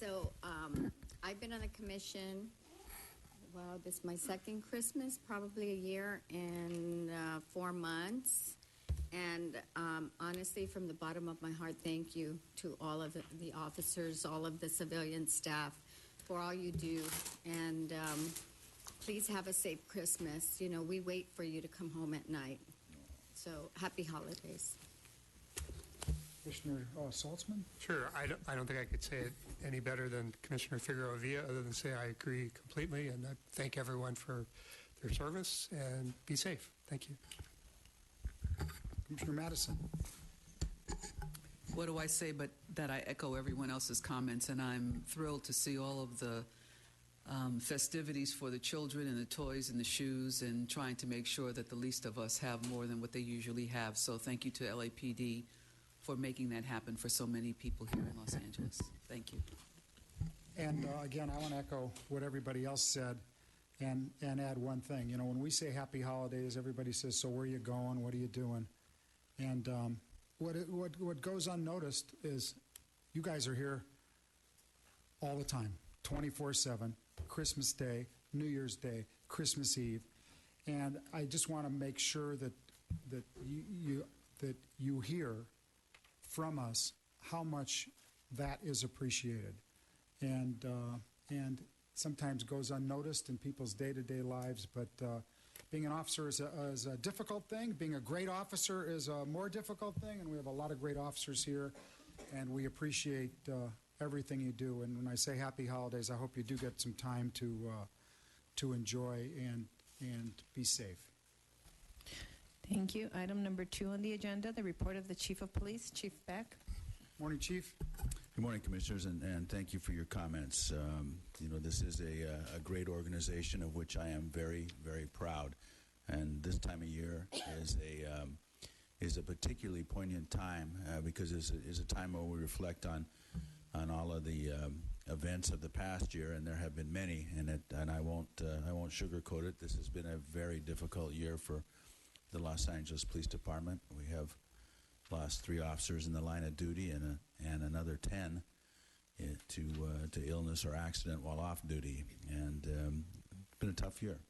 So I've been on the commission, well, this is my second Christmas, probably a year and 4 months. And honestly, from the bottom of my heart, thank you to all of the officers, all of the civilian staff for all you do. And please have a safe Christmas. You know, we wait for you to come home at night. So happy holidays. Commissioner Saltzman? Sure. I don't think I could say it any better than Commissioner Figueroa Villa, other than say I agree completely, and I thank everyone for their service, and be safe. Thank you. Commissioner Madison? What do I say but that I echo everyone else's comments, and I'm thrilled to see all of the festivities for the children and the toys and the shoes, and trying to make sure that the least of us have more than what they usually have. So thank you to LAPD for making that happen for so many people here in Los Angeles. Thank you. And again, I want to echo what everybody else said and add one thing. You know, when we say happy holidays, everybody says, so where are you going? What are you doing? And what goes unnoticed is you guys are here all the time, 24/7, Christmas Day, New Year's Day, Christmas Eve. And I just want to make sure that you hear from us how much that is appreciated, and sometimes goes unnoticed in people's day-to-day lives. But being an officer is a difficult thing. Being a great officer is a more difficult thing, and we have a lot of great officers here, and we appreciate everything you do. And when I say happy holidays, I hope you do get some time to enjoy and be safe. Thank you. Item number 2 on the agenda, the report of the Chief of Police, Chief Beck. Morning, Chief. Good morning, Commissioners, and thank you for your comments. You know, this is a great organization of which I am very, very proud. And this time of year is a particularly poignant time because it's a time where we reflect on all of the events of the past year, and there have been many. And I won't sugarcoat it. This has been a very difficult year for the Los Angeles Police Department. We have lost 3 officers in the line of duty and another 10 to illness or accident while off duty. And it's been a tough year.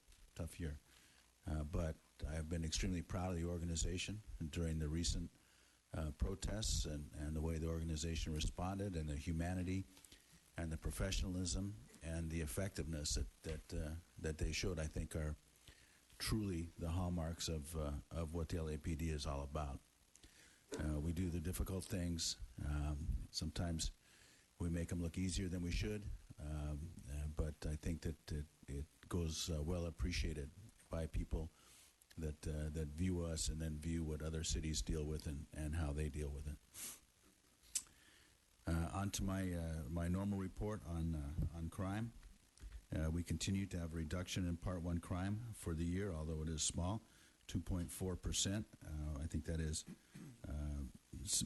But I have been extremely proud of the organization during the recent protests and the way the organization responded, and the humanity and the professionalism and the effectiveness that they showed, I think, are truly the hallmarks of what the LAPD is all about. We do the difficult things. Sometimes we make them look easier than we should, but I think that it goes well appreciated by people that view us and then view what other cities deal with and how they deal with it. On to my normal report on crime. We continue to have a reduction in Part 1 crime for the year, although it is small, 2.4%. I think that is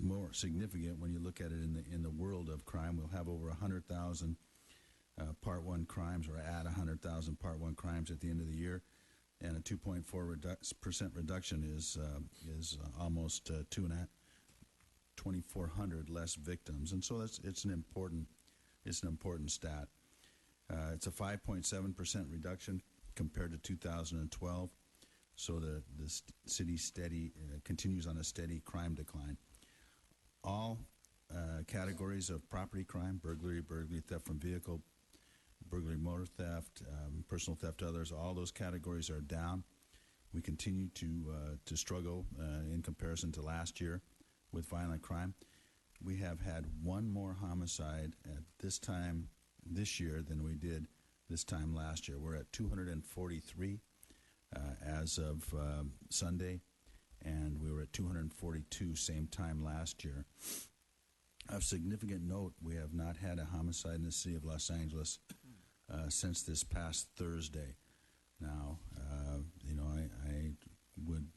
more significant when you look at it in the world of crime. We'll have over 100,000 Part 1 crimes, or add 100,000 Part 1 crimes at the end of the year, and a 2.4% reduction is almost 2,400 less victims, and so it's an important stat. It's a 5.7% reduction compared to 2012, so the city continues on a steady crime decline. All categories of property crime, burglary, theft from vehicle, burglary, motor theft, personal theft to others, all those categories are down. We continue to struggle in comparison to last year with violent crime. We have had one more homicide at this time this year than we did this time last year. We're at 243 as of Sunday, and we were at 242 same time last year. Of significant note, we have not had a homicide in the city of Los Angeles since this past Thursday. Now, I would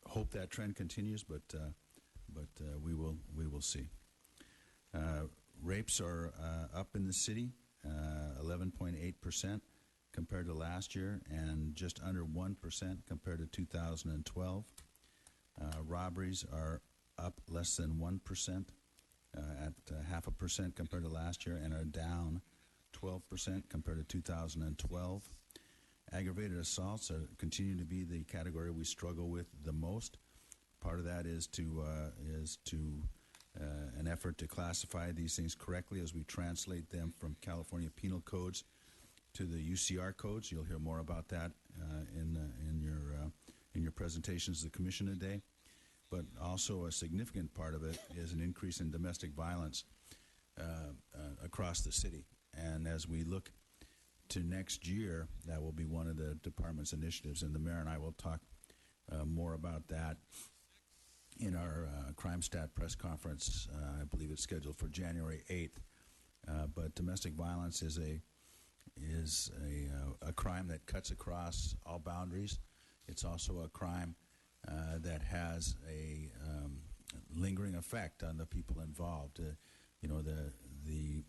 hope that trend continues, but we will see. Rapes are up in the city, 11.8% compared to last year, and just under 1% compared to 2012. Robberies are up less than 1% at 0.5% compared to last year and are down 12% compared to 2012. Aggravated assaults continue to be the category we struggle with the most. Part of that is to an effort to classify these things correctly as we translate them from California penal codes to the UCR codes. You'll hear more about that in your presentations to the Commission today. But also a significant part of it is an increase in domestic violence across the city. And as we look to next year, that will be one of the department's initiatives. And the mayor and I will talk more about that in our Crime Stat press conference. I believe it's scheduled for January 8th. But domestic violence is a crime that cuts across all boundaries. It's also a crime that has a lingering effect on the people involved. The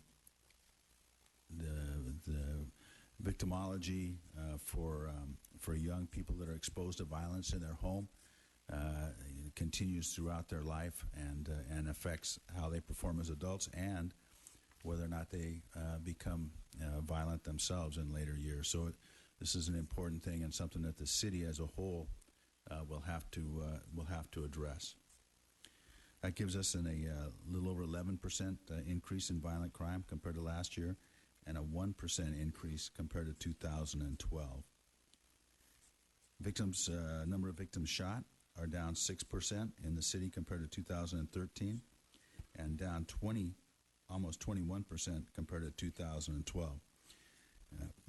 victimology for young people that are exposed to violence in their home continues throughout their life and affects how they perform as adults and whether or not they become violent themselves in later years. So this is an important thing and something that the city as a whole will have to address. That gives us a little over 11% increase in violent crime compared to last year, and a 1% increase compared to 2012. Number of victims shot are down 6% in the city compared to 2013, and down almost 21% compared to 2012.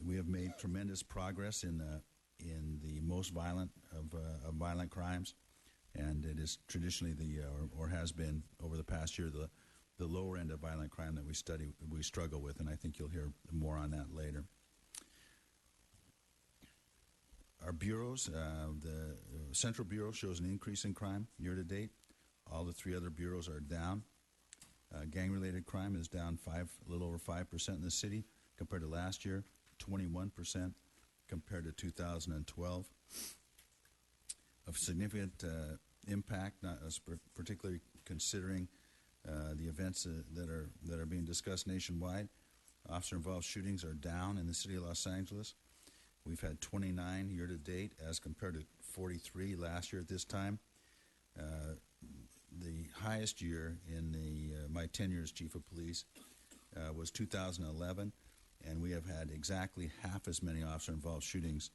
We have made tremendous progress in the most violent of violent crimes, and it is traditionally or has been over the past year the lower end of violent crime that we struggle with, and I think you'll hear more on that later. Our bureaus, the Central Bureau shows an increase in crime year to date. All the three other bureaus are down. Gang-related crime is down a little over 5% in the city compared to last year, 21% compared to 2012. Of significant impact, not particularly considering the events that are being discussed nationwide. Officer-involved shootings are down in the city of Los Angeles. We've had 29 year to date as compared to 43 last year at this time. The highest year in my tenure as chief of police was 2011, and we have had exactly half as many officer-involved shootings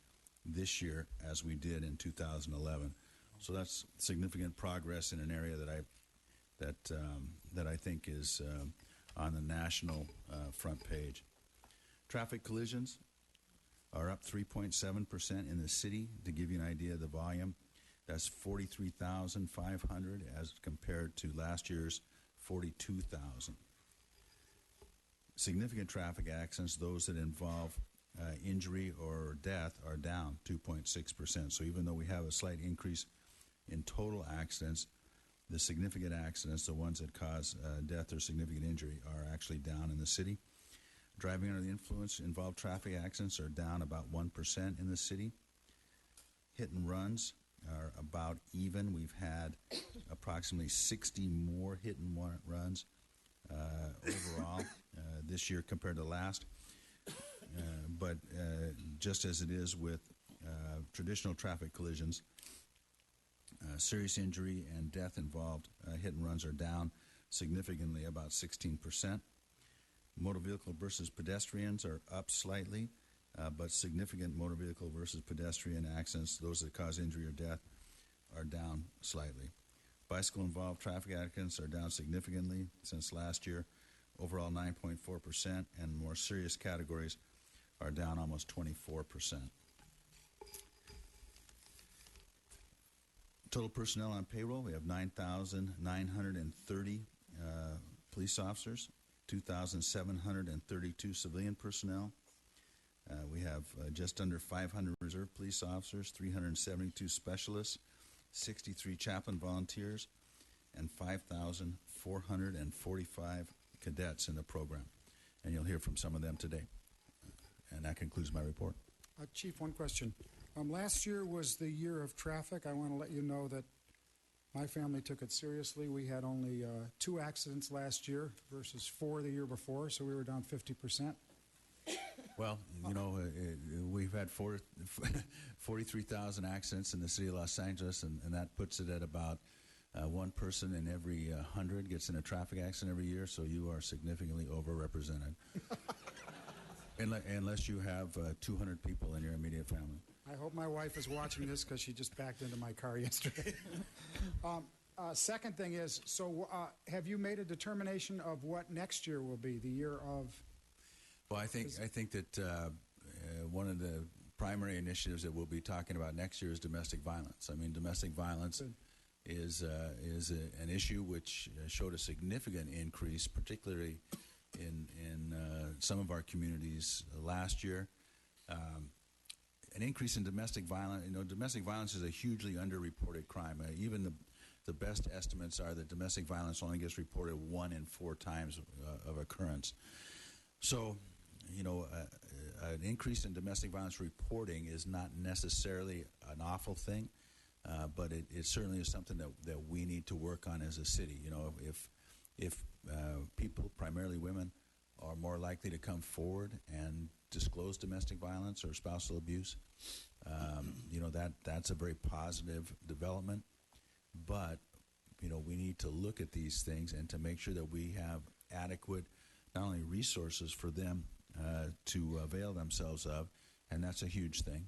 this year as we did in 2011. So that's significant progress in an area that I think is on the national front page. Traffic collisions are up 3.7% in the city. To give you an idea of the volume, that's 43,500 as compared to last year's 42,000. Significant traffic accidents, those that involve injury or death, are down 2.6%. So even though we have a slight increase in total accidents, the significant accidents, the ones that cause death or significant injury, are actually down in the city. Driving under the influence involved traffic accidents are down about 1% in the city. Hit and runs are about even. We've had approximately 60 more hit and runs overall this year compared to last. But just as it is with traditional traffic collisions, serious injury and death involved hit and runs are down significantly, about 16%. Motor vehicle versus pedestrians are up slightly, but significant motor vehicle versus pedestrian accidents, those that cause injury or death, are down slightly. Bicycle-involved traffic accidents are down significantly since last year, overall 9.4%, and more serious categories are down almost 24%. Total personnel on payroll, we have 9,930 police officers, 2,732 civilian personnel. We have just under 500 reserve police officers, 372 specialists, 63 chaplain volunteers, and 5,445 cadets in the program. And you'll hear from some of them today. And that concludes my report. Chief, one question. Last year was the year of traffic. I want to let you know that My family took it seriously. We had only 2 accidents last year versus 4 the year before, so we were down 50%. Well, we've had 43,000 accidents in the city of Los Angeles, and that puts it at about one person in every 100 gets in a traffic accident every year, so you are significantly overrepresented. Unless you have 200 people in your immediate family. I hope my wife is watching this because she just backed into my car yesterday. Second thing is, so have you made a determination of what next year will be, the year of? Well, I think that one of the primary initiatives that we'll be talking about next year is domestic violence. I mean, domestic violence is an issue which showed a significant increase, particularly in some of our communities last year. An increase in domestic violence. Domestic violence is a hugely underreported crime. Even the best estimates are that domestic violence only gets reported 1 in 4 times of occurrence. So, an increase in domestic violence reporting is not necessarily an awful thing, but it certainly is something that we need to work on as a city. If people, primarily women, are more likely to come forward and disclose domestic violence or spousal abuse, that's a very positive development. But, we need to look at these things and to make sure that we have adequate, not only resources for them to avail themselves of, and that's a huge thing,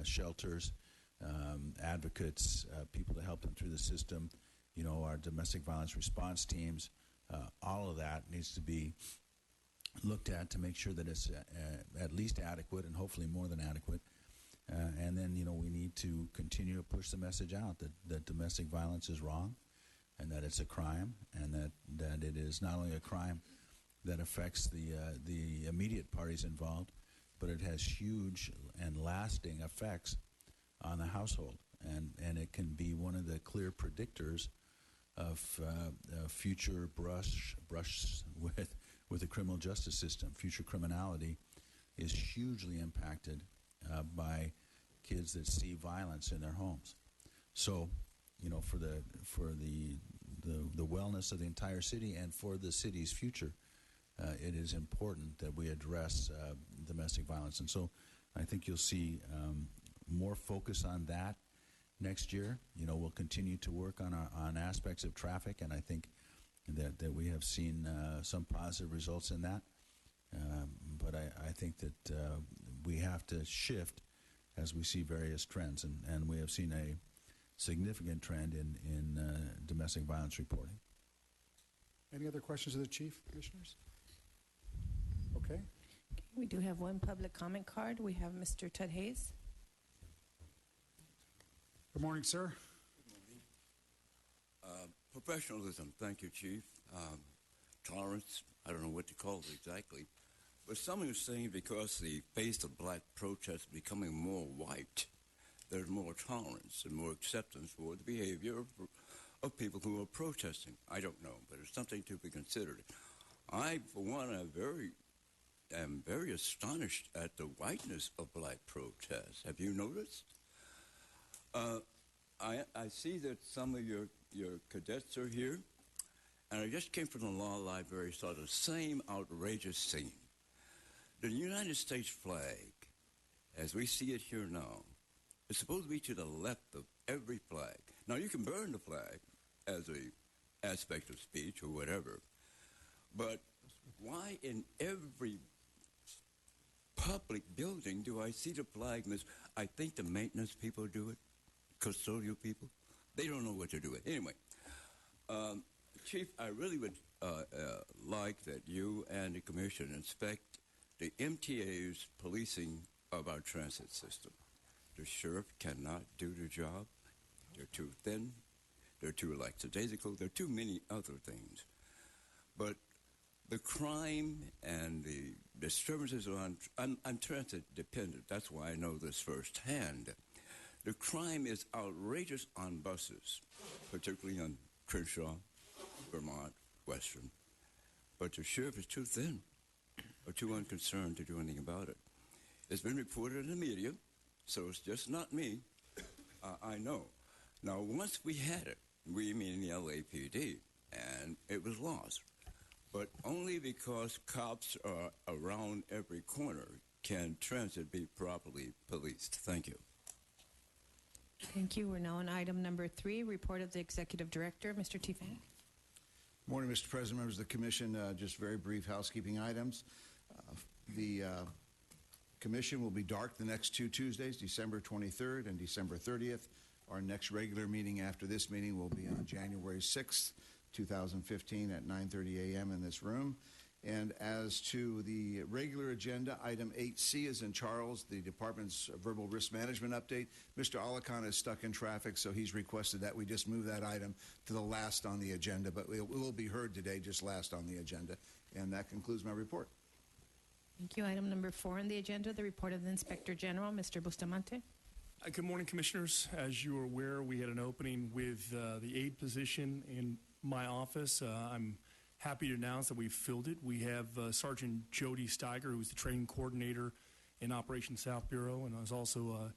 shelters, advocates, people to help them through the system, our domestic violence response teams, all of that needs to be looked at to make sure that it's at least adequate and hopefully more than adequate. And then, we need to continue to push the message out that domestic violence is wrong and that it's a crime and that it is not only a crime that affects the immediate parties involved, but it has huge and lasting effects on the household. And it can be one of the clear predictors of future brush with the criminal justice system. Future criminality is hugely impacted by kids that see violence in their homes. So, for the wellness of the entire city and for the city's future, it is important that we address domestic violence. And so I think you'll see more focus on that next year. We'll continue to work on aspects of traffic, and I think that we have seen some positive results in that. But I think that we have to shift as we see various trends, and we have seen a significant trend in domestic violence reporting. Any other questions of the Chief, Commissioners? Okay. We do have one public comment card. We have Mr. Ted Hayes. Good morning, sir. Professionalism, thank you, Chief. Tolerance, I don't know what to call it exactly. But someone is saying because the face of black protest is becoming more white, there's more tolerance and more acceptance for the behavior of people who are protesting. I don't know, but it's something to be considered. I, for one, am very astonished at the whiteness of black protests. Have you noticed? I see that some of your cadets are here, and I just came from the law library, saw the same outrageous scene. The United States flag, as we see it here now, is supposed to be to the left of every flag. Now, you can burn the flag as an aspect of speech or whatever, but why in every public building do I see the flag? I think the maintenance people do it, custodial people. They don't know what to do with it. Anyway, Chief, I really would like that you and the Commission inspect the MTA's policing of our transit system. The sheriff cannot do the job. They're too thin. They're too lackadaisical. There are too many other things. But the crime and the disturbances I'm transit dependent. That's why I know this firsthand. The crime is outrageous on buses, particularly on Crenshaw, Vermont, Western. But the sheriff is too thin or too unconcerned to do anything about it. It's been reported in the media, so it's just not me. I know. Now, once we had it, We mean the LAPD, and it was lost. But only because cops are around every corner can transit be properly policed. Thank you. Thank you. We're now on item number 3, report of the executive director. Mr. Tifang. Morning, Mr. President, members of the Commission. Just very brief housekeeping items. The Commission will be dark the next 2 Tuesdays, December 23rd and December 30th. Our next regular meeting after this meeting will be on January 6th, 2015 at 9:30 a.m. in this room. And as to the regular agenda, item 8C is in Charles, the department's verbal risk management update. Mr. Alacon is stuck in traffic, so he's requested that we just move that item to the last on the agenda, but it will be heard today, just last on the agenda. And that concludes my report. Thank you. Item number 4 on the agenda, the report of the Inspector General. Mr. Bustamante. Good morning, Commissioners. As you are aware, we had an opening with the aide position in my office. I'm happy to announce that we've filled it. We have Sergeant Jody Steiger, who's the training coordinator in Operation South Bureau, and I was also a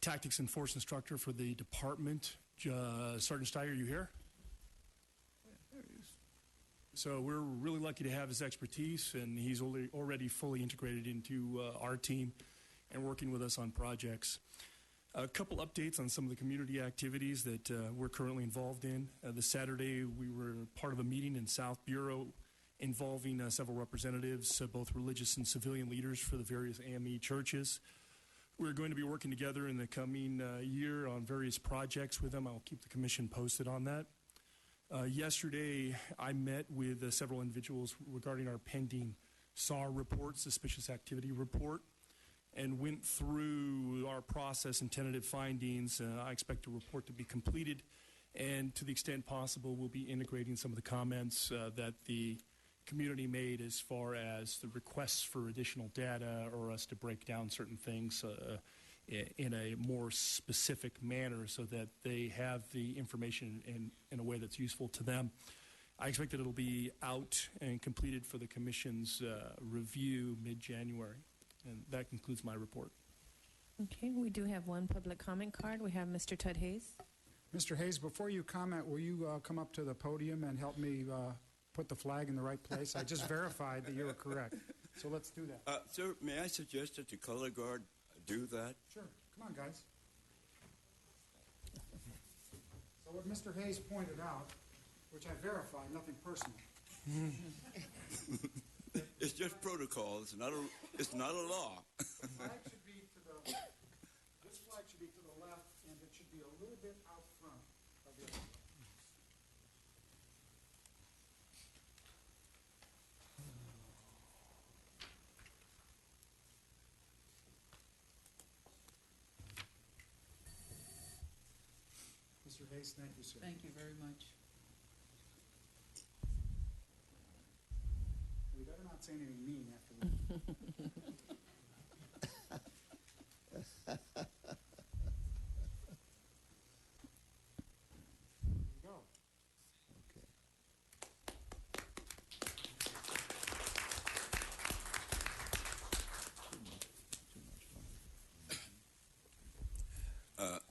tactics and force instructor for the department. Sergeant Steiger, are you here? There he is. So we're really lucky to have his expertise, and he's already fully integrated into our team and working with us on projects. A couple updates on some of the community activities that we're currently involved in. This Saturday, we were part of a meeting in South Bureau involving several representatives, both religious and civilian leaders for the various AME churches. We're going to be working together in the coming year on various projects with them. I'll keep the Commission posted on that. Yesterday, I met with several individuals regarding our pending SAR report, Suspicious Activity Report, and went through our process and tentative findings. I expect the report to be completed, and to the extent possible, we'll be integrating some of the comments that the community made as far as the requests for additional data or us to break down certain things in a more specific manner so that they have the information in a way that's useful to them. I expect that it'll be out and completed for the Commission's review mid-January. And that concludes my report. Okay, we do have one public comment card. We have Mr. Tud Hayes. Mr. Hayes, before you comment, will you come up to the podium and help me put the flag in the right place? I just verified that you were correct. So let's do that. Sir, may I suggest that the color guard do that? Sure. Come on, guys. So what Mr. Hayes pointed out, which I verified, nothing personal. It's just protocol. It's not a law. This flag should be to the left, and it should be a little bit out front of the other. Mr. Hayes, thank you, sir. Thank you very much. We better not say anything mean after that. There you go.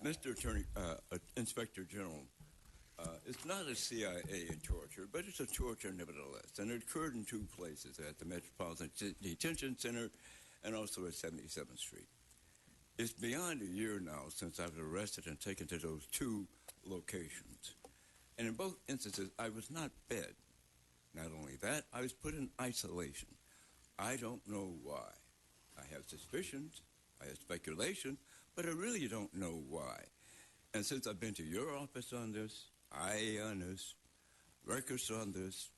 Mr. Attorney, Inspector General, it's not a CIA torture, but it's a torture nevertheless. And it occurred in 2 places, at the Metropolitan Detention Center and also at 77th Street. It's beyond a year now since I was arrested and taken to those 2 locations. And in both instances, I was not fed. Not only that, I was put in isolation. I don't know why. I have suspicions, I have speculation, but I really don't know why. And since I've been to your office on this, IA on this, records on this,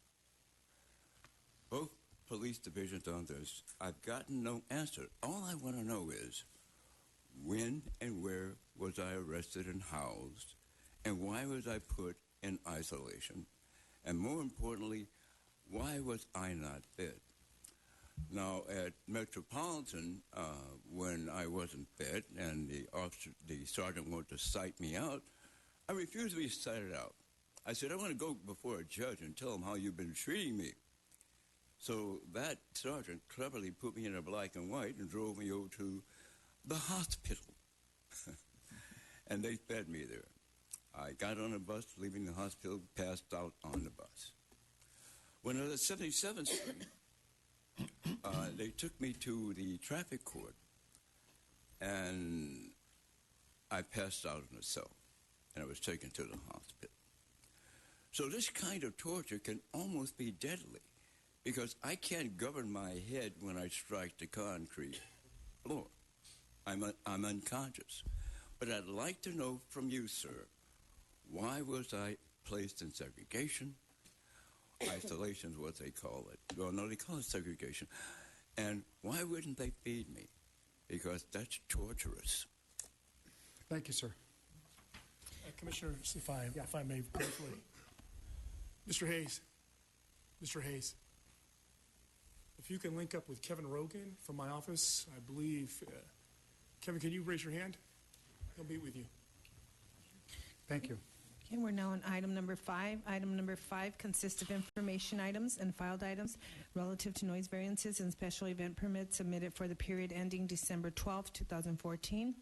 both police divisions on this, I've gotten no answer. All I want to know is when and where was I arrested and housed, and why was I put in isolation, and more importantly, why was I not fed? Now, at Metropolitan, when I wasn't fed and the sergeant wanted to cite me out, I refused to be cited out. I said, I want to go before a judge and tell him how you've been treating me. So that sergeant cleverly put me in a black and white and drove me over to the hospital. And they fed me there. I got on a bus leaving the hospital, passed out on the bus. When I was at 77th Street, they took me to the traffic court, and I passed out in a cell, and I was taken to the hospital. So this kind of torture can almost be deadly, because I can't govern my head when I strike the concrete floor. I'm unconscious. But I'd like to know from you, sir, why was I placed in segregation? Isolation is what they call it. Well, no, they call it segregation. And why wouldn't they feed me? Because that's torturous. Thank you, sir. Commissioner, if I may briefly. Mr. Hayes, if you can link up with Kevin Rogan from my office, I believe. Kevin, can you raise your hand? He'll meet with you. Thank you. Okay, we're now on item number 5. Item number 5 consists of information items and filed items relative to noise variances and special event permits submitted for the period ending December 12, 2014.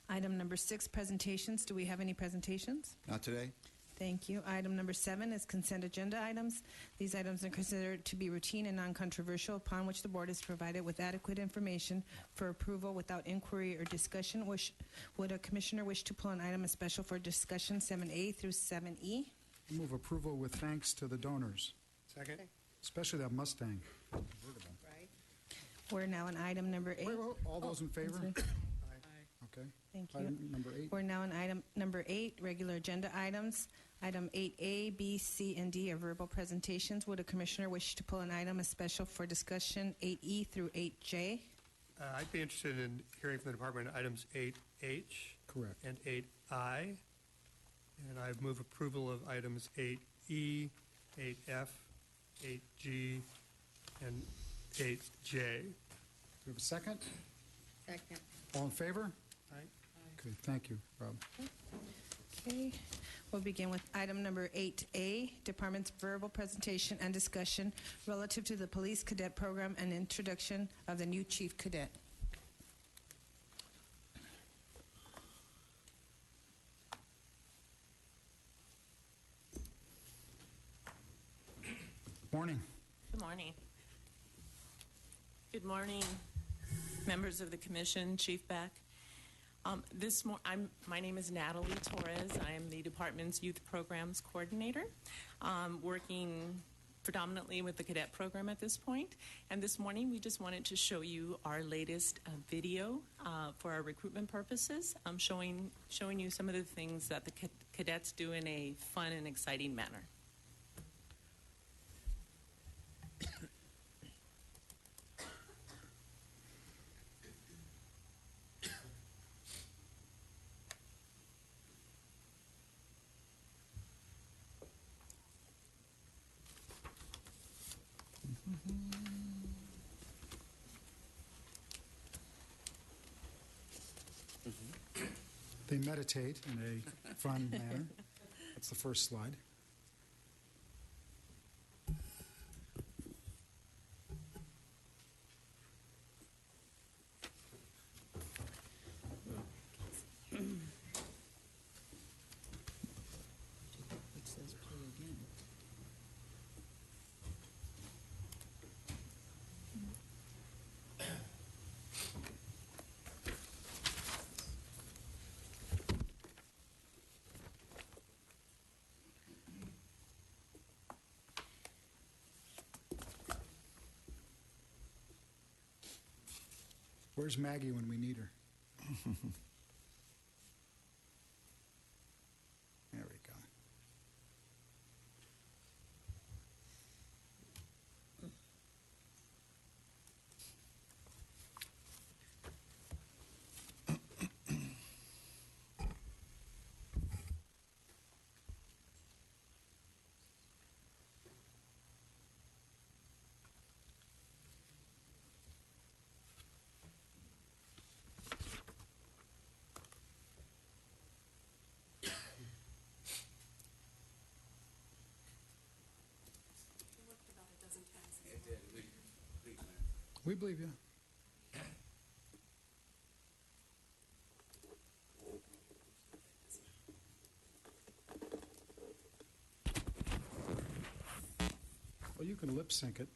Item number 6, presentations. Do we have any presentations? Not today? Thank you. Item number 7 is consent agenda items. These items are considered to be routine and non-controversial, upon which the board is provided with adequate information for approval without inquiry or discussion. Would a commissioner wish to pull an item as special for discussion 7A through 7E? Move approval with thanks to the donors, Second? especially that Mustang. Right? We're now on item number 8. Wait, all those in favor? I'm sorry. Okay. Thank you. Item number 8. We're now on item number 8, regular agenda items. Item 8A, B, C, and D are verbal presentations. Would a commissioner wish to pull an item as special for discussion 8E through 8J? I'd be interested in hearing from the department items 8H Correct. and 8I. And I move approval of items 8E, 8F, 8G, and 8J. Do we have a second? Second. All in favor? Aye. Okay, thank you, Rob. Okay, we'll begin with item number 8A, Department's verbal presentation and discussion relative to the Police Cadet Program and introduction of the new Chief Cadet. Morning. Good morning. Good morning, members of the commission, Chief Beck. My name is Natalie Torres. I am the department's youth programs coordinator, working predominantly with the cadet program at this point. And this morning, we just wanted to show you our latest video for our recruitment purposes, showing you some of the things that the cadets do in a fun and exciting manner. They meditate in a fun manner. That's the first slide. It says play again. Where's Maggie when we need her? There we go. We believe you. lip sync it.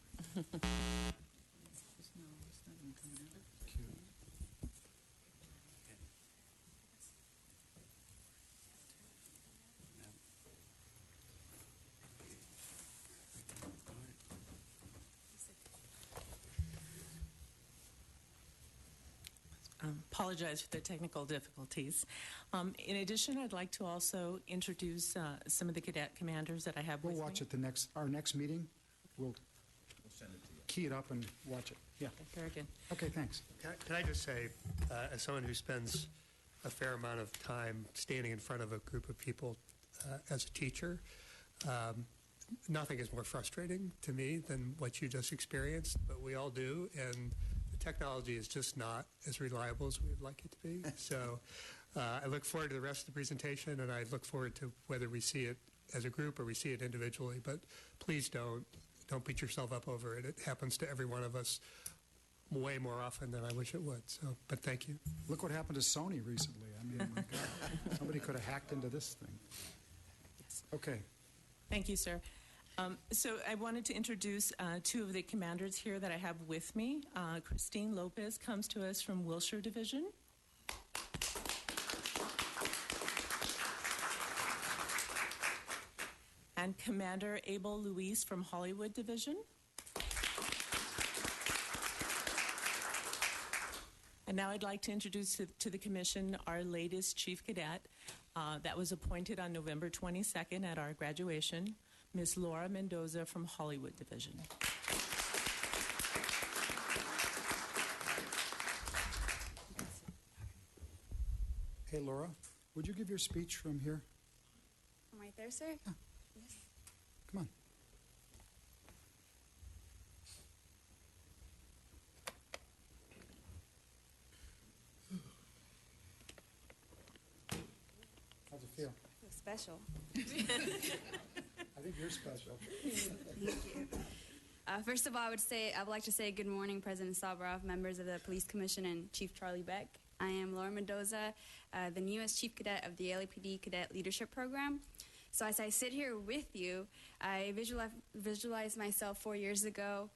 Apologize for the technical difficulties. In addition, I'd like to also introduce some of the cadet commanders that I have We'll with watch me. it our next meeting. We'll key it up and watch it. Yeah. Very good. Okay, thanks. Can I just say, as someone who spends a fair amount of time standing in front of a group of people as a teacher, nothing is more frustrating to me than what you just experienced, but we all do, and the technology is just not as reliable as we would like it to be. So I look forward to the rest of the presentation, and I look forward to whether we see it as a group or we see it individually, but please don't beat yourself up over it. It happens to every one of us way more often than I wish it would. So, but thank you. Look what happened to Sony recently. I mean, my God, somebody could have hacked into this thing. Yes. Okay. Thank you, sir. So I wanted to introduce two of the commanders here that I have with me. Christine Lopez comes to us from Wilshire Division. And Commander Abel Luis from Hollywood Division. And now I'd like to introduce to the Commission our latest Chief Cadet that was appointed on November 22nd at our graduation, Ms. Laura Mendoza from Hollywood Division. Hey, Laura, would you give your speech from here? I'm right there, sir. Yeah. Yes. Come on. How's it feel? I feel special. I think you're special. Thank you. First of all, I would like to say good morning, President Sabarov, members of the Police Commission, and Chief Charlie Beck. I am Laura Mendoza, the newest Chief Cadet of the LAPD Cadet Leadership Program. So as I sit here with you, I visualize myself 4 years ago.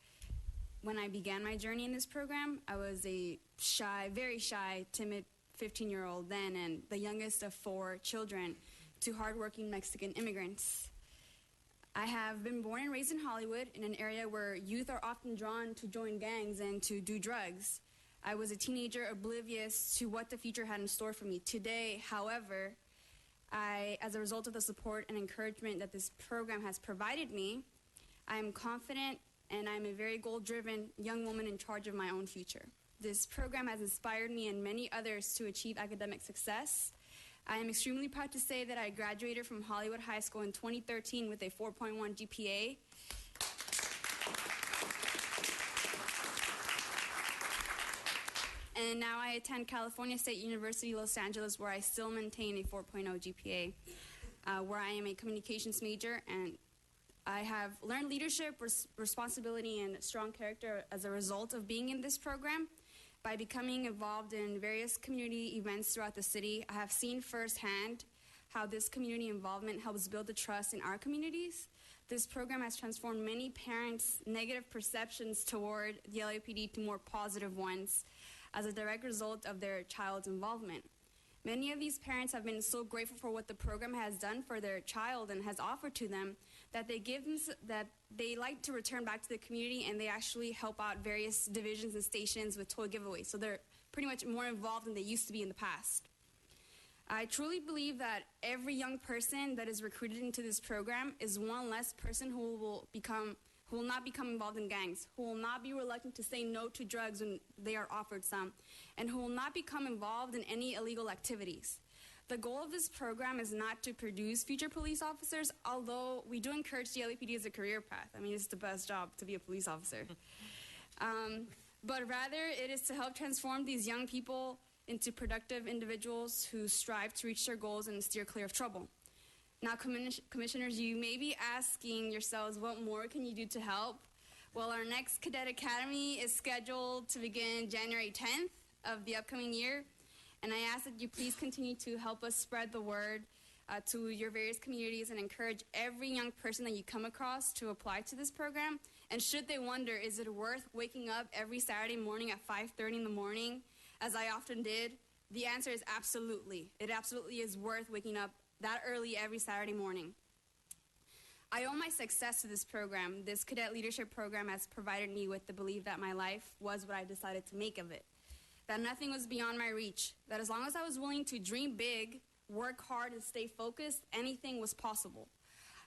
When I began my journey in this program, I was a shy, very shy, timid 15-year-old then, and the youngest of 4 children to hardworking Mexican immigrants. I have been born and raised in Hollywood, in an area where youth are often drawn to join gangs and to do drugs. I was a teenager oblivious to what the future had in store for me. Today, however, as a result of the support and encouragement that this program has provided me, I am confident and I'm a very goal-driven young woman in charge of my own future. This program has inspired me and many others to achieve academic success. I am extremely proud to say that I graduated from Hollywood High School in 2013 with a 4.1 GPA. And now I attend California State University, Los Angeles, where I still maintain a 4.0 GPA, where I am a communications major, and I have learned leadership, responsibility, and strong character as a result of being in this program. By becoming involved in various community events throughout the city, I have seen firsthand how this community involvement helps build the trust in our communities. This program has transformed many parents' negative perceptions toward the LAPD to more positive ones as a direct result of their child's involvement. Many of these parents have been so grateful for what the program has done for their child and has offered to them that they like to return back to the community, and they actually help out various divisions and stations with toy giveaways. So they're pretty much more involved than they used to be in the past. I truly believe that every young person that is recruited into this program is one less person who will not become involved in gangs, who will not be reluctant to say no to drugs when they are offered some, and who will not become involved in any illegal activities. The goal of this program is not to produce future police officers, although we do encourage the LAPD as a career path. I mean, it's the best job to be a police officer. But rather, it is to help transform these young people into productive individuals who strive to reach their goals and steer clear of trouble. Now, commissioners, you may be asking yourselves, what more can you do to help? Well, our next Cadet Academy is scheduled to begin January 10th of the upcoming year. And I ask that you please continue to help us spread the word to your various communities and encourage every young person that you come across to apply to this program And should they wonder, is it worth waking up every Saturday morning at 5:30 in the morning, as I often did? The answer is absolutely. It absolutely is worth waking up that early every Saturday morning. I owe my success to this program. This cadet leadership program has provided me with the belief that my life was what I decided to make of it, that nothing was beyond my reach, that as long as I was willing to dream big, work hard, and stay focused, anything was possible.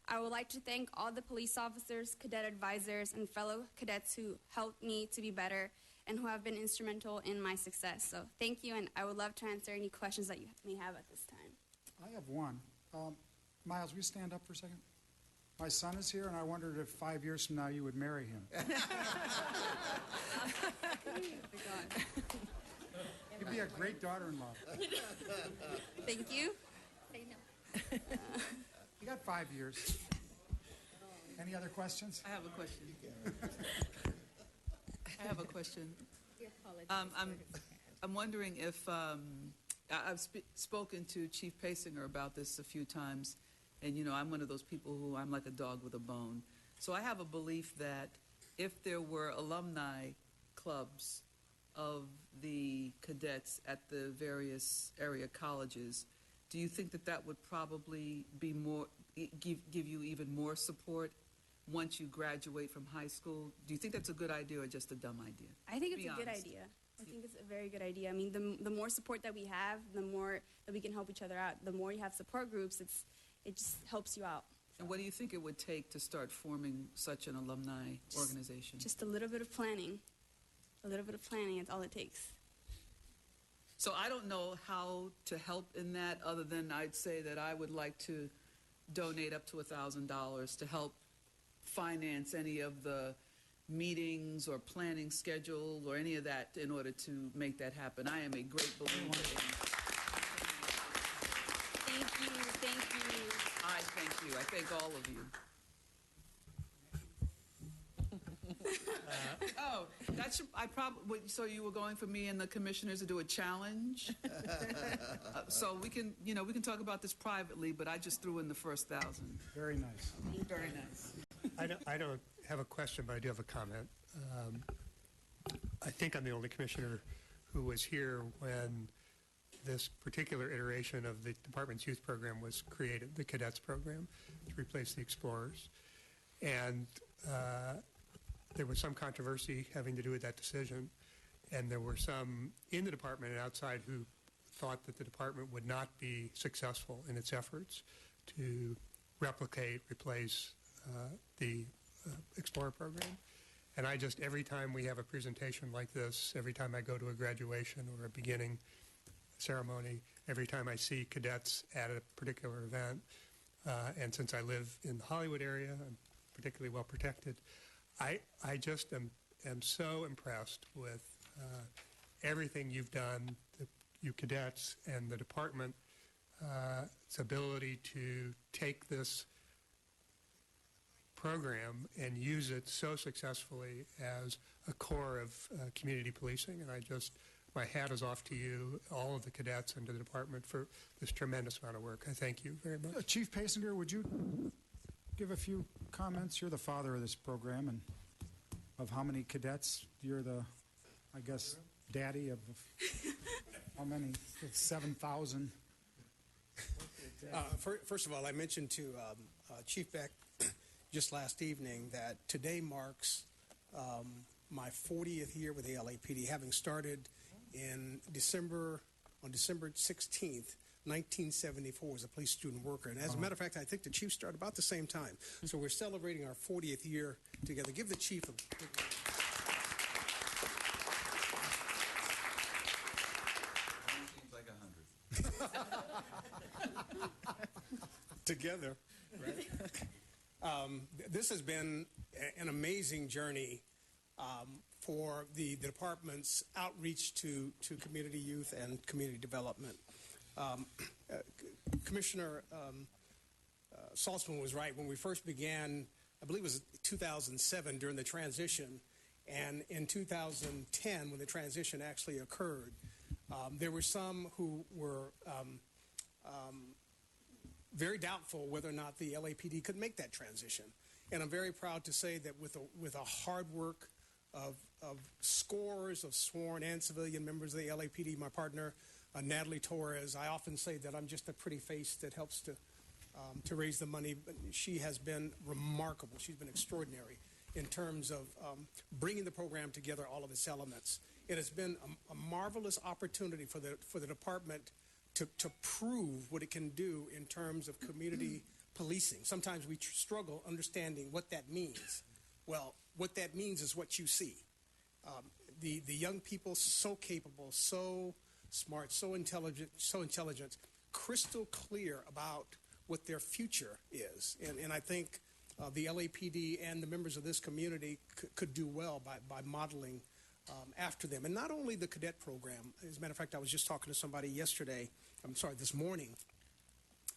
I would like to thank all the police officers, cadet advisors, and fellow cadets who helped me to be better and who have been instrumental in my success. So thank you, and I would love to answer any questions that you may have at this time. I have one. Miles, will you stand up for a second? My son is here, and I wondered if 5 years from now you would marry him. You'd be a great daughter-in-law. Thank you. You got 5 years. Any other questions? I have a question. I have a question. I'm wondering if I've spoken to Chief Pasinger about this a few times, and I'm one of those people who I'm like a dog with a bone. So I have a belief that if there were alumni clubs of the cadets at the various area colleges, do you think that would probably be give you even more support once you graduate from high school? Do you think that's a good idea or just a dumb idea? I think it's a good idea. I think it's a very good idea. I mean, the more support that we have, the more that we can help each other out. The more you have support groups, it just helps you out. And what do you think it would take to start forming such an alumni organization? Just a little bit of planning. A little bit of planning, it's all it takes. So I don't know how to help in that other than I'd say that I would like to donate up to $1,000 to help finance any of the meetings or planning schedule or any of that in order to make that happen. I am a great believer in... Thank you. I thank you. I thank all of you. So you were going for me and the commissioners to do a challenge? So we can talk about this privately, but I just threw in the first 1,000. Very nice. Very nice. I don't have a question, but I do have a comment. I think I'm the only commissioner who was here when this particular iteration of the department's youth program was created, the cadets program, to replace the explorers. And there was some controversy having to do with that decision, and there were some in the department and outside who thought that the department would not be successful in its efforts to replace the Explorer program. And I just, every time we have a presentation like this, every time I go to a graduation or a beginning ceremony, every time I see cadets at a particular event, and since I live in the Hollywood area, I'm particularly well protected, I just am so impressed with everything you've done, you cadets, and the department's ability to take this program and use it so successfully as a core of community policing. And my hat is off to you, all of the cadets, and to the department for this tremendous amount of work. I thank you very much. Chief Pasinger, would you give a few comments? You're the father of this program, and of how many cadets? You're the, I guess, daddy of how many? 7,000. First of all, I mentioned to Chief Beck just last evening that today marks my 40th year with the LAPD, having started on December 16th, 1974 as a police student worker. And as a matter of fact, I think the chief started about the same time. So we're celebrating our 40th year together. Give the chief a big round. Seems like 100. Together, right? This has been an amazing journey for the department's outreach to community youth and community development. Commissioner Saltzman was right. When we first began, I believe it was 2007 during the transition, and in 2010 when the transition actually occurred, there were some who were very doubtful whether or not the LAPD could make that transition. And I'm very proud to say that with a hard work of scores of sworn and civilian members of the LAPD, my partner, Natalie Torres, I often say that I'm just a pretty face that helps to raise the money. But she has been remarkable. She's been extraordinary in terms of bringing the program together, all of its elements. It has been a marvelous opportunity for the department to prove what it can do in terms of community policing. Sometimes we struggle understanding what that means. Well, what that means is what you see. The young people, so capable, so smart, so intelligent, crystal clear about what their future is. And I think the LAPD and the members of this community could do well by modeling after them. And not only the cadet program. As a matter of fact, I was just talking to somebody this morning,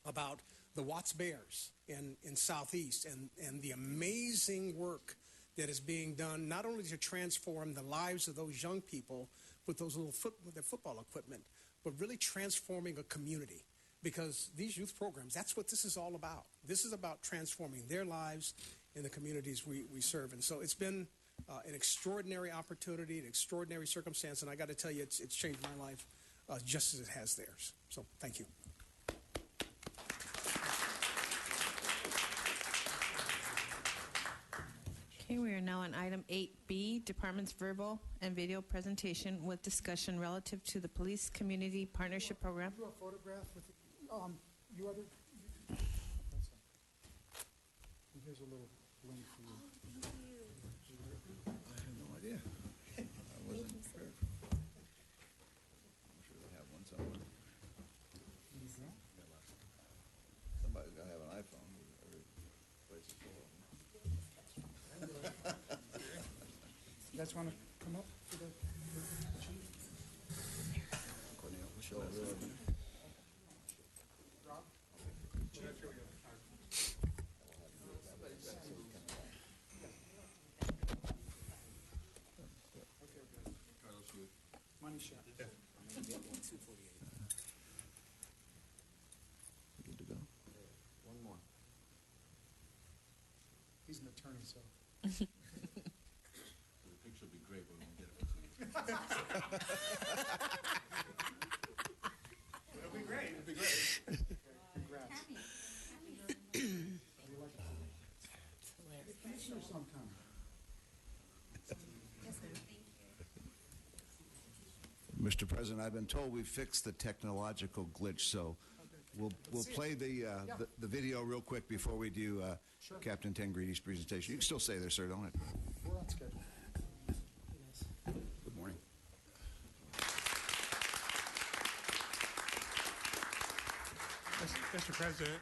about the Watts Bears in Southeast and the amazing work that is being done, not only to transform the lives of those young people with those with their football equipment, but really transforming a community. Because these youth programs, that's what this is all about. This is about transforming their lives in the communities we serve. And so it's been an extraordinary opportunity, an extraordinary circumstance, and I got to tell you, it's changed my life just as it has theirs. So thank you. Okay, we are now on item 8B, Department's verbal and video presentation with discussion relative to the Police Community Partnership Program. Do a photograph with you other. Here's a little link for you. I have no idea. I wasn't prepared. I'm sure they have one somewhere. Somebody's got to have an iPhone. Every place is full of them. You guys want to come up to the chief? Cornell, show us. Money shot. Good to go. One more. He's an attorney, so. The picture will be great, but we won't get it. It'll be great. It'll be great. Congrats. Picture sometime. Mr. President, I've been told we've fixed the technological glitch, so we'll play the video real quick before we do Captain Tengridi's presentation. You can still stay there, sir, don't it? We're on schedule. Good morning. Mr. President,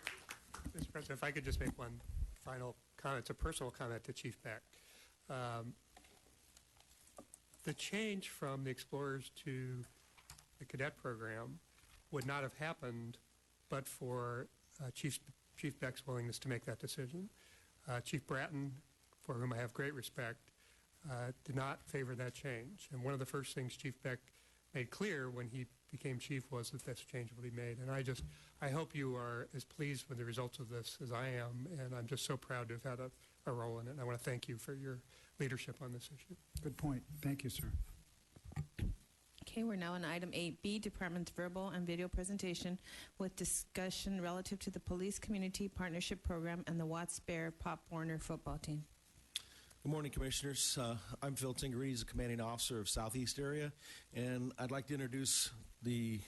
if I could just make one final comment. It's a personal comment to Chief Beck. The change from the Explorers to the cadet program would not have happened but for Chief Beck's willingness to make that decision. Chief Bratton, for whom I have great respect, did not favor that change. And one of the first things Chief Beck made clear when he became chief was that this change will be made. And I hope you are as pleased with the results of this as I am, and I'm just so proud to have had a role in it. And I want to thank you for your leadership on this issue. Good point. Thank you, sir. Okay, we're now on item 8B, Department's verbal and video presentation with discussion relative to the Police Community Partnership Program and the Watts Bear Pop Warner football team. Good morning, Commissioners. I'm Phil Tingridi, the commanding officer of Southeast Area, and I'd like to introduce the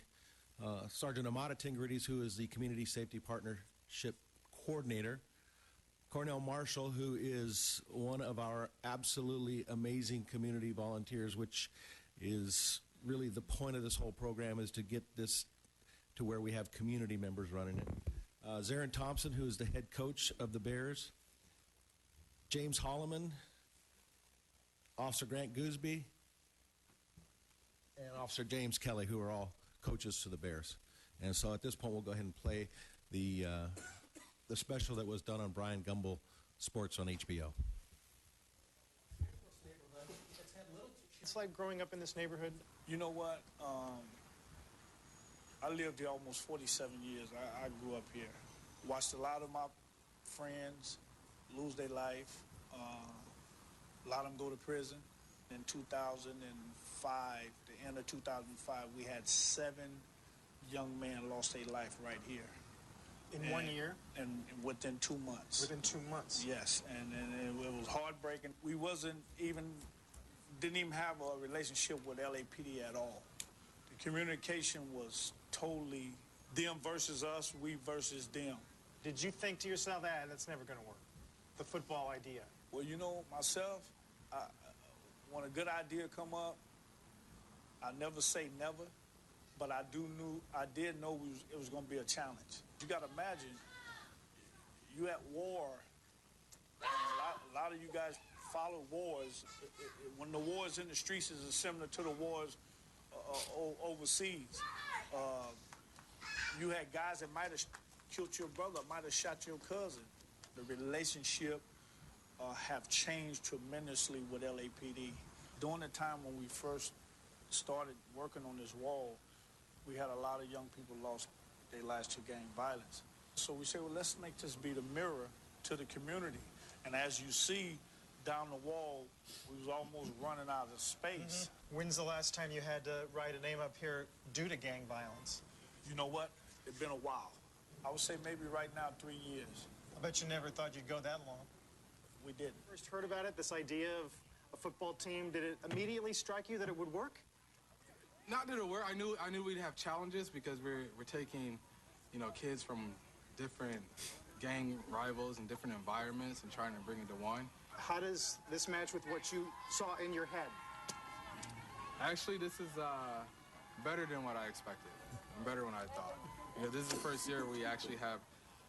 Sergeant Amata Tingridis, who is the Community Safety Partnership Coordinator, Cornell Marshall, who is one of our absolutely amazing community volunteers, which is really the point of this whole program, is to get this to where we have community members running it. Zarin Thompson, who is the head coach of the Bears, James Holloman, Officer Grant Gooseby, and Officer James Kelly, who are all coaches to the Bears. And so at this point, we'll go ahead and play the special that was done on Brian Gumbel Sports on HBO. It's like growing up in this neighborhood. You know what? I lived here almost 47 years. I grew up here. Watched a lot of my friends lose their life. A lot of them go to prison. In 2005, the end of 2005, we had 7 young men lost their life right here. In 1 year? And within 2 months. Within 2 months? Yes, and it was heartbreaking. We didn't even have a relationship with LAPD at all. The communication was totally them versus us, we versus them. Did you think to yourself, that's never going to work? The football idea? Well, myself, when a good idea come up, I never say never, but I did know it was going to be a challenge. You got to imagine, you at war, and a lot of you guys follow wars. When the wars in the streets is similar to the wars overseas. You had guys that might have killed your brother, might have shot your cousin. The relationship have changed tremendously with LAPD. During the time when we first started working on this wall, we had a lot of young people lost their lives to gang violence. So we said, well, let's make this be the mirror to the community. And as you see down the wall, we was almost running out of space. Mm-hmm. When's the last time you had to write a name up here due to gang violence? You know what? It's been a while. I would say maybe right now 3 years. I bet you never thought you'd go that long. We didn't. First heard about it, this idea of a football team, did it immediately strike you that it would work? Not that it worked. I knew we'd have challenges because we're taking, kids from different gang rivals and different environments and trying to bring it to one. How does this match with what you saw in your head? Actually, this is better than what I expected, and better than I thought. This is the first year we actually have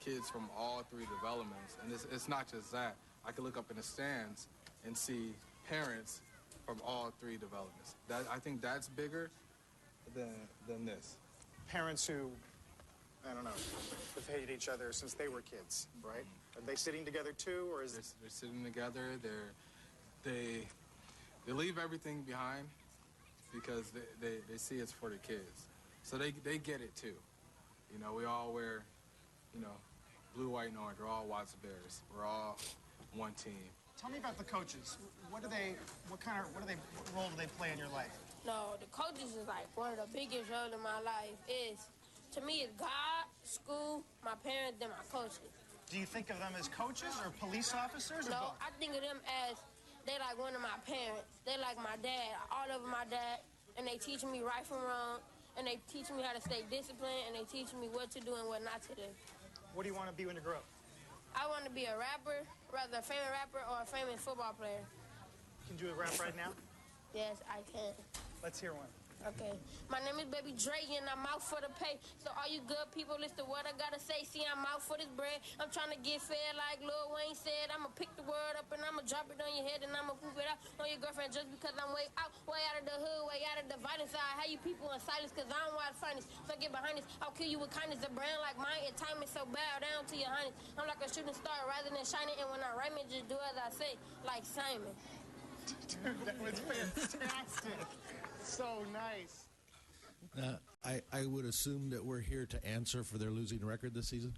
kids from all 3 developments, and it's not just that. I can look up in the stands and see parents from all 3 developments. I think that's bigger than this. Parents who, I don't know, have hated each other since they were kids, right? Are they sitting together too, or is they're sitting together? They leave everything behind because they see it's for the kids, so they get it too. We all wear, blue, white, and orange. We're all Watts Bears. We're all one team. Tell me about the coaches. What role do they play in your life? No, the coaches is like one of the biggest roles in my life. To me, it's God, school, my parents, then my coaches. Do you think of them as coaches or police officers? No, or both? I think of them as they like one of my parents. They like my dad, all of my dad, and they teach me right from wrong, and they teach me how to stay disciplined, and they teach me what to do and what not to do. What do you want to be when you grow up? I want to be a rapper, rather a famous rapper or a famous football player. Can you do a rap right now? Yes, I can. Let's hear one. Okay. My name is Baby Dre, and I'm out for the pay. So all you good people, listen to what I gotta say. See, I'm out for this bread. I'm trying to get fed like Lil Wayne said. I'ma pick the word up and I'ma drop it on your head and I'ma poop it out on your girlfriend just because I'm way out of the hood, way out of the violent side. How you people in silence, cause I don't want to find this. So get behind this. I'll kill you with kindness. A brand like mine, and time is so bow down to your highness. I'm like a shooting star rather than shining. And when I rhyme it, just do as I say, like Simon. Dude, that was fantastic. So nice. I would assume that we're here to answer for their losing record this season.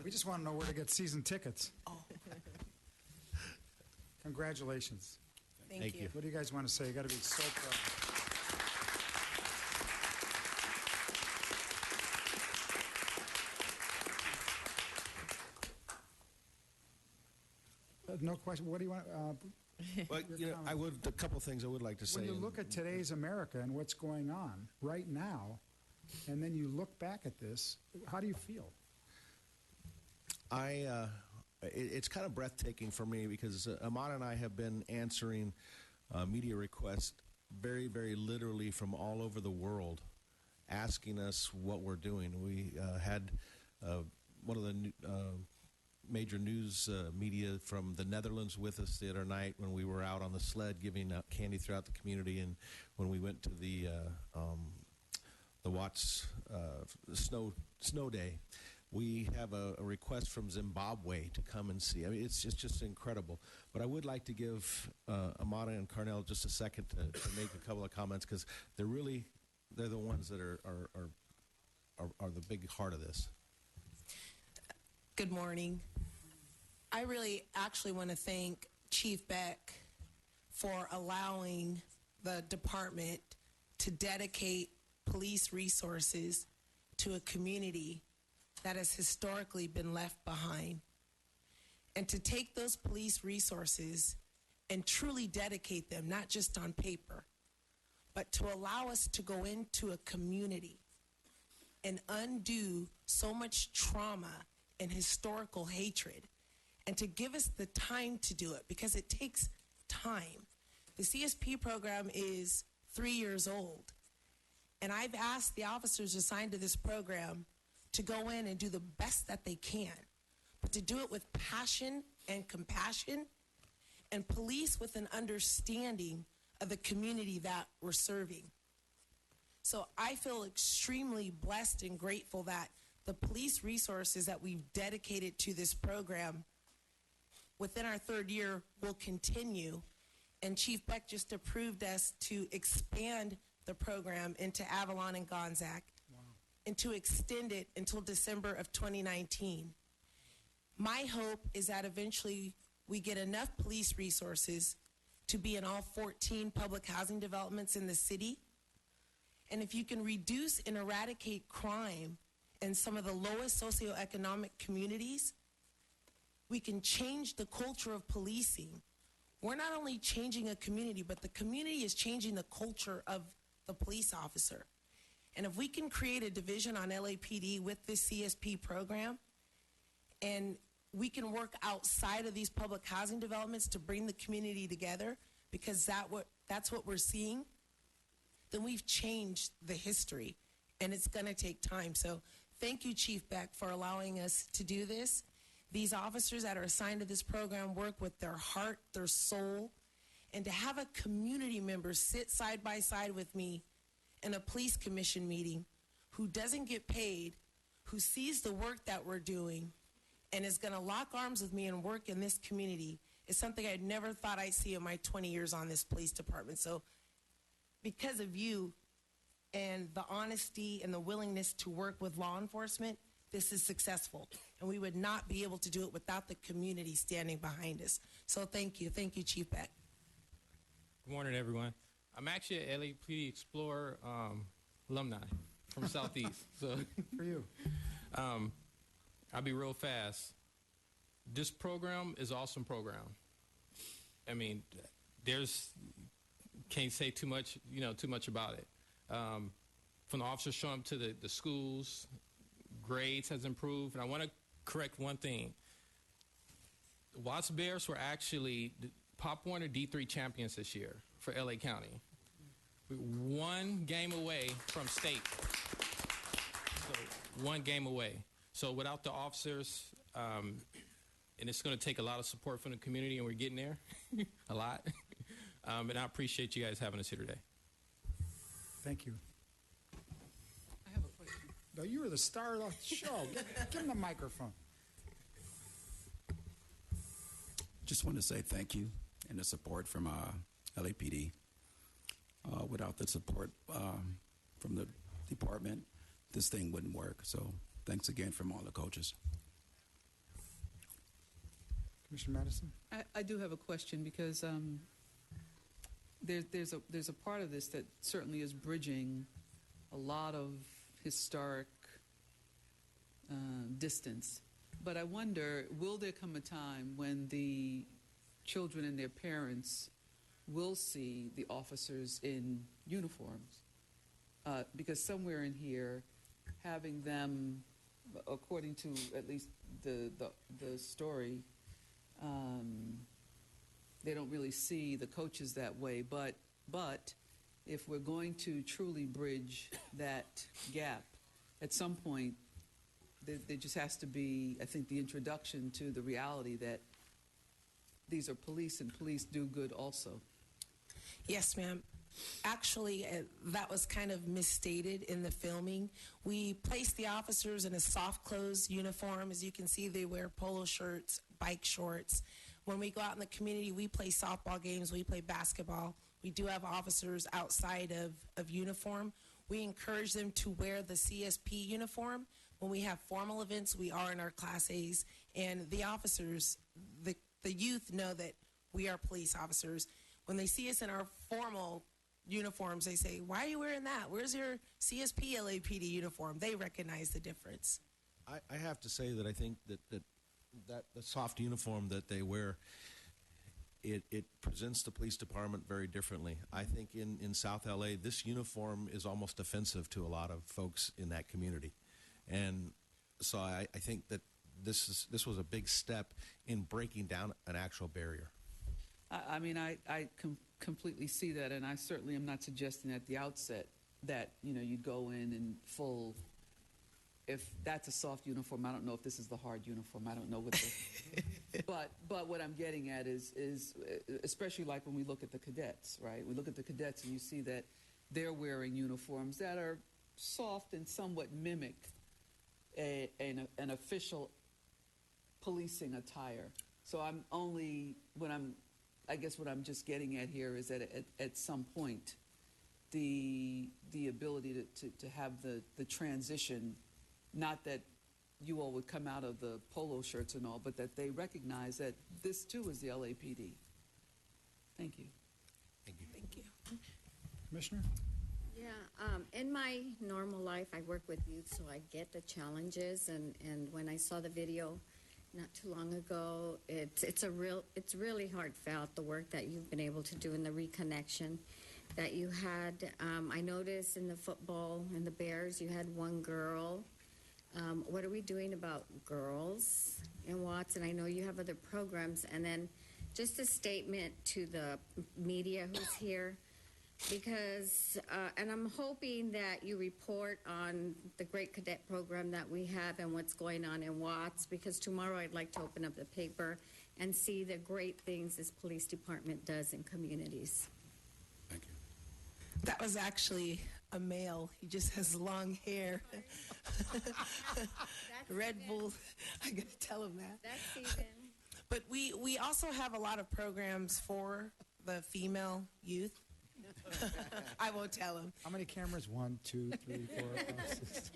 We just want to know where to get season tickets. Congratulations. Thank you. What do you guys want to say? You got to be so proud. No question. What do you want? Well, a couple things I would like to say. When you look at today's America and what's going on right now, and then you look back at this, how do you feel? It's kind of breathtaking for me because Ahmad and I have been answering media requests very, very literally from all over the world, asking us what we're doing. We had one of the major news media from the Netherlands with us the other night when we were out on the sled giving out candy throughout the community, and when we went to the Watts snow day. We have a request from Zimbabwe to come and see. I mean, it's just incredible. But I would like to give Amada and Carnell just a second to make a couple of comments because they're the ones that are the big heart of this. Good morning. I really actually want to thank Chief Beck for allowing the department to dedicate police resources to a community that has historically been left behind. And to take those police resources and truly dedicate them, not just on paper, but to allow us to go into a community and undo so much trauma and historical hatred, and to give us the time to do it, because it takes time. The CSP program is 3 years old, and I've asked the officers assigned to this program to go in and do the best that they can, but to do it with passion and compassion, and police with an understanding of the community that we're serving. So I feel extremely blessed and grateful that the police resources that we've dedicated to this program within our third year will continue. And Chief Beck just approved us to expand the program into Avalon and Gonzac, and to extend it until December of 2019. My hope is that eventually we get enough police resources to be in all 14 public housing developments in the city. And if you can reduce and eradicate crime in some of the lowest socioeconomic communities, we can change the culture of policing. We're not only changing a community, but the community is changing the culture of the police officer. And if we can create a division on LAPD with this CSP program, and we can work outside of these public housing developments to bring the community together, because that's what we're seeing, then we've changed the history, and it's going to take time. So thank you, Chief Beck, for allowing us to do this. These officers that are assigned to this program work with their heart, their soul, and to have a community member sit side by side with me in a police commission meeting who doesn't get paid, who sees the work that we're doing, and is going to lock arms with me and work in this community is something I never thought I'd see in my 20 years on this police department. So because of you and the honesty and the willingness to work with law enforcement, this is successful. And we would not be able to do it without the community standing behind us. So thank you. Thank you, Chief Beck. Good morning, everyone. I'm actually a LAPD Explorer alumni from Southeast. So for you. I'll be real fast. This program is an awesome program. I mean, can't say too much about it. From the officers showing up to the schools, grades has improved. And I want to correct one thing. The Watts Bears were actually the Pop Warner D3 champions this year for LA County. We're one game away from state. So one game away. So without the officers, and it's going to take a lot of support from the community, and we're getting there a lot. And I appreciate you guys having us here today. Thank you. I have a question. No, you were the star of the show. Give him the microphone. Just want to say thank you and the support from LAPD. Without the support from the department, this thing wouldn't work. So thanks again from all the coaches. Commissioner Madison? I do have a question, because there's a part of this that certainly is bridging a lot of historic distance. But I wonder, will there come a time when the children and their parents will see the officers in uniforms? Because somewhere in here, having them, according to at least the story, they don't really see the coaches that way. But if we're going to truly bridge that gap, at some point, there just has to be, I think, the introduction to the reality that these are police, and police do good also. Yes, ma'am. Actually, that was kind of misstated in the filming. We placed the officers in a soft clothes uniform. As you can see, they wear polo shirts, bike shorts. When we go out in the community, we play softball games, we play basketball. We do have officers outside of uniform. We encourage them to wear the CSP uniform, When we have formal events, we are in our Class A's, and the officers, the youth know that we are police officers. When they see us in our formal uniforms, they say, "Why are you wearing that? Where's your CSP LAPD uniform?" They recognize the difference. I have to say that I think that the soft uniform that they wear, it presents the police department very differently. I think in South LA, this uniform is almost offensive to a lot of folks in that community. And so I think that this was a big step in breaking down an actual barrier. I mean, I completely see that, and I certainly am not suggesting at the outset that, you go in full. If that's a soft uniform, I don't know if this is the hard uniform. I don't know what the, but what I'm getting at is especially like when we look at the cadets, right? We look at the cadets and you see that they're wearing uniforms that are soft and somewhat mimic an official policing attire. So I guess what I'm just getting at here is that at some point, the ability to have the transition, not that you all would come out of the polo shirts and all, but that they recognize that this too is the LAPD. Thank you. Thank you. Thank you. Commissioner? Yeah, in my normal life, I work with youth, so I get the challenges. And when I saw the video not too long ago, it's really heartfelt, the work that you've been able to do in the reconnection that you had. I noticed in the football and the Bears, you had one girl. What are we doing about girls in Watts? And I know you have other programs. And then just a statement to the media who's here, because, and I'm hoping that you report on the great cadet program that we have and what's going on in Watts, because tomorrow I'd like to open up the paper and see the great things this police department does in communities. Thank you. That was actually a male. He just has long hair. Red Bull. I gotta tell him that. That's Steven. But we also have a lot of programs for the female youth. I won't tell him. How many cameras? 1, 2, 3, 4, 5, 6.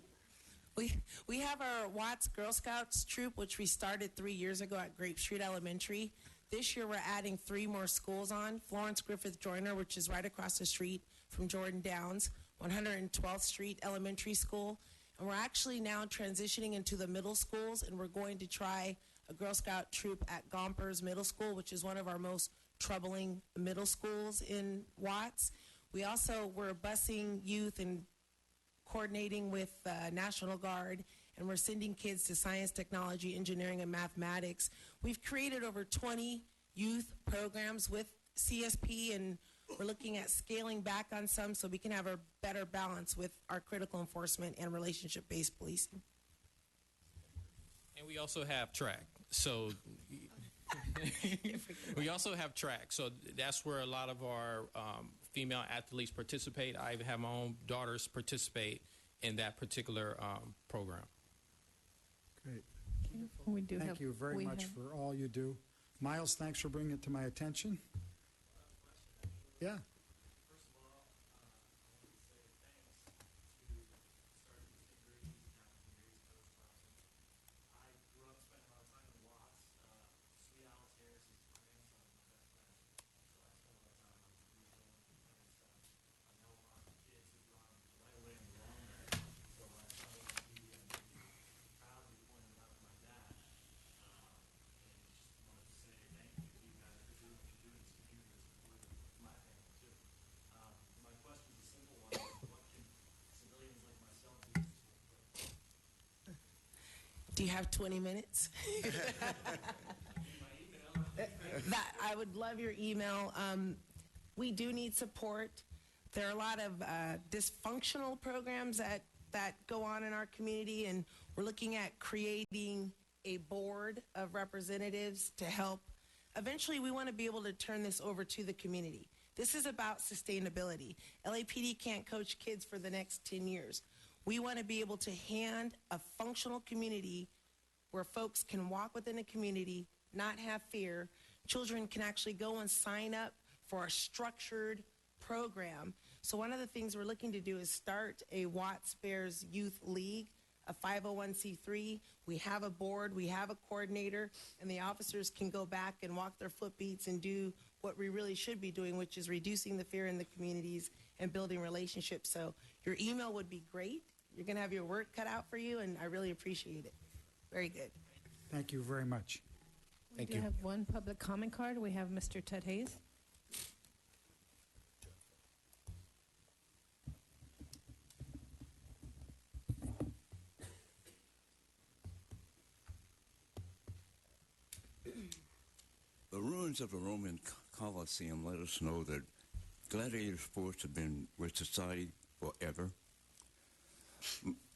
We have our Watts Girl Scouts troop, which we started 3 years ago at Grape Street Elementary. This year we're adding 3 more schools on. Florence Griffith Joyner, which is right across the street from Jordan Downs, 112th Street Elementary School. And we're actually now transitioning into the middle schools, and we're going to try a Girl Scout troop at Gompers Middle School, which is one of our most troubling middle schools in Watts. We're busing youth and coordinating with National Guard, and we're sending kids to science, technology, engineering, and mathematics. We've created over 20 youth programs with CSP, and we're looking at scaling back on some so we can have a better balance with our critical enforcement and relationship-based policing. And we also have track. So we also have track. So that's where a lot of our female athletes participate. I even have my own daughters participate in that particular program. Great. We do Thank you very much for all you do. Miles, thanks for bringing it to my attention. Yeah. Do you have 20 minutes? I would love your email. We do need support. There are a lot of dysfunctional programs that go on in our community, and we're looking at creating a board of representatives to help. Eventually, we want to be able to turn this over to the community. This is about sustainability. LAPD can't coach kids for the next 10 years. We want to be able to hand a functional community where folks can walk within a community, not have fear. Children can actually go and sign up for a structured program. So one of the things we're looking to do is start a Watts Bears Youth League. a 501c3. We have a board, we have a coordinator, and the officers can go back and walk their foot beats and do what we really should be doing, which is reducing the fear in the communities and building relationships. So your email would be great. You're going to have your work cut out for you, and I really appreciate it. Very good. Thank you very much. We do have one public comment card. We have Mr. Ted Hayes. The ruins of the Roman Colosseum let us know that gladiator sports have been with society forever.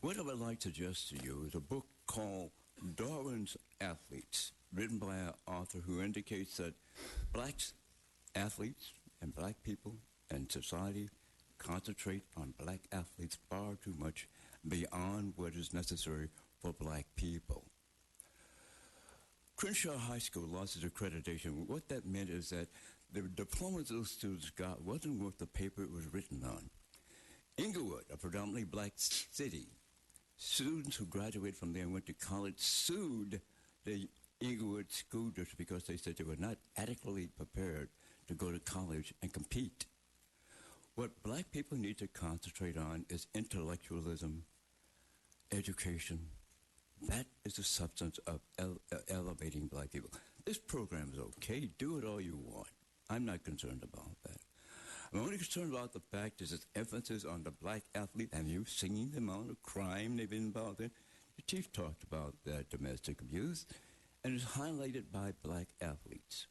What I would like to suggest to you is a book called Darwin's Athletes, written by an author who indicates that black athletes and black people and society concentrate on black athletes far too much beyond what is necessary for black people. Crenshaw High School lost its accreditation. What that meant is that the diplomas those students got wasn't worth the paper it was written on. Inglewood, a predominantly black city, students who graduated from there and went to college sued the Inglewood School District because they said they were not adequately prepared to go to college and compete. What black people need to concentrate on is intellectualism, education. That is the substance of elevating black people. This program is okay. Do it all you want. I'm not concerned about that. I'm only concerned about the fact is its emphasis on the black athlete and you singing the amount of crime they've been involved in. The chief talked about that domestic abuse, and it's highlighted by black athletes.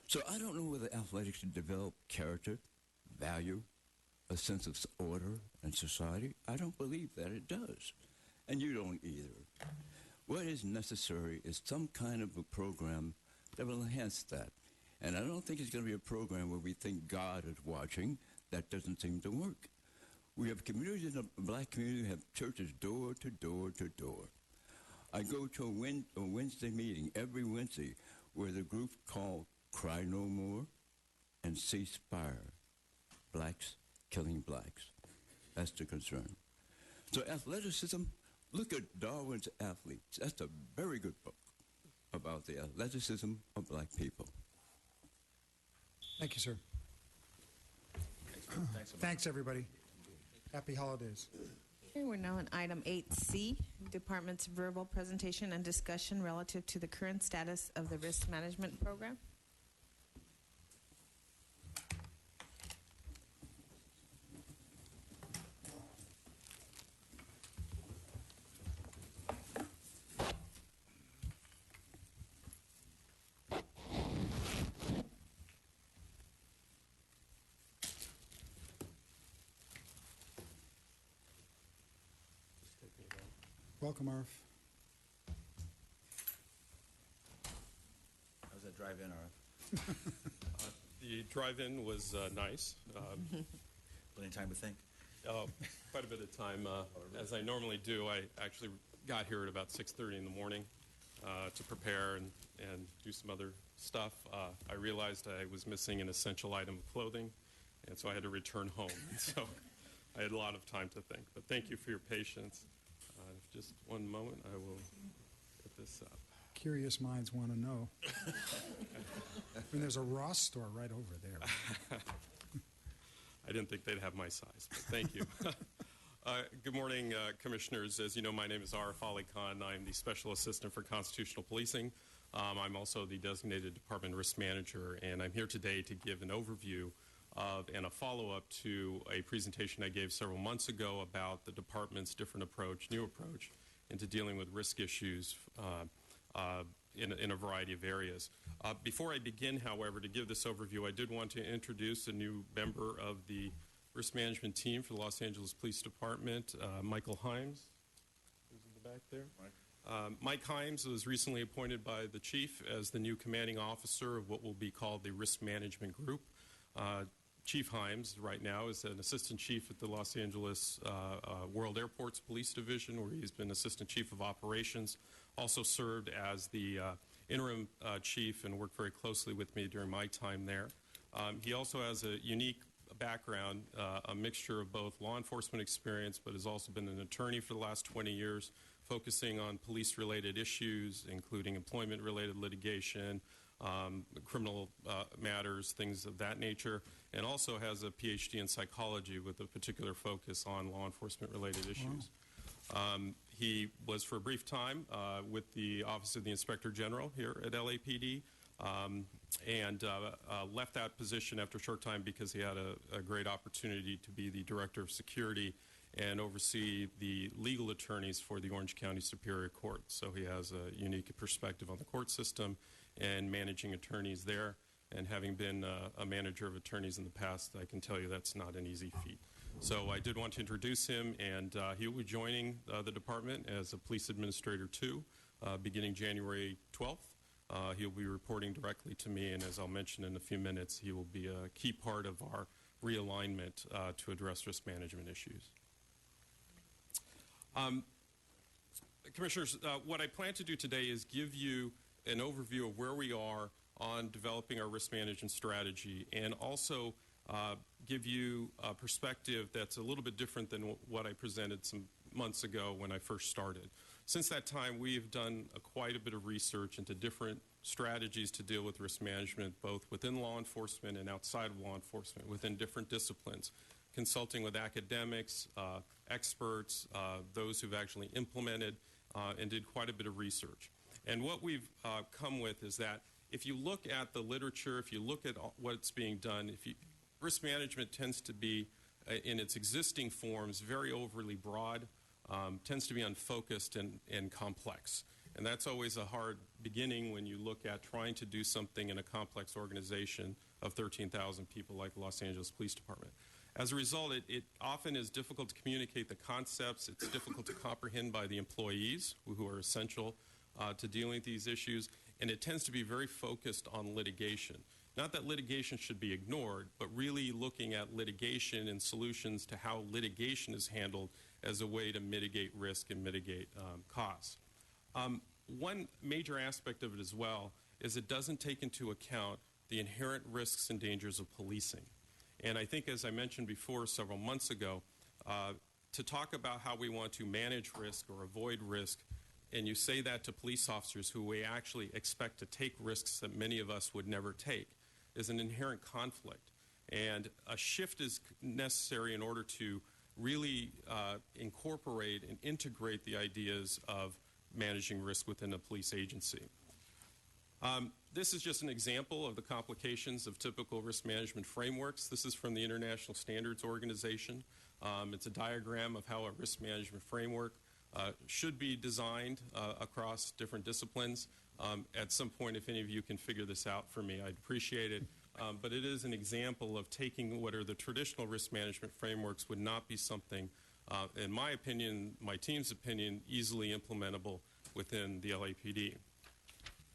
So I don't know whether athletics should develop character, value, a sense of order and society. I don't believe that it does. And you don't either. What is necessary is some kind of a program that will enhance that. And I don't think it's going to be a program where we think God is watching. That doesn't seem to work. We have communities in the black community have churches door to door to door. I go to a Wednesday meeting every Wednesday where the group called Cry No More and Cease Fire. Blacks killing blacks. That's the concern. So athleticism, look at Darwin's Athletes. That's a very good book about the athleticism of black people. Thank you, sir. Thanks, everybody. Happy holidays. Okay, we're now on item 8C, Department's verbal presentation and discussion relative to the current status of the risk management program. Welcome, Arf. How's that drive-in, Arf? The drive-in was nice. Plenty of time to think? Quite a bit of time. As I normally do, I actually got here at about 6:30 in the morning to prepare and do some other stuff. I realized I was missing an essential item of clothing, and so I had to return home. So I had a lot of time to think. But thank you for your patience. Just one moment, I will get this up. Curious minds want to know. I mean, there's a Ross store right over there. I didn't think they'd have my size, but thank you. Good morning, Commissioners. As you know, my name is Arif Ali Khan. I'm the Special Assistant for Constitutional Policing. I'm also the Designated Department Risk Manager, and I'm here today to give an overview of and a follow-up to a presentation I gave several months ago about the Department's different approach, new approach, into dealing with risk issues in a variety of areas. Before I begin, however, to give this overview, I did want to introduce a new member of the risk management team for the Los Angeles Police Department, Michael Himes, who's in the back there. Mike Himes was recently appointed by the chief as the new commanding officer of what will be called the Risk Management Group. Chief Himes right now is an assistant chief at the Los Angeles World Airports Police Division, where he's been assistant chief of operations, also served as the interim chief and worked very closely with me during my time there. He also has a unique background, a mixture of both law enforcement experience, but has also been an attorney for the last 20 years, focusing on police-related issues, including employment-related litigation, criminal matters, things of that nature, and also has a PhD in psychology with a particular focus on law enforcement-related issues. He was for a brief time with the Office of the Inspector General here at LAPD, and left that position after a short time because he had a great opportunity to be the Director of Security and oversee the legal attorneys for the Orange County Superior Court. So he has a unique perspective on the court system and managing attorneys there. And having been a manager of attorneys in the past, I can tell you that's not an easy feat. So I did want to introduce him, and he will be joining the department as a Police Administrator 2 beginning January 12th. He'll be reporting directly to me, and as I'll mention in a few minutes, he will be a key part of our realignment to address risk management issues. Commissioners, what I plan to do today is give you an overview of where we are on developing our risk management strategy, and also give you a perspective that's a little bit different than what I presented some months ago when I first started. Since that time, we have done quite a bit of research into different strategies to deal with risk management, both within law enforcement and outside of law enforcement, within different disciplines, consulting with academics, experts, those who've actually implemented, and did quite a bit of research. And what we've come with is that if you look at the literature, if you look at what's being done, risk management tends to be, in its existing forms, very overly broad, tends to be unfocused and complex. And that's always a hard beginning when you look at trying to do something in a complex organization of 13,000 people like the Los Angeles Police Department. As a result, it often is difficult to communicate the concepts. It's difficult to comprehend by the employees who are essential to dealing with these issues. And it tends to be very focused on litigation. Not that litigation should be ignored, but really looking at litigation and solutions to how litigation is handled as a way to mitigate risk and mitigate costs. One major aspect of it as well is it doesn't take into account the inherent risks and dangers of policing. And I think, as I mentioned before several months ago, to talk about how we want to manage risk or avoid risk, and you say that to police officers who we actually expect to take risks that many of us would never take, is an inherent conflict. And a shift is necessary in order to really incorporate and integrate the ideas of managing risk within a police agency. This is just an example of the complications of typical risk management frameworks. This is from the International Standards Organization. It's a diagram of how a risk management framework should be designed across different disciplines. At some point, if any of you can figure this out for me, I'd appreciate it. But it is an example of taking what are the traditional risk management frameworks would not be something, in my opinion, my team's opinion, easily implementable within the LAPD.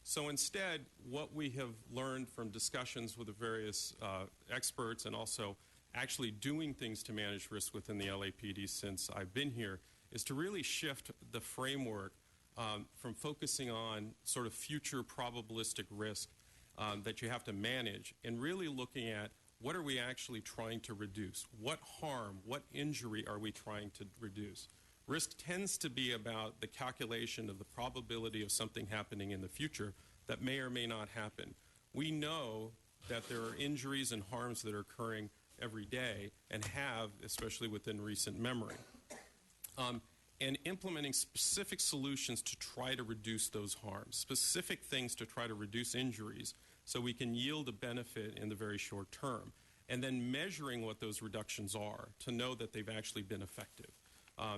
So instead, what we have learned from discussions with the various experts and also actually doing things to manage risk within the LAPD since I've been here is to really shift the framework from focusing on sort of future probabilistic risk that you have to manage and really looking at what are we actually trying to reduce? What harm, what injury are we trying to reduce? Risk tends to be about the calculation of the probability of something happening in the future that may or may not happen. We know that there are injuries and harms that are occurring every day and have, especially within recent memory. And implementing specific solutions to try to reduce those harms, specific things to try to reduce injuries so we can yield a benefit in the very short term, and then measuring what those reductions are to know that they've actually been effective.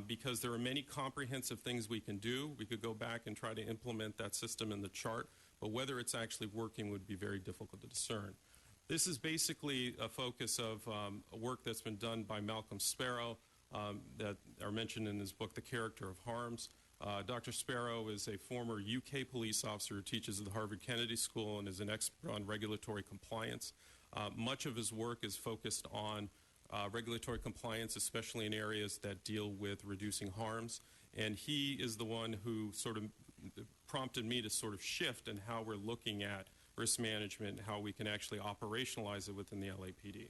Because there are many comprehensive things we can do. We could go back and try to implement that system in the chart, but whether it's actually working would be very difficult to discern. This is basically a focus of work that's been done by Malcolm Sparrow that are mentioned in his book, The Character of Harms. Dr. Sparrow is a former UK police officer who teaches at the Harvard Kennedy School and is an expert on regulatory compliance. Much of his work is focused on regulatory compliance, especially in areas that deal with reducing harms. And he is the one who sort of prompted me to sort of shift in how we're looking at risk management and how we can actually operationalize it within the LAPD.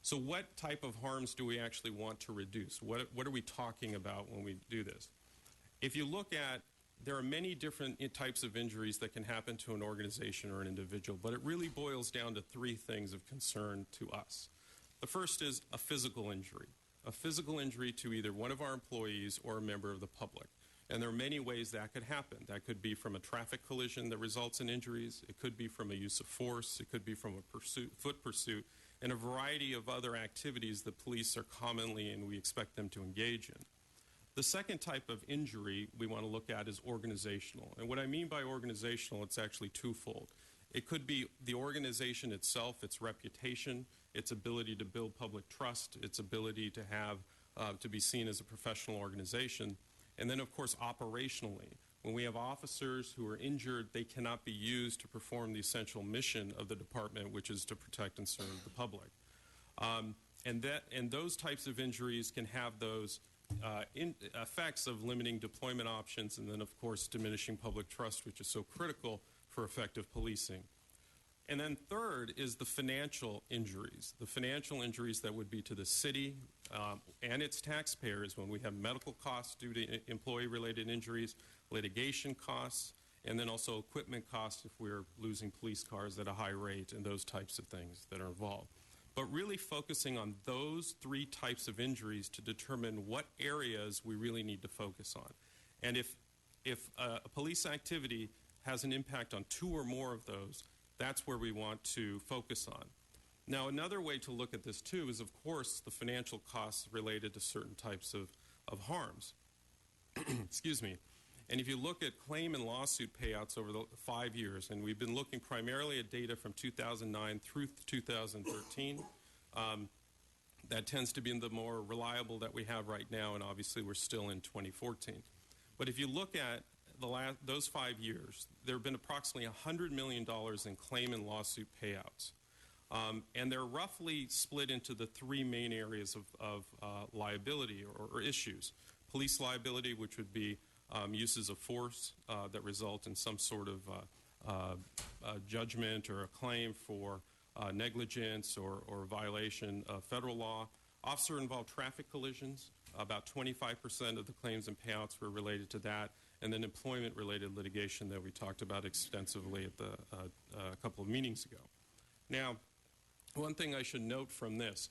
So what type of harms do we actually want to reduce? What are we talking about when we do this? If you look at, there are many different types of injuries that can happen to an organization or an individual, but it really boils down to three things of concern to us. The first is a physical injury to either one of our employees or a member of the public. And there are many ways that could happen. That could be from a traffic collision that results in injuries. It could be from a use of force. It could be from a foot pursuit, and a variety of other activities that police are commonly and we expect them to engage in. The second type of injury we want to look at is organizational. And what I mean by organizational, it's actually twofold. It could be the organization itself, its reputation, its ability to build public trust, its ability to have to be seen as a professional organization. And then, of course, operationally, when we have officers who are injured, they cannot be used to perform the essential mission of the department, which is to protect and serve the public. And those types of injuries can have those effects of limiting deployment options and then, of course, diminishing public trust, which is so critical for effective policing. And then third is the financial injuries. The financial injuries that would be to the city and its taxpayers when we have medical costs due to employee-related injuries, litigation costs, and then also equipment costs if we're losing police cars at a high rate and those types of things that are involved. But really focusing on those three types of injuries to determine what areas we really need to focus on. And if a police activity has an impact on two or more of those, that's where we want to focus on. Now, another way to look at this, too, is, of course, the financial costs related to certain types of harms. Excuse me. And if you look at claim and lawsuit payouts over the 5 years, and we've been looking primarily at data from 2009 through 2013, that tends to be the more reliable that we have right now, and obviously we're still in 2014. But if you look at those 5 years, there have been approximately $100 million in claim and lawsuit payouts. And they're roughly split into the three main areas of liability or issues. Police liability, which would be uses of force that result in some sort of judgment or a claim for negligence or violation of federal law. Officer-involved traffic collisions, about 25% of the claims and payouts were related to that. And then employment-related litigation that we talked about extensively at a couple of meetings ago. Now, one thing I should note from this,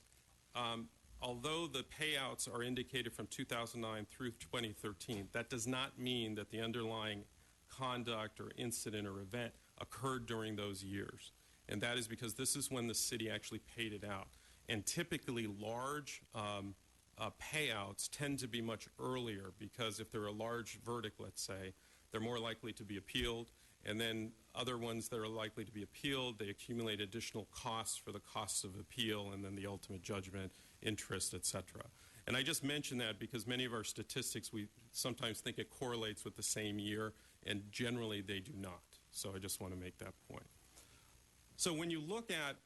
although the payouts are indicated from 2009 through 2013, that does not mean that the underlying conduct or incident or event occurred during those years. And that is because this is when the city actually paid it out. And typically large payouts tend to be much earlier because if they're a large verdict, let's say, they're more likely to be appealed. And then other ones that are likely to be appealed, they accumulate additional costs for the costs of appeal and then the ultimate judgment, interest, et cetera. And I just mention that because many of our statistics, we sometimes think it correlates with the same year, and generally they do not. So I just want to make that point. So when you look at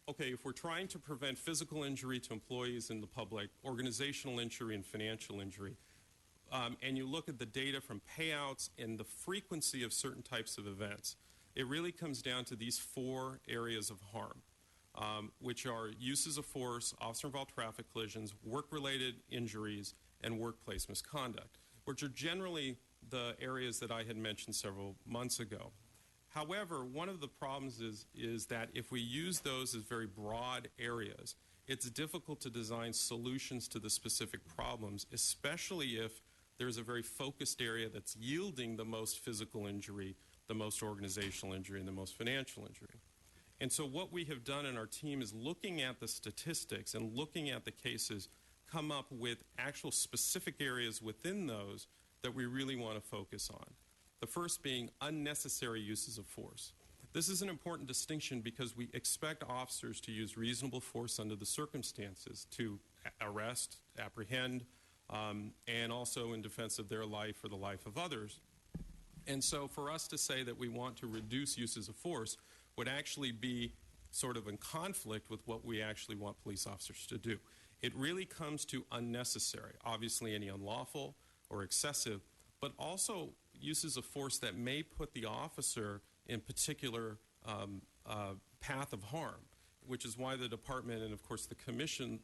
okay, if we're trying to prevent physical injury to employees and the public, organizational injury and financial injury, and you look at the data from payouts and the frequency of certain types of events, it really comes down to these four areas of harm, which are uses of force, officer-involved traffic collisions, work-related injuries, and workplace misconduct, which are generally the areas that I had mentioned several months ago. However, one of the problems is that if we use those as very broad areas, it's difficult to design solutions to the specific problems, especially if there's a very focused area that's yielding the most physical injury, the most organizational injury, and the most financial injury. And so what we have done in our team is looking at the statistics and looking at the cases, come up with actual specific areas within those that we really want to focus on. The first being unnecessary uses of force. This is an important distinction because we expect officers to use reasonable force under the circumstances to arrest, apprehend, and also in defense of their life or the life of others. And so for us to say that we want to reduce uses of force would actually be sort of in conflict with what we actually want police officers to do. It really comes to unnecessary, obviously any unlawful or excessive, but also uses of force that may put the officer in particular path of harm. which is why the department and, of course, the commission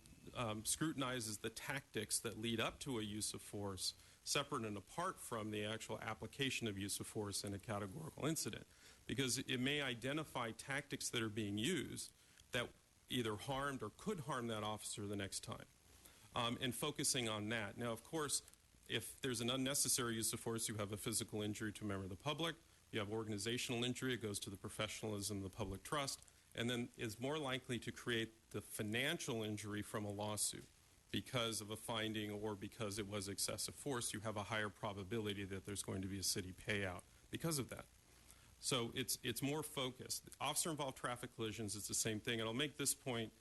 scrutinizes the tactics that lead up to a use of force, separate and apart from the actual application of use of force in a categorical incident, because it may identify tactics that are being used that either harmed or could harm that officer the next time, and focusing on that. Now, of course, if there's an unnecessary use of force, you have a physical injury to a member of the public, you have organizational injury, it goes to the professionalism of the public trust, and then is more likely to create the financial injury from a lawsuit because of a finding or because it was excessive force. You have a higher probability that there's going to be a city payout because of that. So it's more focused. Officer-involved traffic collisions is the same thing, and I'll make this point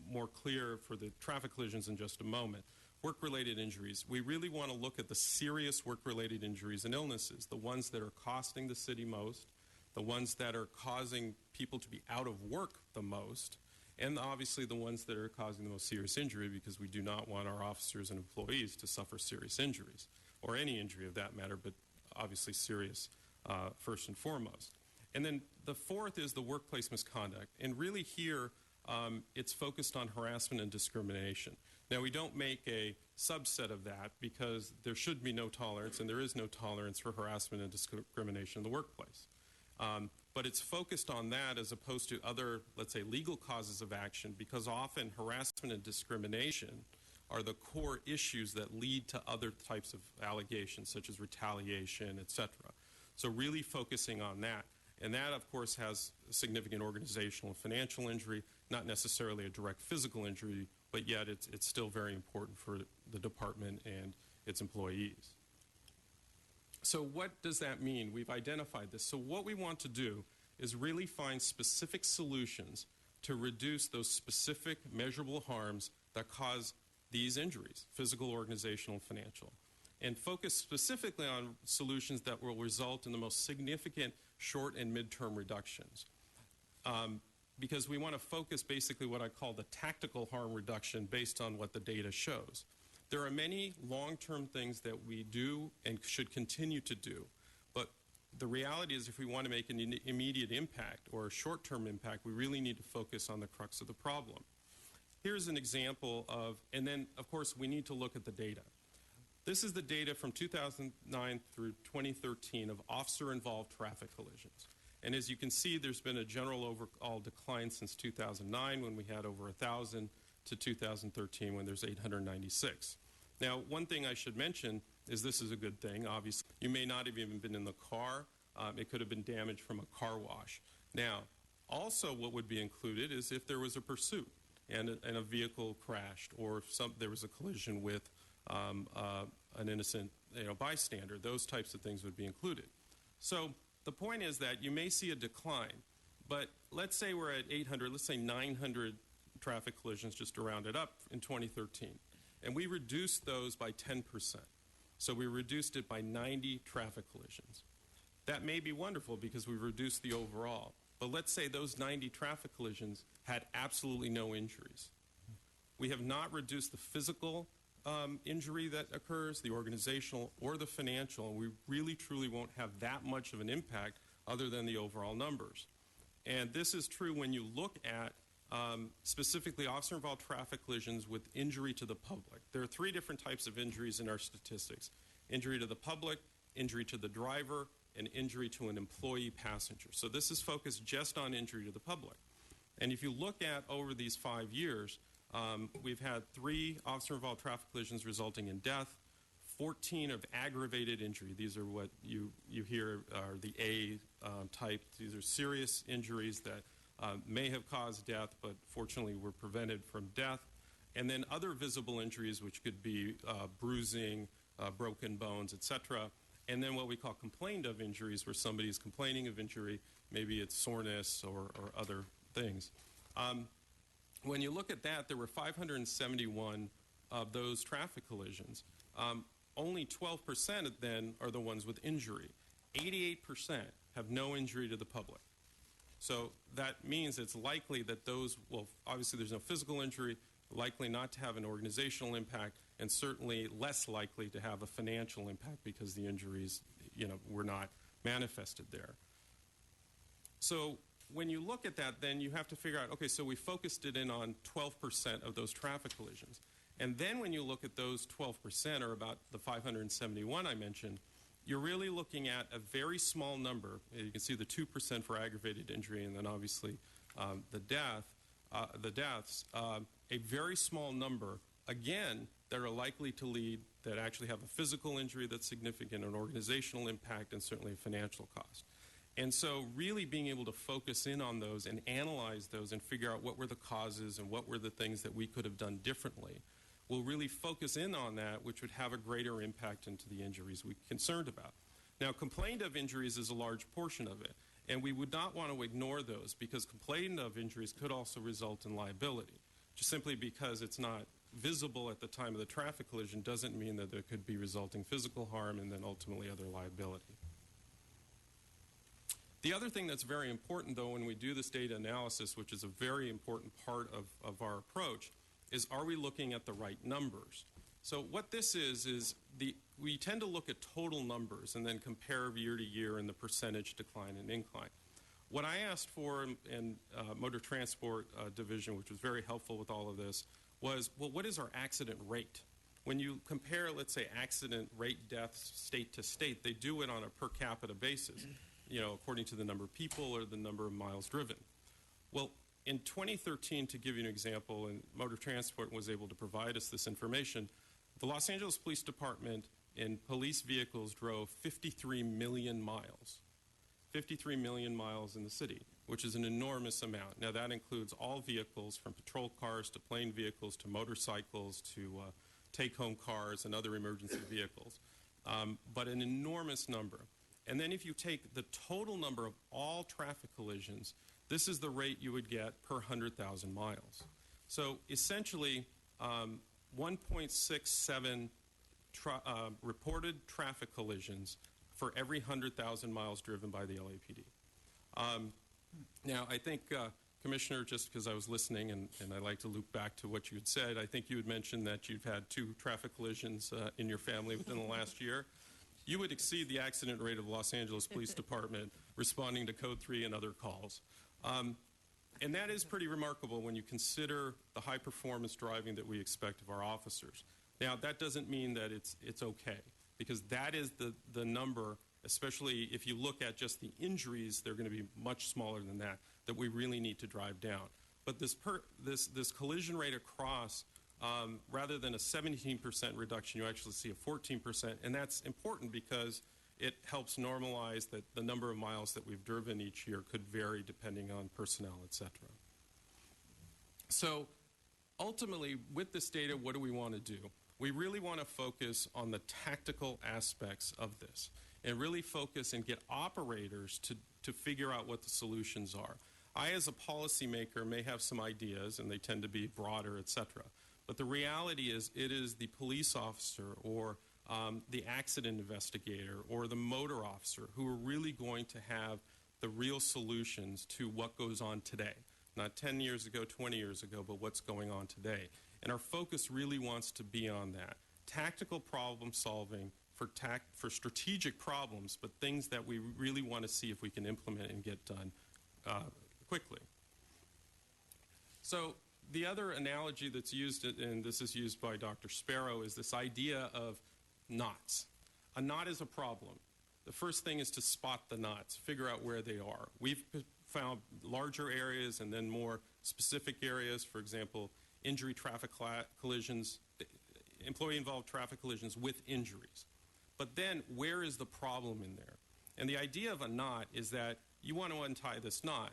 more clear for the traffic collisions in just a moment. Work-related injuries. We really want to look at the serious work-related injuries and illnesses, the ones that are costing the city most, the ones that are causing people to be out of work the most, and obviously the ones that are causing the most serious injury, because we do not want our officers and employees to suffer serious injuries, or any injury of that matter, but obviously serious first and foremost. And then the fourth is the workplace misconduct. And really here, it's focused on harassment and discrimination. Now, we don't make a subset of that because there should be no tolerance, and there is no tolerance for harassment and discrimination in the workplace. But it's focused on that as opposed to other, let's say, legal causes of action, because often harassment and discrimination are the core issues that lead to other types of allegations, such as retaliation, et cetera. So really focusing on that. And that, of course, has significant organizational and financial injury, not necessarily a direct physical injury, but yet it's still very important for the department and its employees. So what does that mean? We've identified this. So what we want to do is really find specific solutions to reduce those specific measurable harms that cause these injuries, physical, organizational, and financial, and focus specifically on solutions that will result in the most significant short and midterm reductions. Because we want to focus basically what I call the tactical harm reduction based on what the data shows. There are many long-term things that we do and should continue to do, but the reality is if we want to make an immediate impact or a short-term impact, we really need to focus on the crux of the problem. Here's an example of, and then of course we need to look at the data. This is the data from 2009 through 2013 of officer-involved traffic collisions. And as you can see, there's been a general overall decline since 2009 when we had over 1,000 to 2013 when there's 896. Now, one thing I should mention is this is a good thing. Obviously, you may not have even been in the car. It could have been damage from a car wash. Now, also what would be included is if there was a pursuit and a vehicle crashed, or if there was a collision with an innocent bystander. Those types of things would be included. So the point is that you may see a decline, but let's say we're at 800, let's say 900 traffic collisions, just to round it up, in 2013. And we reduced those by 10%. So we reduced it by 90 traffic collisions. That may be wonderful because we reduced the overall. But let's say those 90 traffic collisions had absolutely no injuries. We have not reduced the physical injury that occurs, the organizational or the financial, and we really truly won't have that much of an impact other than the overall numbers. And this is true when you look at specifically officer-involved traffic collisions with injury to the public. There are three different types of injuries in our statistics: injury to the public, injury to the driver, and injury to an employee passenger. So this is focused just on injury to the public. And if you look at over these 5 years, we've had 3 officer-involved traffic collisions resulting in death, 14 of aggravated injury. These are what you hear are the A type. These are serious injuries that may have caused death, but fortunately were prevented from death. And then other visible injuries, which could be bruising, broken bones, etc. And then what we call complained of injuries, where somebody is complaining of injury, maybe it's soreness or other things. When you look at that, there were 571 of those traffic collisions. Only 12% then are the ones with injury. 88% have no injury to the public. So that means it's likely that those, well, obviously there's no physical injury, likely not to have an organizational impact, and certainly less likely to have a financial impact because the injuries, were not manifested there. So when you look at that, then you have to figure out, okay, so we focused it in on 12% of those traffic collisions. And then when you look at those 12%, or about the 571 I mentioned, you're really looking at a very small number. You can see the 2% for aggravated injury, and then obviously the deaths, a very small number, again, that are likely to lead, that actually have a physical injury that's significant, an organizational impact, and certainly a financial cost. And so really being able to focus in on those and analyze those and figure out what were the causes and what were the things that we could have done differently will really focus in on that, which would have a greater impact into the injuries we're concerned about. Now, complaint of injuries is a large portion of it, and we would not want to ignore those, because complaint of injuries could also result in liability. Just simply because it's not visible at the time of the traffic collision doesn't mean that there could be resulting physical harm and then ultimately other liability. The other thing that's very important, though, when we do this data analysis, which is a very important part of our approach, is are we looking at the right numbers? So what this is we tend to look at total numbers and then compare year to year in the percentage decline and incline. What I asked for in Motor Transport Division, which was very helpful with all of this, was, well, what is our accident rate? When you compare, let's say, accident rate deaths state to state, they do it on a per capita basis, according to the number of people or the number of miles driven. Well, in 2013, to give you an example, and Motor Transport was able to provide us this information, the Los Angeles Police Department in police vehicles drove 53 million miles. 53 million miles in the city, which is an enormous amount. Now, that includes all vehicles, from patrol cars to plane vehicles to motorcycles to take-home cars and other emergency vehicles, but an enormous number. And then if you take the total number of all traffic collisions, this is the rate you would get per 100,000 miles. So essentially, 1.67 reported traffic collisions for every 100,000 miles driven by the LAPD. Now, I think, Commissioner, just because I was listening and I like to loop back to what you had said, I think you had mentioned that you've had 2 traffic collisions in your family within the last year. You would exceed the accident rate of Los Angeles Police Department responding to Code 3 and other calls. And that is pretty remarkable when you consider the high performance driving that we expect of our officers. Now, that doesn't mean that it's okay, because that is the number, especially if you look at just the injuries, they're going to be much smaller than that we really need to drive down. But this collision rate across, rather than a 17% reduction, you actually see a 14%, and that's important because it helps normalize that the number of miles that we've driven each year could vary depending on personnel, et cetera. So ultimately, with this data, what do we want to do? We really want to focus on the tactical aspects of this and really focus and get operators to figure out what the solutions are. I, as a policymaker, may have some ideas, and they tend to be broader, et cetera. But the reality is it is the police officer or the accident investigator or the motor officer who are really going to have the real solutions to what goes on today. Not 10 years ago, 20 years ago, but what's going on today. And our focus really wants to be on that. Tactical problem solving for strategic problems, but things that we really want to see if we can implement and get done quickly. So the other analogy that's used, and this is used by Dr. Sparrow, is this idea of knots. A knot is a problem. The first thing is to spot the knots, figure out where they are. We've found larger areas and then more specific areas, for example, injury traffic collisions, employee-involved traffic collisions with injuries. But then where is the problem in there? And the idea of a knot is that you want to untie this knot.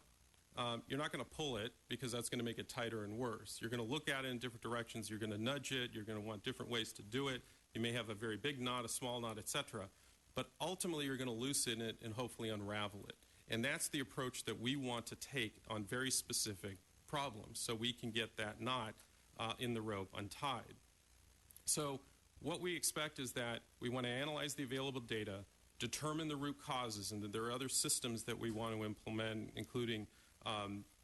You're not going to pull it because that's going to make it tighter and worse. You're going to look at it in different directions. You're going to nudge it. You're going to want different ways to do it. You may have a very big knot, a small knot, etc. But ultimately, you're going to loosen it and hopefully unravel it. And that's the approach that we want to take on very specific problems so we can get that knot in the rope untied. So what we expect is that we want to analyze the available data, determine the root causes, and that there are other systems that we want to implement, including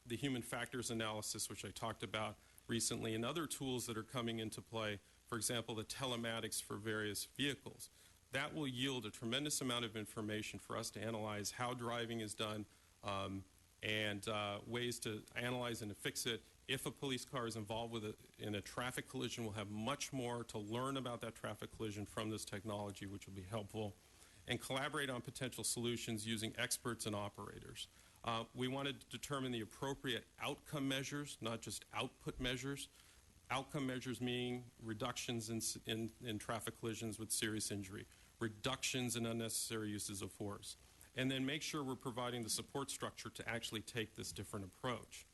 the human factors analysis, which I talked about recently, and other tools that are coming into play, for example, the telematics for various vehicles. That will yield a tremendous amount of information for us to analyze how driving is done and ways to analyze and to fix it. If a police car is involved in a traffic collision, we'll have much more to learn about that traffic collision from this technology, which will be helpful, and collaborate on potential solutions using experts and operators. We want to determine the appropriate outcome measures, not just output measures. Outcome measures meaning reductions in traffic collisions with serious injury, reductions in unnecessary uses of force, and then make sure we're providing the support structure to actually take this different approach.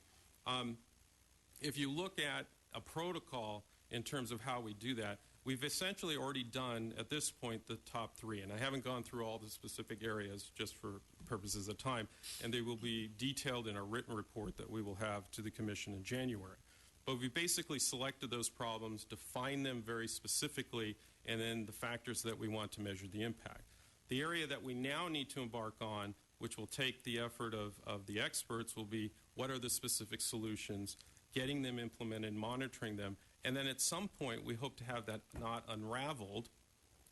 If you look at a protocol in terms of how we do that, we've essentially already done, at this point, the top three. And I haven't gone through all the specific areas just for purposes of time. And they will be detailed in a written report that we will have to the Commission in January. But we basically selected those problems, defined them very specifically, and then the factors that we want to measure the impact. The area that we now need to embark on, which will take the effort of the experts, will be what are the specific solutions, getting them implemented, monitoring them, and then at some point we hope to have that knot unraveled,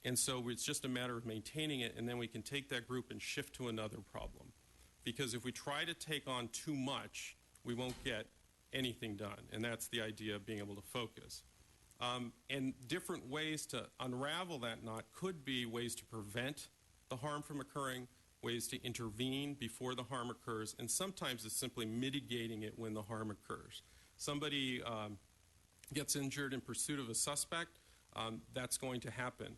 and so it's just a matter of maintaining it, and then we can take that group and shift to another problem. Because if we try to take on too much, we won't get anything done, and that's the idea of being able to focus. And different ways to unravel that knot could be ways to prevent the harm from occurring, ways to intervene before the harm occurs, and sometimes it's simply mitigating it when the harm occurs. Somebody gets injured in pursuit of a suspect, that's going to happen.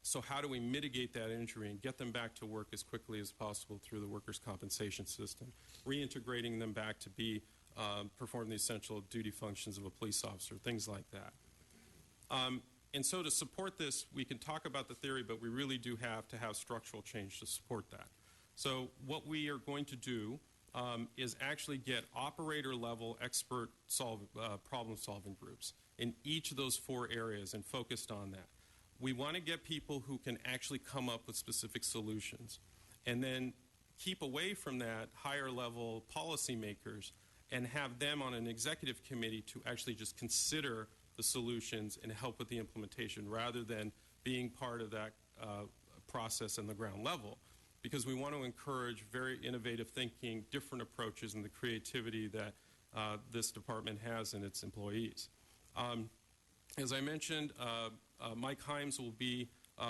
So how do we mitigate that injury and get them back to work as quickly as possible through the workers' compensation system, reintegrating them back to be perform the essential duty functions of a police officer, things like that. And so to support this, we can talk about the theory, but we really do have to have structural change to support that. So what we are going to do is actually get operator-level expert problem-solving groups in each of those four areas and focused on that. We want to get people who can actually come up with specific solutions and then keep away from that higher-level policymakers and have them on an executive committee to actually just consider the solutions and help with the implementation rather than being part of that process on the ground level. Because we want to encourage very innovative thinking, different approaches, and the creativity that this department has in its employees. As I mentioned, Mike Himes will be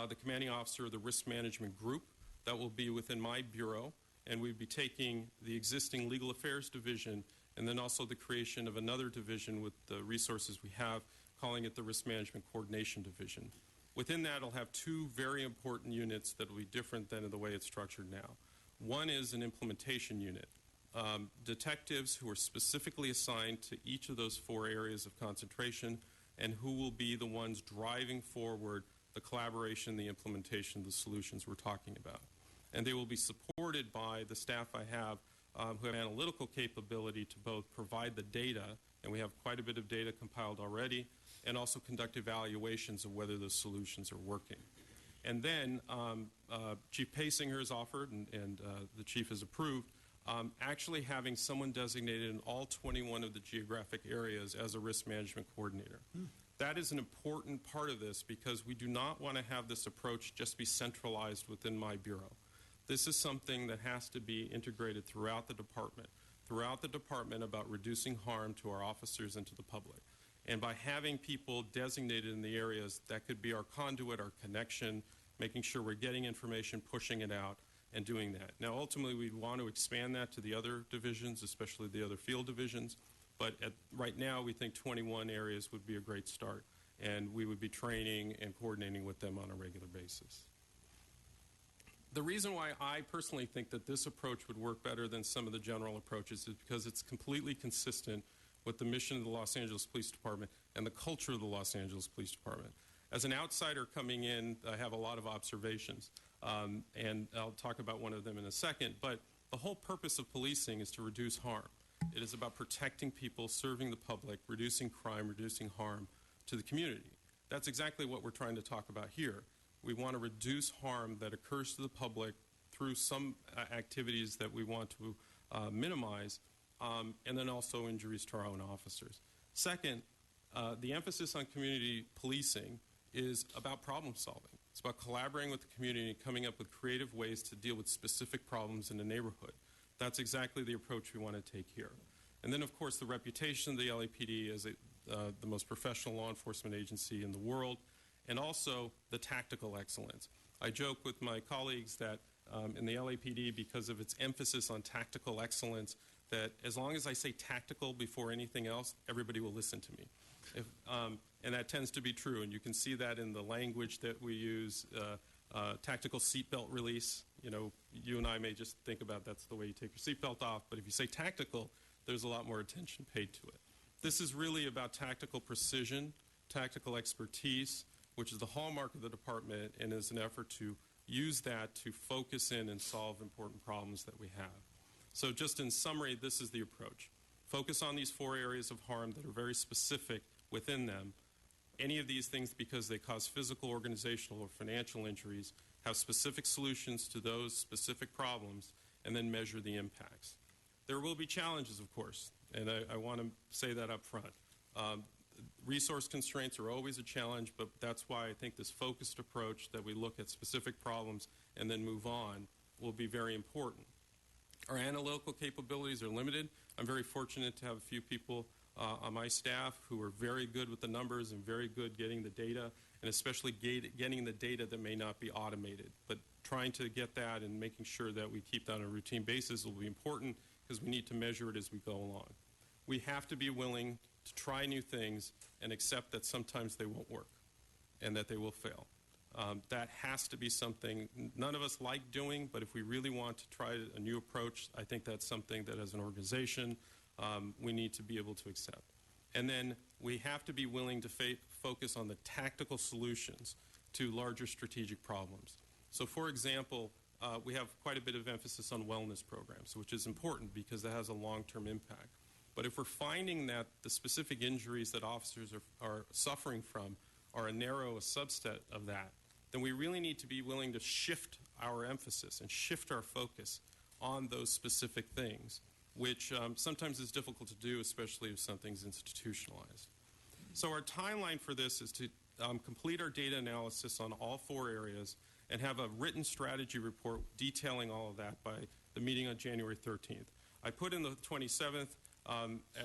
the commanding officer of the risk management group. That will be within my bureau, and we'll be taking the existing legal affairs division and then also the creation of another division with the resources we have, calling it the risk management coordination division. Within that, it'll have two very important units that will be different than the way it's structured now. One is an implementation unit. Detectives who are specifically assigned to each of those four areas of concentration and who will be the ones driving forward the collaboration, the implementation of the solutions we're talking about. And they will be supported by the staff I have who have analytical capability to both provide the data, and we have quite a bit of data compiled already, and also conduct evaluations of whether those solutions are working. And then Chief Pasinger has offered, and the Chief has approved, actually having someone designated in all 21 of the geographic areas as a risk management coordinator. That is an important part of this because we do not want to have this approach just be centralized within my bureau. This is something that has to be integrated throughout the department about reducing harm to our officers and to the public. And by having people designated in the areas, that could be our conduit, our connection, making sure we're getting information, pushing it out, and doing that. Now, ultimately, we want to expand that to the other divisions, especially the other field divisions. But right now, we think 21 areas would be a great start. And we would be training and coordinating with them on a regular basis. The reason why I personally think that this approach would work better than some of the general approaches is because it's completely consistent with the mission of the Los Angeles Police Department and the culture of the Los Angeles Police Department. As an outsider coming in, I have a lot of observations, and I'll talk about one of them in a second, but the whole purpose of policing is to reduce harm. It is about protecting people, serving the public, reducing crime, reducing harm to the community. That's exactly what we're trying to talk about here. We want to reduce harm that occurs to the public through some activities that we want to minimize, and then also injuries to our own officers. Second, the emphasis on community policing is about problem solving. It's about collaborating with the community and coming up with creative ways to deal with specific problems in the neighborhood. That's exactly the approach we want to take here. And then, of course, the reputation of the LAPD as the most professional law enforcement agency in the world, and also the tactical excellence. I joke with my colleagues that in the LAPD, because of its emphasis on tactical excellence, that as long as I say tactical before anything else, everybody will listen to me. And that tends to be true, and you can see that in the language that we use, tactical seatbelt release. You know, you and I may just think about that's the way you take your seatbelt off, but if you say tactical, there's a lot more attention paid to it. This is really about tactical precision, tactical expertise, which is the hallmark of the department, and is an effort to use that to focus in and solve important problems that we have. So just in summary, this is the approach. Focus on these 4 areas of harm that are very specific within them. Any of these things, because they cause physical, organizational, or financial injuries, have specific solutions to those specific problems, and then measure the impacts. There will be challenges, of course, and I want to say that up front. Resource constraints are always a challenge, but that's why I think this focused approach that we look at specific problems and then move on will be very important. Our analytical capabilities are limited. I'm very fortunate to have a few people on my staff who are very good with the numbers and very good getting the data, and especially getting the data that may not be automated. But trying to get that and making sure that we keep that on a routine basis will be important, because we need to measure it as we go along. We have to be willing to try new things and accept that sometimes they won't work and that they will fail. That has to be something none of us like doing, but if we really want to try a new approach, I think that's something that as an organization we need to be able to accept. And then we have to be willing to focus on the tactical solutions to larger strategic problems. So for example, we have quite a bit of emphasis on wellness programs, which is important because that has a long-term impact. But if we're finding that the specific injuries that officers are suffering from are a narrow subset of that, then we really need to be willing to shift our emphasis and shift our focus on those specific things, which sometimes is difficult to do, especially if something's institutionalized. So our timeline for this is to complete our data analysis on all 4 areas and have a written strategy report detailing all of that by the meeting on January 13th. I put in the 27th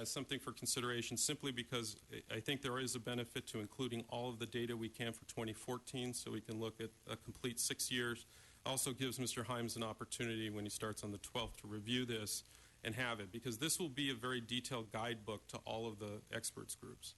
as something for consideration simply because I think there is a benefit to including all of the data we can for 2014 so we can look at a complete 6 years. Also gives Mr. Himes an opportunity when he starts on the 12th to review this and have it, because this will be a very detailed guidebook to all of the experts groups.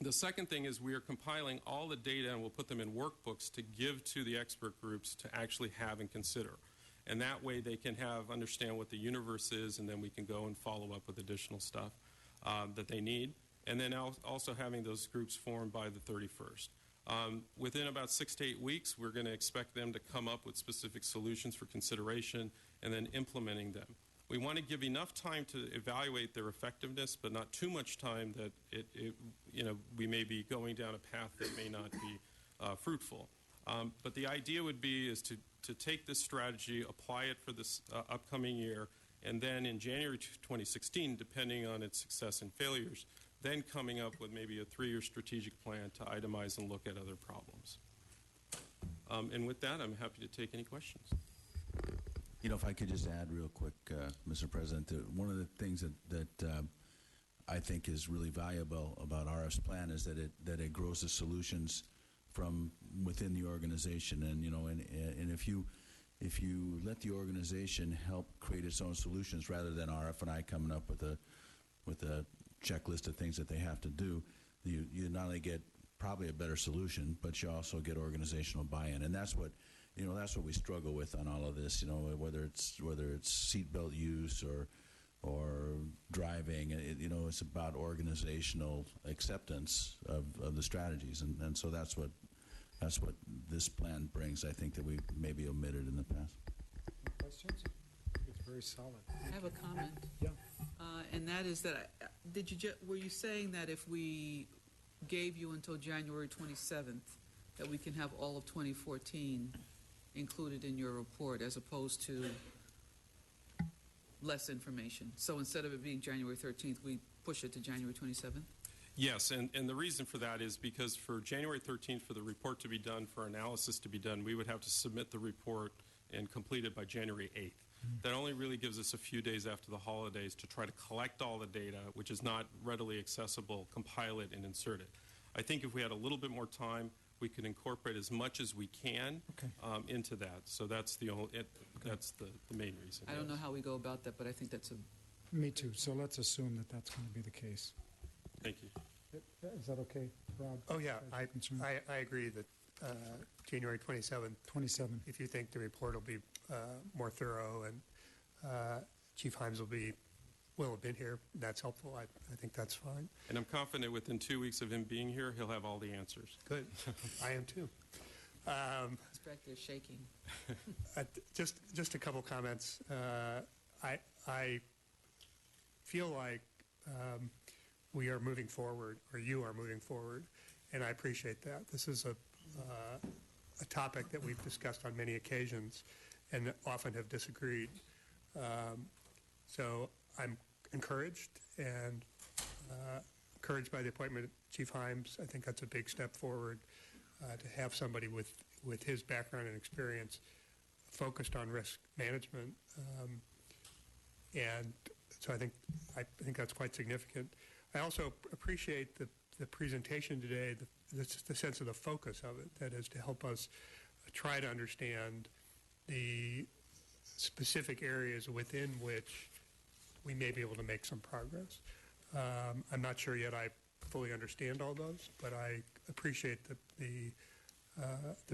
The second thing is we are compiling all the data and we'll put them in workbooks to give to the expert groups to actually have and consider. And that way they can understand what the universe is, and then we can go and follow up with additional stuff that they need. And then also having those groups formed by the 31st. Within about 6 to 8 weeks, we're going to expect them to come up with specific solutions for consideration and then implementing them. We want to give enough time to evaluate their effectiveness, but not too much time that we may be going down a path that may not be fruitful. But the idea would be is to take this strategy, apply it for this upcoming year, and then in January 2016, depending on its success and failures, then coming up with maybe a 3-year strategic plan to itemize and look at other problems. And with that, I'm happy to take any questions. You know, if I could just add real quick, Mr. President, one of the things that I think is really valuable about RF's plan is that it grows the solutions from within the organization, and if you let the organization help create its own solutions rather than RF and I coming up with a checklist of things that they have to do, you not only get probably a better solution, but you also get organizational buy-in, and that's what we struggle with on all of this. Whether it's seatbelt use or driving, it's about organizational acceptance of the strategies, and so that's what this plan brings. I think that we maybe omitted in the past. Questions? It's very solid. I have a comment. Yeah. And that is that were you saying that if we gave you until January 27th, that we can have all of 2014 included in your report as opposed to less information? So instead of it being January 13th, we push it to January 27th? Yes, and the reason for that is because for January 13th, for the report to be done, for analysis to be done, we would have to submit the report and complete it by January 8th. That only really gives us a few days after the holidays to try to collect all the data, which is not readily accessible, compile it, and insert it. I think if we had a little bit more time, we could incorporate as much as we can into that. So that's the main reason. I don't know how we go about that, but I think that's a... Me too. So let's assume that that's going to be the case. Thank you. Is that okay, Rob? Oh, yeah. I agree that January 27th, 27. if you think the report will be more thorough and Chief Himes will have been here, that's helpful. I think that's fine. And I'm confident within 2 weeks of him being here, he'll have all the answers. Good. I am too. He's back there shaking. Just a couple comments. I feel like we are moving forward, or you are moving forward, and I appreciate that. This is a topic that we've discussed on many occasions and often have disagreed. So I'm encouraged and encouraged by the appointment of Chief Himes. I think that's a big step forward to have somebody with his background and experience focused on risk management. And so I think that's quite significant. I also appreciate the presentation today, the sense of the focus of it, that is to help us try to understand the specific areas within which we may be able to make some progress. I'm not sure yet I fully understand all those, but I appreciate the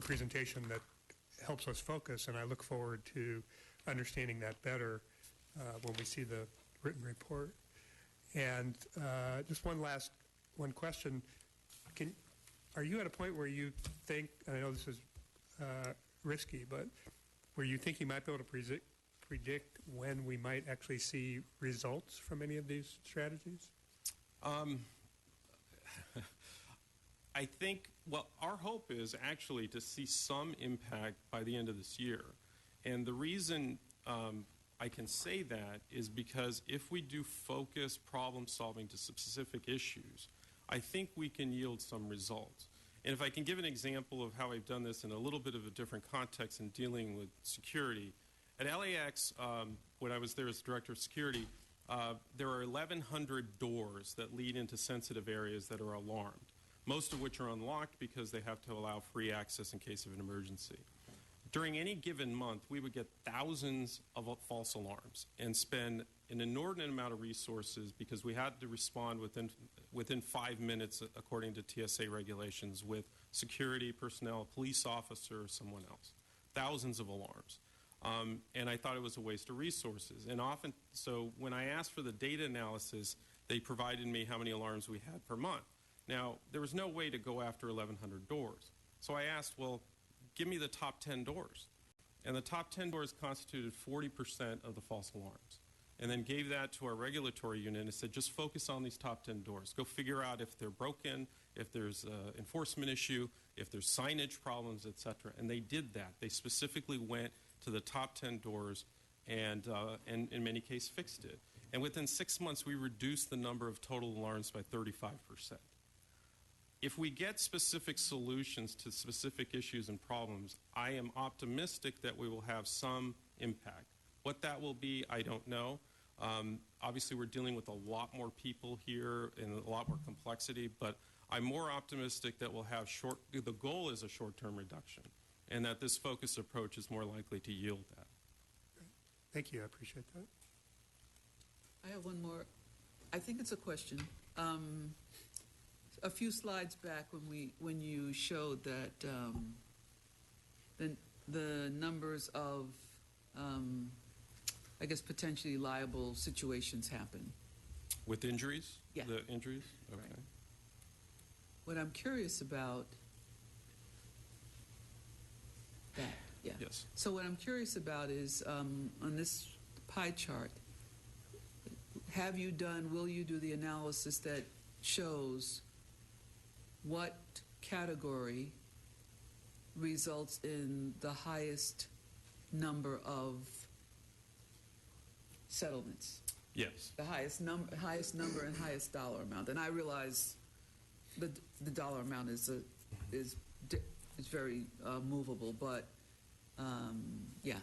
presentation that helps us focus, and I look forward to understanding that better when we see the written report. And just one question. Are you at a point where you think, and I know this is risky, but where you think you might be able to predict when we might actually see results from any of these strategies? I think, our hope is actually to see some impact by the end of this year. And the reason I can say that is because if we do focus problem solving to specific issues, I think we can yield some results. And if I can give an example of how I've done this in a little bit of a different context in dealing with security, at LAX, when I was there as Director of Security, there are 1,100 doors that lead into sensitive areas that are alarmed, most of which are unlocked because they have to allow free access in case of an emergency. During any given month, we would get thousands of false alarms and spend an inordinate amount of resources because we had to respond within 5 minutes, according to TSA regulations, with security personnel, a police officer, or someone else. Thousands of alarms. And I thought it was a waste of resources. And often, so when I asked for the data analysis, they provided me how many alarms we had per month. Now, there was no way to go after 1,100 doors. So I asked, well, give me the top 10 doors. And the top 10 doors constituted 40% of the false alarms. And then gave that to our regulatory unit and said, just focus on these top 10 doors. Go figure out if they're broken, if there's an enforcement issue, if there's signage problems, et cetera. And they did that. They specifically went to the top 10 doors and in many cases fixed it. And within 6 months, we reduced the number of total alarms by 35%. If we get specific solutions to specific issues and problems, I am optimistic that we will have some impact. What that will be, I don't know. Obviously, we're dealing with a lot more people here and a lot more complexity, but I'm more optimistic that we'll have the goal is a short-term reduction, and that this focused approach is more likely to yield that. Thank you. I appreciate that. I have one more. I think it's a question. A few slides back when you showed that the numbers of I guess potentially liable situations happen. With injuries? Yeah. The injuries? Okay. Right. What I'm curious about that, yeah. Yes. So what I'm curious about is on this pie chart, will you do the analysis that shows what category results in the highest number of settlements? Yes. The highest number and highest dollar amount. And I realize the dollar amount is very movable, but yeah.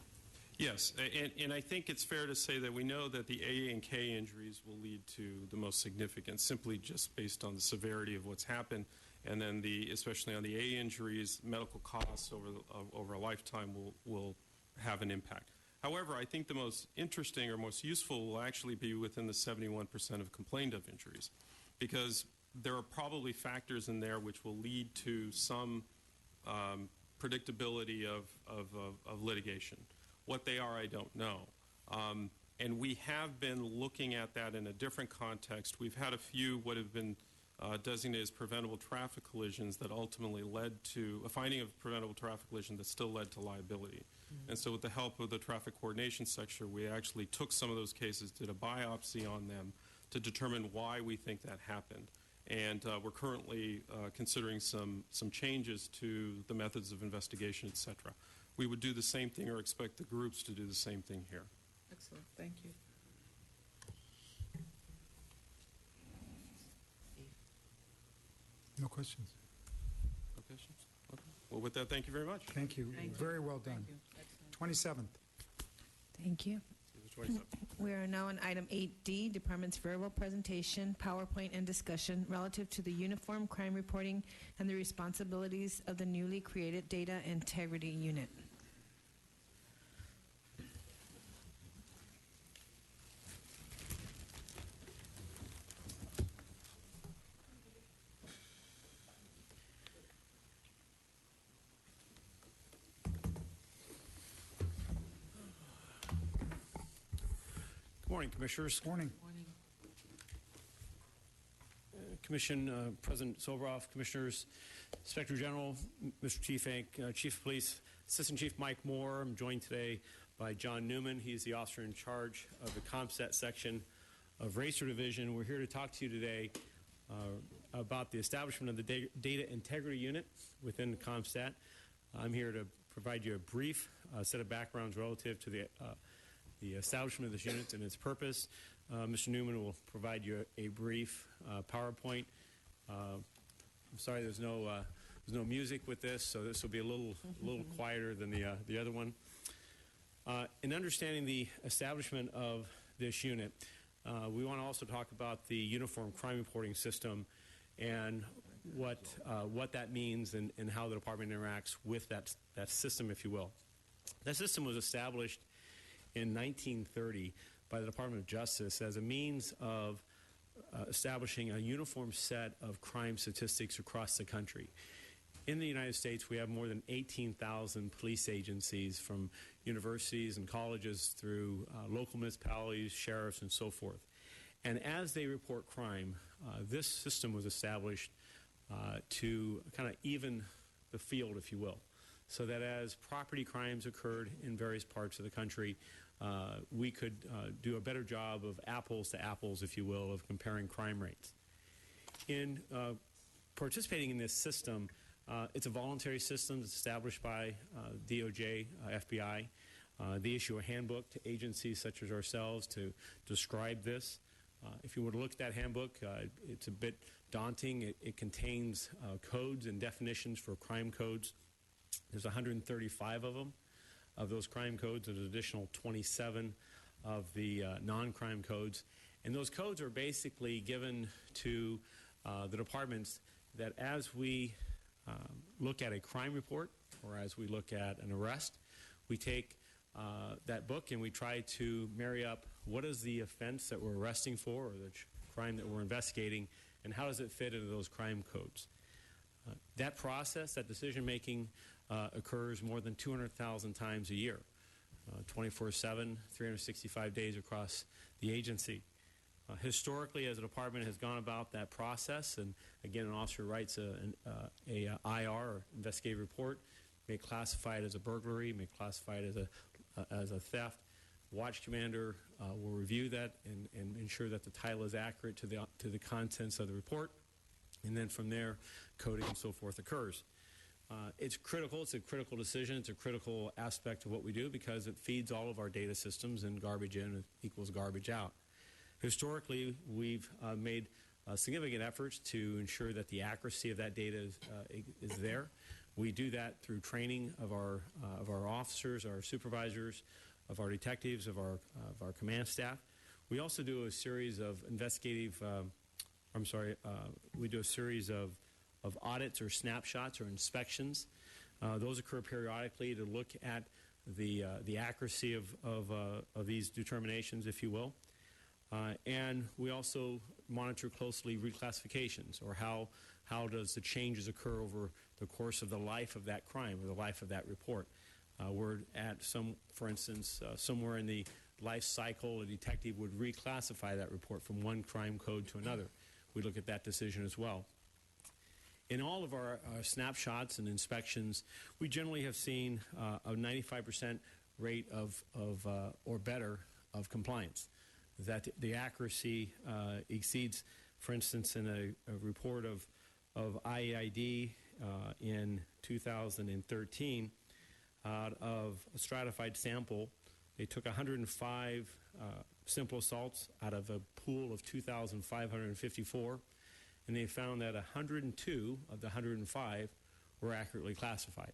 Yes, and I think it's fair to say that we know that the A and K injuries will lead to the most significant, simply just based on the severity of what's happened, and then especially on the A injuries, medical costs over a lifetime will have an impact. However, I think the most interesting or most useful will actually be within the 71% of complained of injuries, because there are probably factors in there which will lead to some predictability of litigation. What they are, I don't know. And we have been looking at that in a different context. We've had a few what have been designated as preventable traffic collisions that ultimately led to a finding of preventable traffic collision that still led to liability. And so with the help of the traffic coordination section, we actually took some of those cases, did a biopsy on them to determine why we think that happened. And we're currently considering some changes to the methods of investigation, et cetera. We would do the same thing or expect the groups to do the same thing here. Excellent. Thank you. No questions. No questions? Okay. Well, with that, thank you very much. Thank you. Very well done. 27th. Thank you. 27th. We are now on item 8D, Department's verbal presentation, PowerPoint, and discussion relative to the Uniform Crime Reporting and the responsibilities of the newly created Data Integrity Unit. Good morning, Commissioners. Morning. President Sobroff, Commissioners, Inspector General, Mr. Chief Hank, Chief of Police, Assistant Chief Mike Moore. I'm joined today by John Newman. He's the officer in charge of the CompStat section of Racer Division. We're here to talk to you today about the establishment of the Data Integrity Unit within CompStat. I'm here to provide you a brief set of backgrounds relative to the establishment of this unit and its purpose. Mr. Newman will provide you a brief PowerPoint. I'm sorry there's no music with this, so this will be a little quieter than the other one. In understanding the establishment of this unit, we want to also talk about the Uniform Crime Reporting System and what that means and how the department interacts with that system, if you will. That system was established in 1930 by the Department of Justice as a means of establishing a uniform set of crime statistics across the country. In the United States, we have more than 18,000 police agencies, from universities and colleges through local municipalities, sheriffs, and so forth. And as they report crime, this system was established to kind of even the field, if you will, so that as property crimes occurred in various parts of the country, we could do a better job of apples to apples, if you will, of comparing crime rates. In participating in this system, it's a voluntary system that's established by DOJ, FBI. They issue a handbook to agencies such as ourselves to describe this. If you were to look at that handbook, it's a bit daunting. It contains codes and definitions for crime codes. There's 135 of them. Of those crime codes, there's an additional 27 of the non-crime codes. And those codes are basically given to the departments that as we look at a crime report or as we look at an arrest, we take that book and we try to marry up what is the offense that we're arresting for or the crime that we're investigating, and how does it fit into those crime codes. That process, that decision-making, occurs more than 200,000 times a year, 24/7, 365 days across the agency. Historically, as a department has gone about that process, and again, an officer writes an IR, or investigative report, may classify it as a burglary, may classify it as a theft. Watch commander will review that and ensure that the title is accurate to the contents of the report, and then from there, coding and so forth occurs. It's critical. It's a critical decision. It's a critical aspect of what we do because it feeds all of our data systems, and garbage in equals garbage out. Historically, we've made significant efforts to ensure that the accuracy of that data is there. We do that through training of our officers, our supervisors, of our detectives, of our command staff. We also do a series of we do a series of audits or snapshots or inspections. Those occur periodically to look at the accuracy of these determinations, if you will. And we also monitor closely reclassifications, or how does the changes occur over the course of the life of that crime or the life of that report. We're at for instance, somewhere in the life cycle, a detective would reclassify that report from one crime code to another. We look at that decision as well. In all of our snapshots and inspections, we generally have seen a 95% rate of or better of compliance. That the accuracy exceeds, for instance, in a report of IAID in 2013, out of a stratified sample, they took 105 simple assaults out of a pool of 2,554, and they found that 102 of the 105 were accurately classified.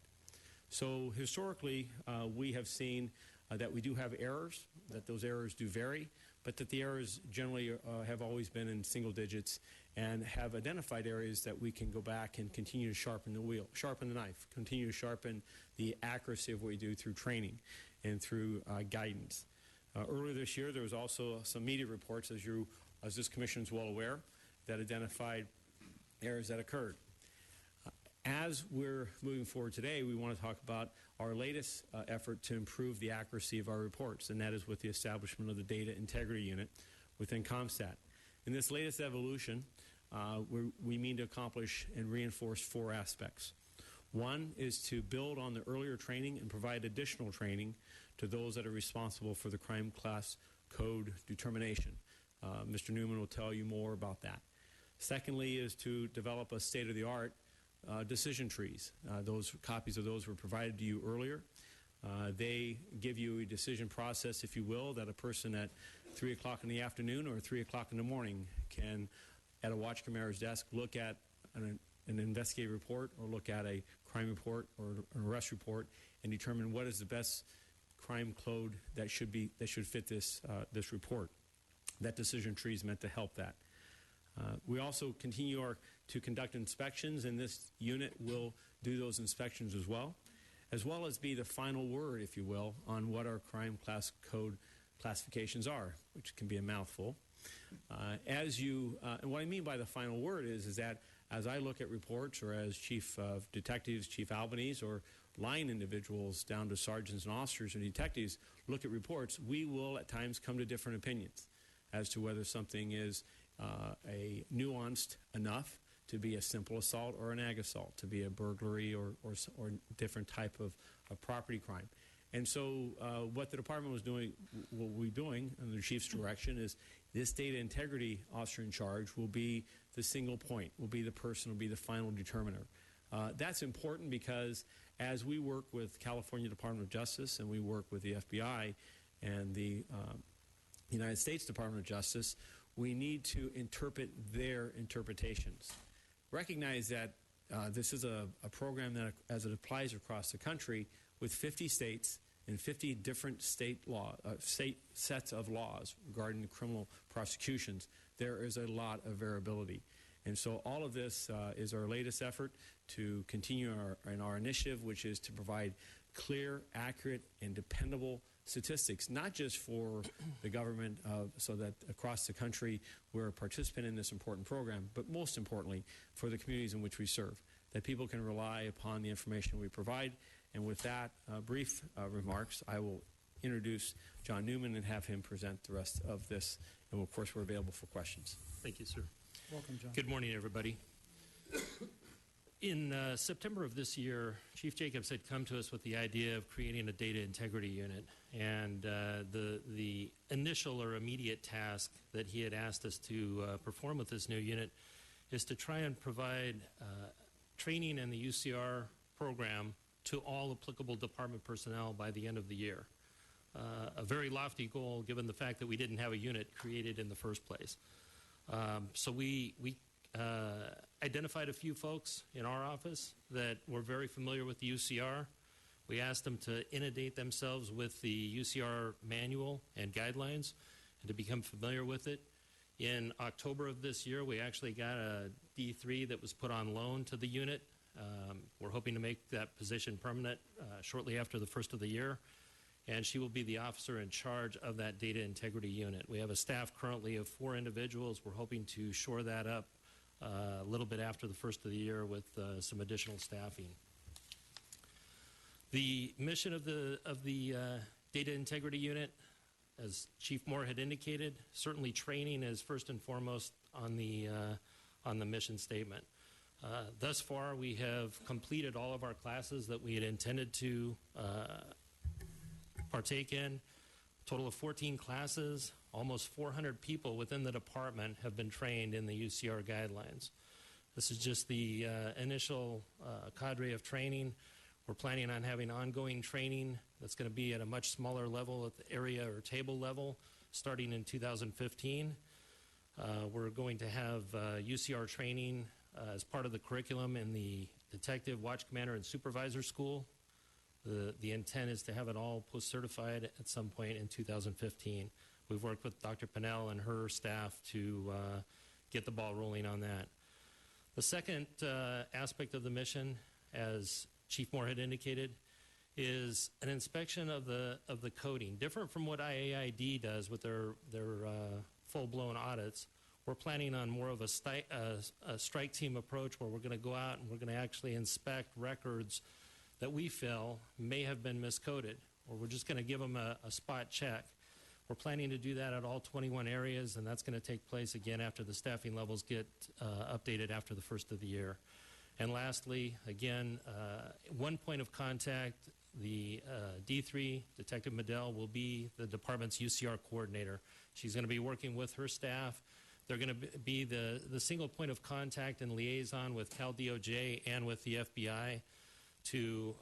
So historically, we have seen that we do have errors, that those errors do vary, but that the errors generally have always been in single digits, and have identified areas that we can go back and continue to sharpen the knife, continue to sharpen the accuracy of what we do through training and through guidance. Earlier this year, there was also some media reports, as this commission is well aware, that identified errors that occurred. As we're moving forward today, we want to talk about our latest effort to improve the accuracy of our reports, and that is with the establishment of the Data Integrity Unit within CompStat. In this latest evolution, we mean to accomplish and reinforce 4 aspects. One is to build on the earlier training and provide additional training to those that are responsible for the crime class code determination. Mr. Newman will tell you more about that. Secondly is to develop a state-of-the-art decision trees. Those copies of those were provided to you earlier. They give you a decision process, if you will, that a person at 3 o'clock in the afternoon or 3 o'clock in the morning can, at a watch commander desk, look at an investigative report or look at a crime report or an arrest report and determine what is the best crime code that should fit this report. That decision tree is meant to help that. We also continue to conduct inspections, and this unit will do those inspections as well as be the final word, if you will, on what our crime class code classifications are, which can be a mouthful. And what I mean by the final word is that as I look at reports, or as Chief of Detectives, Chief Albanese, or line individuals down to sergeants and officers and detectives look at reports, we will at times come to different opinions as to whether something is a nuanced enough to be a simple assault or an ag assault, to be a burglary or different type of property crime. And so what the department will be doing under the chief's direction is this data integrity officer in charge will be the single point, will be the person, will be the final determiner. That's important because as we work with California Department of Justice and we work with the FBI and the United States Department of Justice, we need to interpret their interpretations. Recognize that this is a program that, as it applies across the country, with 50 states and 50 different state sets of laws regarding criminal prosecutions, there is a lot of variability. And so all of this is our latest effort to continue our initiative, which is to provide clear, accurate, and dependable statistics, not just for the government, so that across the country we're a participant in this important program, but most importantly for the communities in which we serve, that people can rely upon the information we provide. And with that brief remarks, I will introduce John Newman and have him present the rest of this. And of course, we're available for questions. Thank you, sir. Welcome, John. Good morning, everybody. In September of this year, Chief Jacobs had come to us with the idea of creating a data integrity unit. And the initial or immediate task that he had asked us to perform with this new unit is to try and provide training in the UCR program to all applicable department personnel by the end of the year. A very lofty goal given the fact that we didn't have a unit created in the first place. So we identified a few folks in our office that were very familiar with the UCR. We asked them to inundate themselves with the UCR manual and guidelines and to become familiar with it. In October of this year, we actually got a D3 that was put on loan to the unit. We're hoping to make that position permanent shortly after the first of the year, and she will be the officer in charge of that data integrity unit. We have a staff currently of 4 individuals. We're hoping to shore that up a little bit after the first of the year with some additional staffing. The mission of the data integrity unit, as Chief Moore had indicated, certainly training is first and foremost on the mission statement. Thus far, we have completed all of our classes that we had intended to partake in. A total of 14 classes, almost 400 people within the department have been trained in the UCR guidelines. This is just the initial cadre of training. We're planning on having ongoing training that's going to be at a much smaller level at the area or table level starting in 2015. We're going to have UCR training as part of the curriculum in the Detective, Watch Commander, and Supervisor School. The intent is to have it all post-certified at some point in 2015. We've worked with Dr. Pinnell and her staff to get the ball rolling on that. The second aspect of the mission, as Chief Moore had indicated, is an inspection of the coding. Different from what IAID does with their full-blown audits, we're planning on more of a strike team approach where we're going to go out and we're going to actually inspect records that we feel may have been miscoded, or we're just going to give them a spot check. We're planning to do that at all 21 areas, and that's going to take place again after the staffing levels get updated after the first of the year. And lastly, again, one point of contact, the D3, Detective Medell, will be the department's UCR coordinator. She's going to be working with her staff. They're going to be the single point of contact and liaison with Cal DOJ and with the FBI to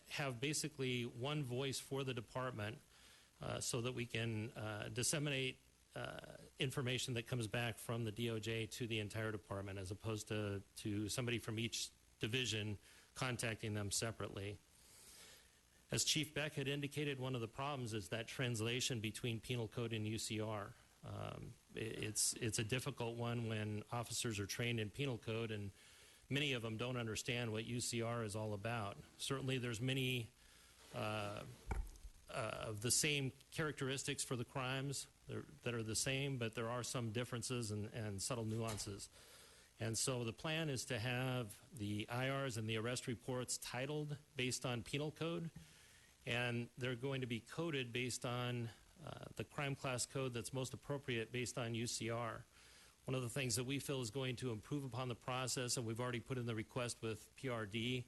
have basically one voice for the department so that we can disseminate information that comes back from the DOJ to the entire department, as opposed to somebody from each division contacting them separately. As Chief Beck had indicated, one of the problems is that translation between penal code and UCR. It's a difficult one when officers are trained in penal code, and many of them don't understand what UCR is all about. Certainly there's many of the same characteristics for the crimes that are the same, but there are some differences and subtle nuances. And so the plan is to have the IRs and the arrest reports titled based on penal code, and they're going to be coded based on the crime class code that's most appropriate based on UCR. One of the things that we feel is going to improve upon the process, and we've already put in the request with PRD,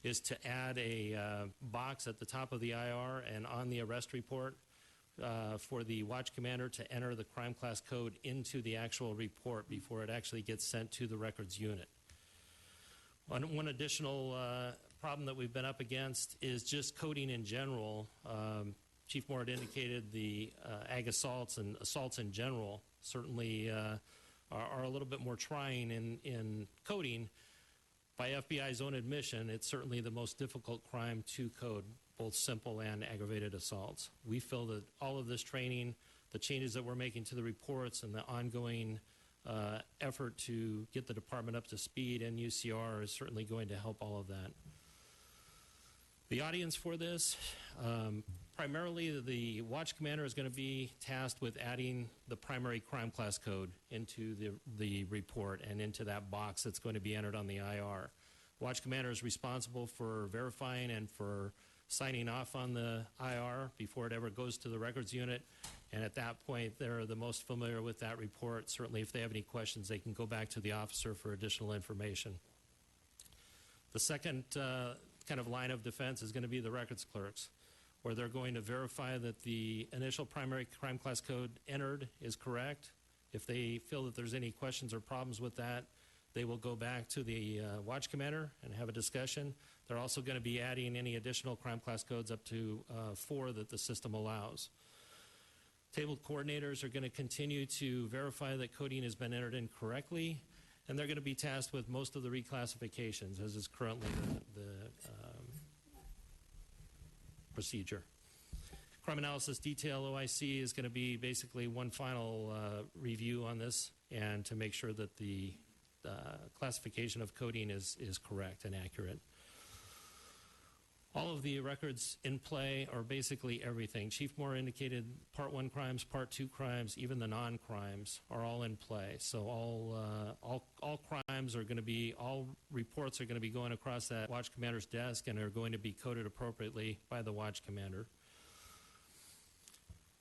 is to add a box at the top of the IR and on the arrest report for the watch commander to enter the crime class code into the actual report before it actually gets sent to the records unit. One additional problem that we've been up against is just coding in general. Chief Moore had indicated the ag assaults and assaults in general certainly are a little bit more trying in coding. By FBI's own admission, it's certainly the most difficult crime to code, both simple and aggravated assaults. We feel that all of this training, the changes that we're making to the reports, and the ongoing effort to get the department up to speed and UCR is certainly going to help all of that. The audience for this, primarily the watch commander is going to be tasked with adding the primary crime class code into the report and into that box that's going to be entered on the IR. Watch commander is responsible for verifying and for signing off on the IR before it ever goes to the records unit, and at that point they're the most familiar with that report. Certainly if they have any questions, they can go back to the officer for additional information. The second kind of line of defense is going to be the records clerks, where they're going to verify that the initial primary crime class code entered is correct. If they feel that there's any questions or problems with that, they will go back to the watch commander and have a discussion. They're also going to be adding any additional crime class codes up to 4 that the system allows. Table coordinators are going to continue to verify that coding has been entered in correctly, and they're going to be tasked with most of the reclassifications, as is currently procedure. Crime Analysis Detail OIC is going to be basically one final review on this and to make sure that the classification of coding is correct and accurate. All of the records in play are basically everything. Chief Moore indicated Part 1 crimes, Part 2 crimes, even the non-crimes are all in play. So all crimes are going to be, all reports are going to be going across that watch commander's desk and are going to be coded appropriately by the watch commander.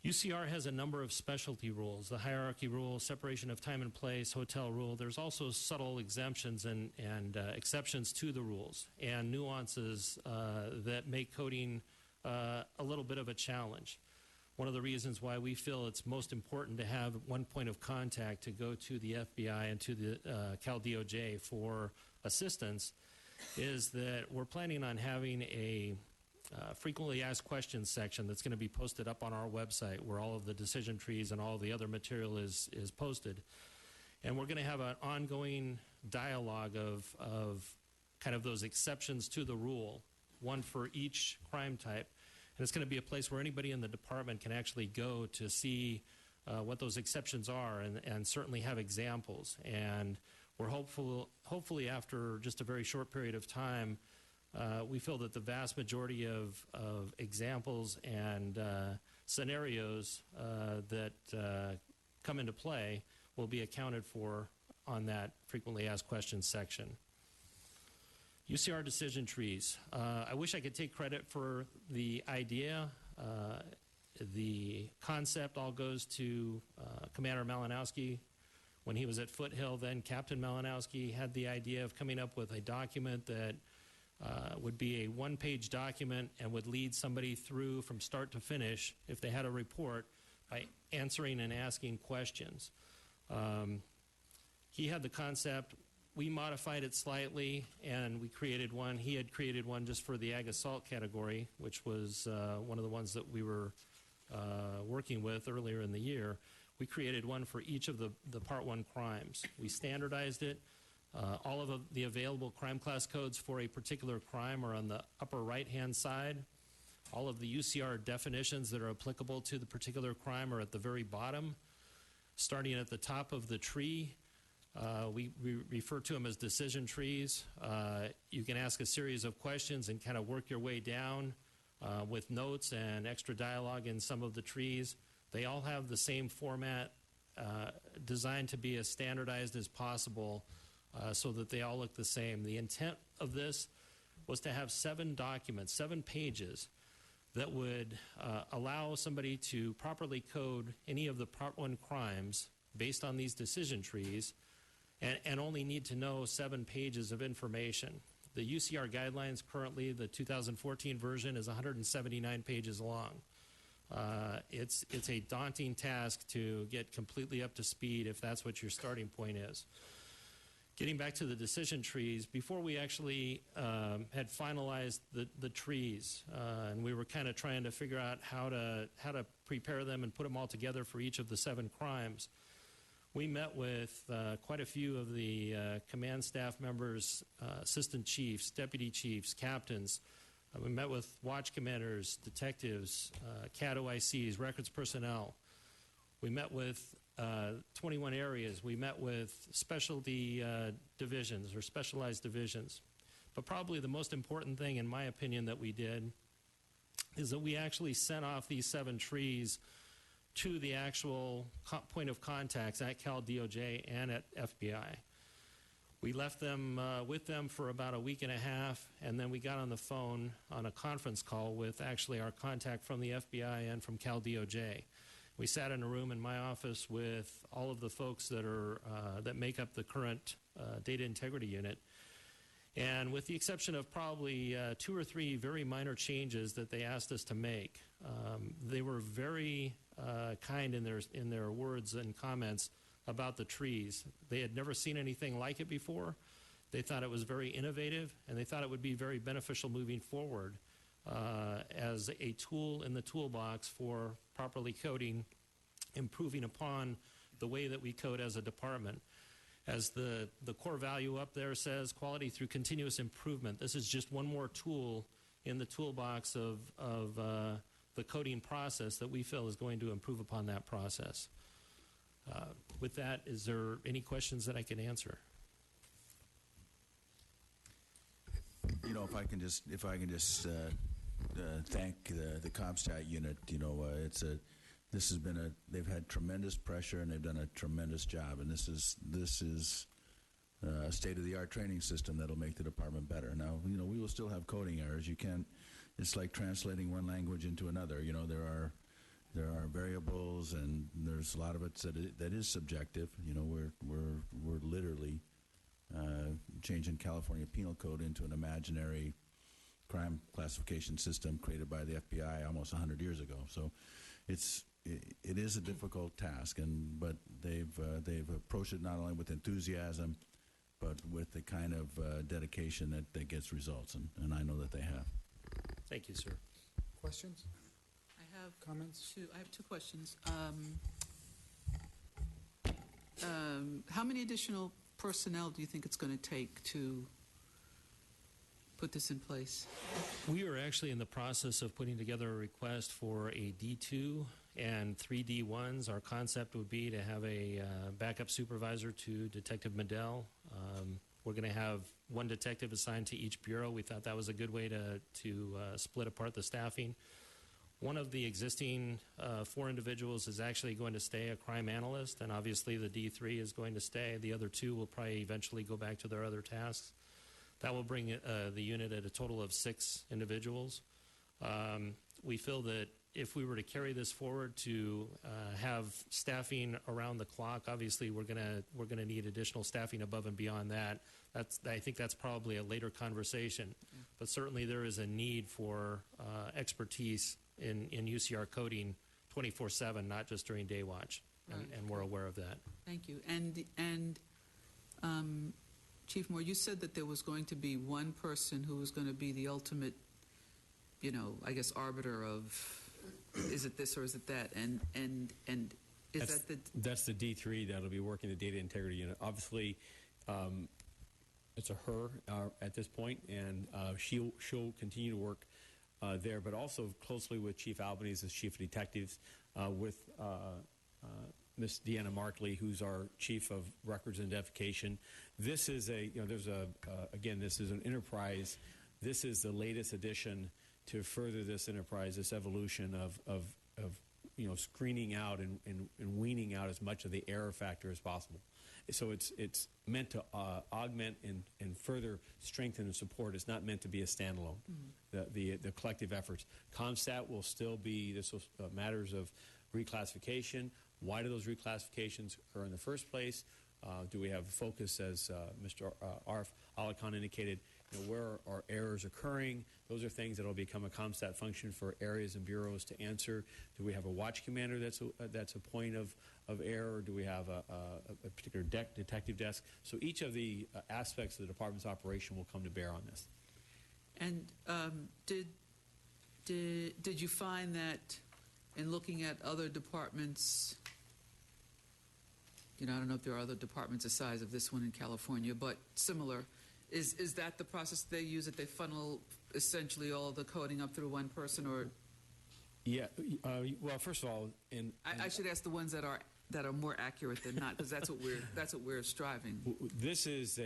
UCR has a number of specialty rules, the hierarchy rule, separation of time and place, hotel rule. There's also subtle exemptions and exceptions to the rules and nuances that make coding a little bit of a challenge. One of the reasons why we feel it's most important to have one point of contact to go to the FBI and to the Cal DOJ for assistance is that we're planning on having a frequently asked questions section that's going to be posted up on our website where all of the decision trees and all the other material is posted. And we're going to have an ongoing dialogue of kind of those exceptions to the rule, one for each crime type. And it's going to be a place where anybody in the department can actually go to see what those exceptions are and certainly have examples. And we're hopefully after just a very short period of time, we feel that the vast majority of examples and scenarios that come into play will be accounted for on that frequently asked questions section. UCR decision trees. I wish I could take credit for the idea. The concept all goes to Commander Malinowski. When he was at Foothill, then Captain Malinowski had the idea of coming up with a document that would be a one-page document and would lead somebody through from start to finish if they had a report by answering and asking questions. He had the concept. We modified it slightly, and we created one. He had created one just for the ag assault category, which was one of the ones that we were working with earlier in the year. We created one for each of the Part 1 crimes. We standardized it. All of the available crime class codes for a particular crime are on the upper right-hand side. All of the UCR definitions that are applicable to the particular crime are at the very bottom. Starting at the top of the tree, we refer to them as decision trees. You can ask a series of questions and kind of work your way down with notes and extra dialogue in some of the trees. They all have the same format, designed to be as standardized as possible so that they all look the same. The intent of this was to have 7 documents, 7 pages that would allow somebody to properly code any of the Part 1 crimes based on these decision trees and only need to know 7 pages of information. The UCR guidelines currently, the 2014 version, is 179 pages long. It's a daunting task to get completely up to speed if that's what your starting point is. Getting back to the decision trees, before we actually had finalized the trees, and we were kind of trying to figure out how to prepare them and put them all together for each of the 7 crimes, we met with quite a few of the command staff members, assistant chiefs, deputy chiefs, captains. We met with watch commanders, detectives, CAD OICs, records personnel. We met with 21 areas. We met with specialty divisions or specialized divisions. But probably the most important thing, in my opinion, that we did is that we actually sent off these 7 trees to the actual point of contacts at Cal DOJ and at FBI. We left them with them for about a week and a half, and then we got on the phone on a conference call with actually our contact from the FBI and from Cal DOJ. We sat in a room in my office with all of the folks that are that make up the current data integrity unit. And with the exception of probably 2 or 3 very minor changes that they asked us to make, they were very kind in their words and comments about the trees. They had never seen anything like it before. They thought it was very innovative, and they thought it would be very beneficial moving forward as a tool in the toolbox for properly coding, improving upon the way that we code as a department. As the core value up there says, quality through continuous improvement. This is just one more tool in the toolbox of the coding process that we feel is going to improve upon that process. With that, is there any questions that I can answer? You know, if I can just thank the CompStat unit. You know, they've had tremendous pressure and they've done a tremendous job. And this is a state-of-the-art training system that'll make the department better. Now, you know, we will still have coding errors. You can't. It's like translating one language into another. You know, there are variables, and there's a lot of it that is subjective. You know, we're literally changing California Penal Code into an imaginary crime classification system created by the FBI almost 100 years ago. So it is a difficult task, but they've approached it not only with enthusiasm, but with the kind of dedication that gets results, and I know that they have. Thank you, sir. Questions? I have comments. I have two questions. How many additional personnel do you think it's going to take to put this in place? We are actually in the process of putting together a request for a D2 and 3 D1s. Our concept would be to have a backup supervisor to Detective Medell. We're going to have one detective assigned to each bureau. We thought that was a good way to split apart the staffing. One of the existing 4 individuals is actually going to stay a crime analyst, and obviously the D3 is going to stay. The other 2 will probably eventually go back to their other tasks. That will bring the unit at a total of 6 individuals. We feel that if we were to carry this forward to have staffing around the clock, obviously we're gonna need additional staffing above and beyond that. I think that's probably a later conversation, but certainly there is a need for expertise in UCR coding 24/7, not just during day watch, and we're aware of that. Thank you. And Chief Moore, you said that there was going to be one person who was going to be the ultimate, you know, I guess, arbiter of, is it this or is it that? And is that's the D3 that'll be working the data integrity unit. Obviously, it's a her at this point, and she'll continue to work there, but also closely with Chief Albanese as Chief of Detectives, with Miss Deanna Markley, who's our Chief of Records and Identification. This is this is an enterprise. This is the latest addition to further this enterprise, this evolution of screening out and weaning out as much of the error factor as possible. So it's meant to augment and further strengthen and support. It's not meant to be a standalone. Mm-hmm. The collective efforts. CompStat will still be matters of reclassification. Why do those reclassifications occur in the first place? Do we have a focus, as Mr. Arif Ali Khan indicated, where are errors occurring? Those are things that will become a CompStat function for areas and bureaus to answer. Do we have a watch commander that's a point of error? Do we have a particular detective desk? So each of the aspects of the department's operation will come to bear on this. And did you find that in looking at other departments, I don't know if there are other departments the size of this one in California, but similar, is that the process they use, that they funnel essentially all the coding up through one person, or? Yeah. Well, first of all, I should ask the ones that are more accurate than not, because that's what we're striving. This is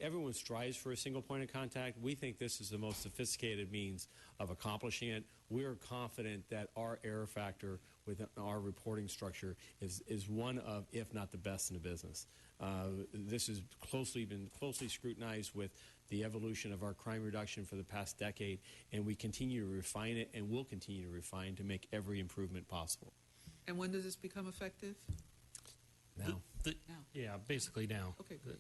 everyone strives for a single point of contact. We think this is the most sophisticated means of accomplishing it. We are confident that our error factor within our reporting structure is one of, if not the best in the business. This has been closely scrutinized with the evolution of our crime reduction for the past decade, and we continue to refine it and will continue to refine to make every improvement possible. And when does this become effective? Now. Yeah, basically now. Okay, good.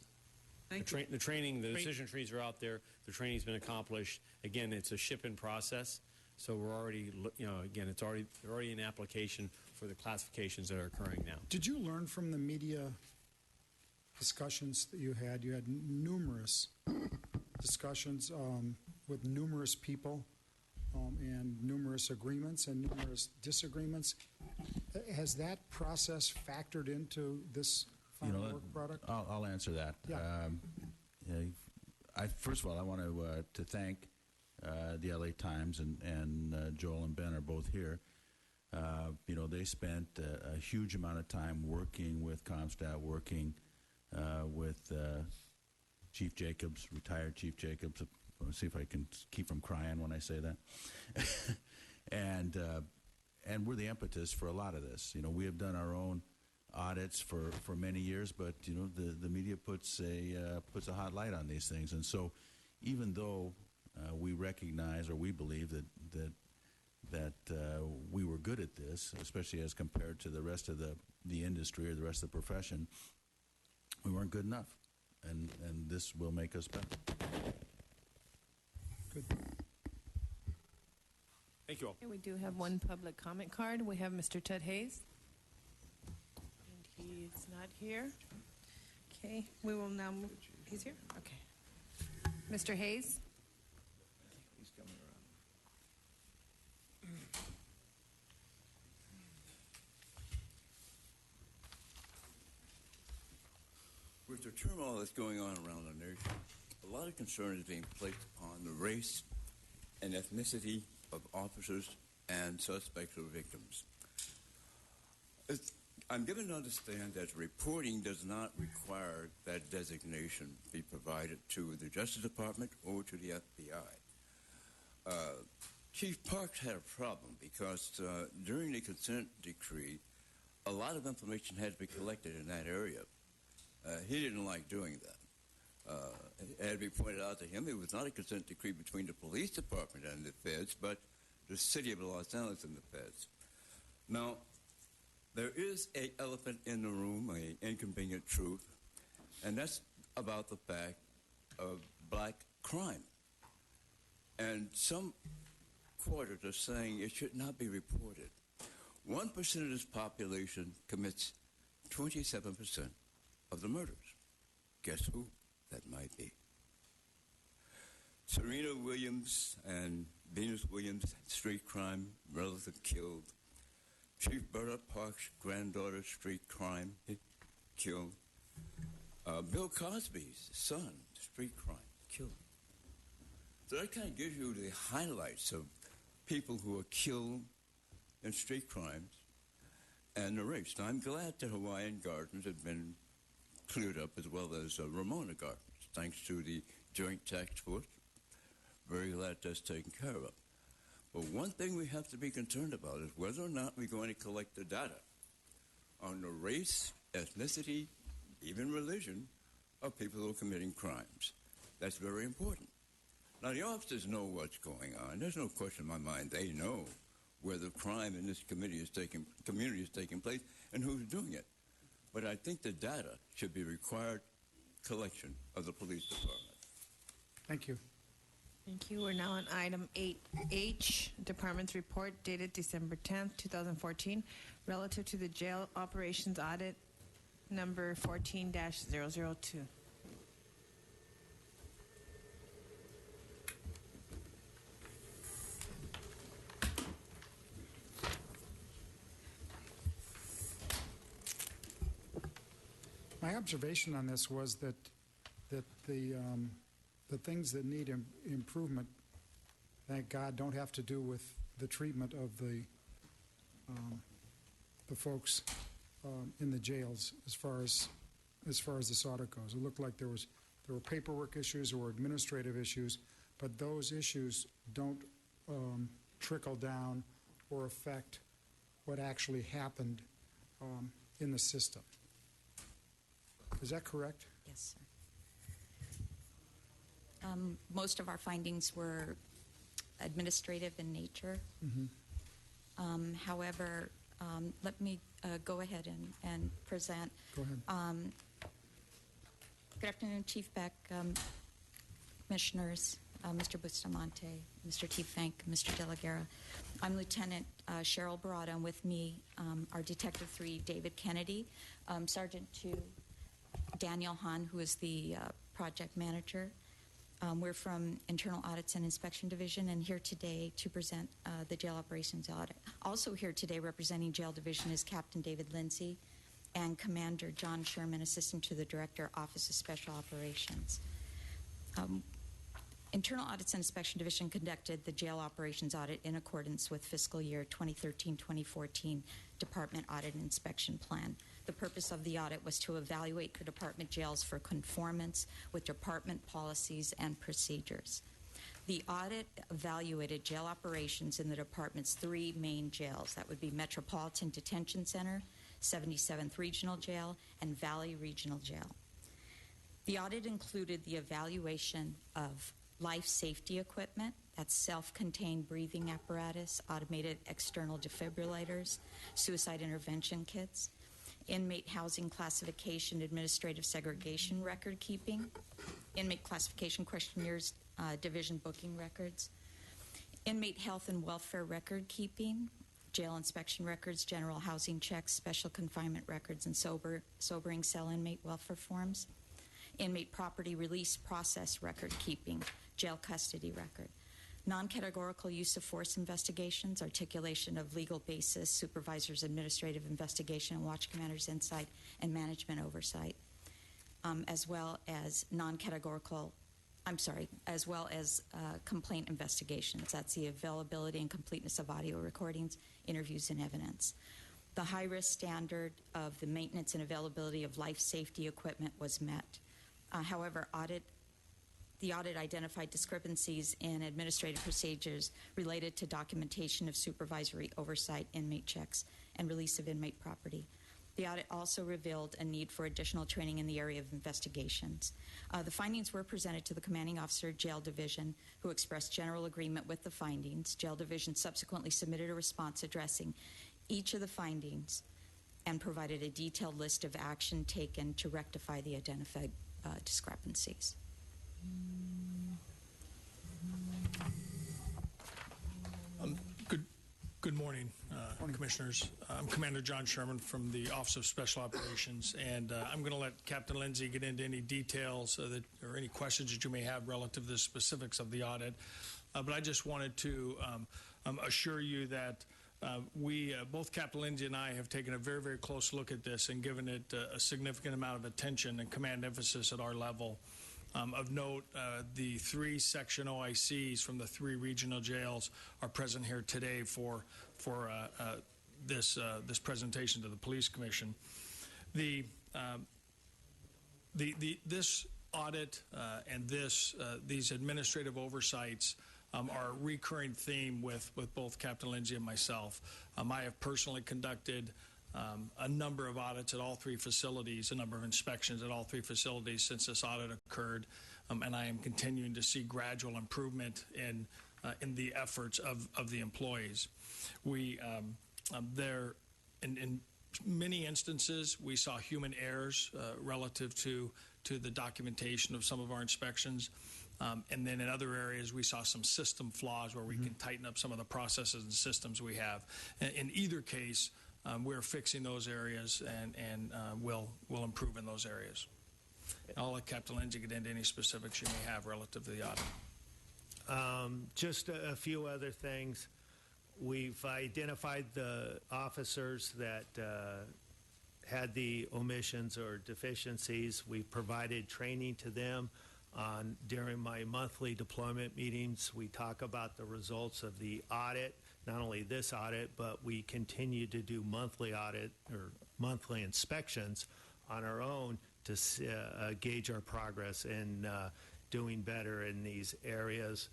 Thank you. The training, the decision trees are out there. The training's been accomplished. Again, it's a ship-in process, so we're already, it's already in application for the classifications that are occurring now. Did you learn from the media discussions that you had? You had numerous discussions with numerous people and numerous agreements and numerous disagreements. Has that process factored into this final work product? I'll answer that. Yeah. First of all, I want to thank the LA Times, and Joel and Ben are both here. They spent a huge amount of time working with CompStat, working with Chief Jacobs, retired Chief Jacobs. Let's see if I can keep from crying when I say that. And we're the impetus for a lot of this. We have done our own audits for many years, but the media puts a hot light on these things, and so even though we recognize, or we believe that we were good at this, especially as compared to the rest of the industry or the rest of the profession, we weren't good enough, and this will make us better. Good. Thank you all. Okay, we do have one public comment card. We have Mr. Ted Hayes. And he's not here. Okay, we will now move. He's here? Okay. Mr. Hayes? He's coming around. With the turmoil that's going on around the nation, a lot of concern is being placed upon the race and ethnicity of officers and suspects or victims. I'm given to understand that reporting does not require that designation be provided to the Justice Department or to the FBI. Chief Parks had a problem because during the consent decree, a lot of information had to be collected in that area. He didn't like doing that. It had to be pointed out to him it was not a consent decree between the police department and the feds, but the city of Los Angeles and the feds. Now, there is an elephant in the room, an inconvenient truth, and that's about the fact of black crime. And some quarters are saying it should not be reported. 1% of this population commits 27% of the murders. Guess who that might be? Serena Williams and Venus Williams, street crime, relative killed. Chief Berta Parks' granddaughter, street crime, killed. Bill Cosby's son, street crime, killed. So that kind of gives you the highlights of people who are killed in street crimes and the race. Now, I'm glad the Hawaiian Gardens have been cleared up, as well as Ramona Gardens, thanks to the Joint Task Force. Very glad that's taken care of. But one thing we have to be concerned about is whether or not we're going to collect the data on the race, ethnicity, even religion of people who are committing crimes. That's very important. Now, the officers know what's going on. There's no question in my mind. They know where the crime in this community is taking place and who's doing it. But I think the data should be required collection of the police department. Thank you. Thank you. We're now on item 8H, Department's report dated December 10th, 2014, relative to the jail operations audit number 14-002. My observation on this was that the things that need improvement, thank God, don't have to do with the treatment of the folks in the jails as far as this audit goes. It looked like there were paperwork issues or administrative issues, but those issues don't trickle down or affect what actually happened in the system. Is that correct? Yes, sir. Most of our findings were administrative in nature. Mm-hmm. However, let me go ahead and present. Go ahead. Good afternoon, Chief Beck, Commissioners, Mr. Bustamante, Mr. Tiefenk, Mr. De La Guerra. I'm Lieutenant Cheryl Barada, and with me are Detective 3, David Kennedy, Sergeant 2, Daniel Hahn, who is the project manager. We're from Internal Audits and Inspection Division, and here today to present the jail operations audit. Also here today representing Jail Division is Captain David Lindsay and Commander John Sherman, Assistant to the Director, Office of Special Operations. Internal Audits and Inspection Division conducted the jail operations audit in accordance with fiscal year 2013-2014 Department Audit and Inspection Plan. The purpose of the audit was to evaluate the department jails for conformance with department policies and procedures. The audit evaluated jail operations in the department's 3 main jails. That would be Metropolitan Detention Center, 77th Regional Jail, and Valley Regional Jail. The audit included the evaluation of life safety equipment, that's self-contained breathing apparatus, automated external defibrillators, suicide intervention kits, inmate housing classification, administrative segregation record keeping, inmate classification questionnaires, division booking records, inmate health and welfare record keeping, jail inspection records, general housing checks, special confinement records, and sobering cell inmate welfare forms, inmate property release process record keeping, jail custody record, non-categorical use of force investigations, articulation of legal basis, supervisor's administrative investigation, watch commander's insight, and management oversight, as well as complaint investigations. That's the availability and completeness of audio recordings, interviews, and evidence. The high-risk standard of the maintenance and availability of life safety equipment was met. However, the audit identified discrepancies in administrative procedures related to documentation of supervisory oversight, inmate checks, and release of inmate property. The audit also revealed a need for additional training in the area of investigations. The findings were presented to the commanding officer, Jail Division, who expressed general agreement with the findings. Jail Division subsequently submitted a response addressing each of the findings and provided a detailed list of action taken to rectify the identified discrepancies. Good morning, Commissioners. I'm Commander John Sherman from the Office of Special Operations, and I'm going to let Captain Lindsay get into any details or any questions that you may have relative to the specifics of the audit. But I just wanted to assure you that both Captain Lindsay and I have taken a very, very close look at this and given it a significant amount of attention and command emphasis at our level. Of note, the 3 section OICs from the 3 regional jails are present here today for this presentation to the Police Commission. This audit and these administrative oversights are a recurring theme with both Captain Lindsay and myself. I have personally conducted a number of audits at all 3 facilities, a number of inspections at all 3 facilities since this audit occurred, and I am continuing to see gradual improvement in the efforts of the employees. In many instances, we saw human errors relative to the documentation of some of our inspections. And then in other areas, we saw some system flaws where we can tighten up some of the processes and systems we have. In either case, we're fixing those areas and we'll improve in those areas. I'll let Captain Lindsay get into any specifics you may have relative to the audit. Just a few other things. We've identified the officers that had the omissions or deficiencies. We've provided training to them. During my monthly deployment meetings, we talk about the results of the audit, not only this audit, but we continue to do monthly audit or monthly inspections on our own to gauge our progress in doing better in these areas.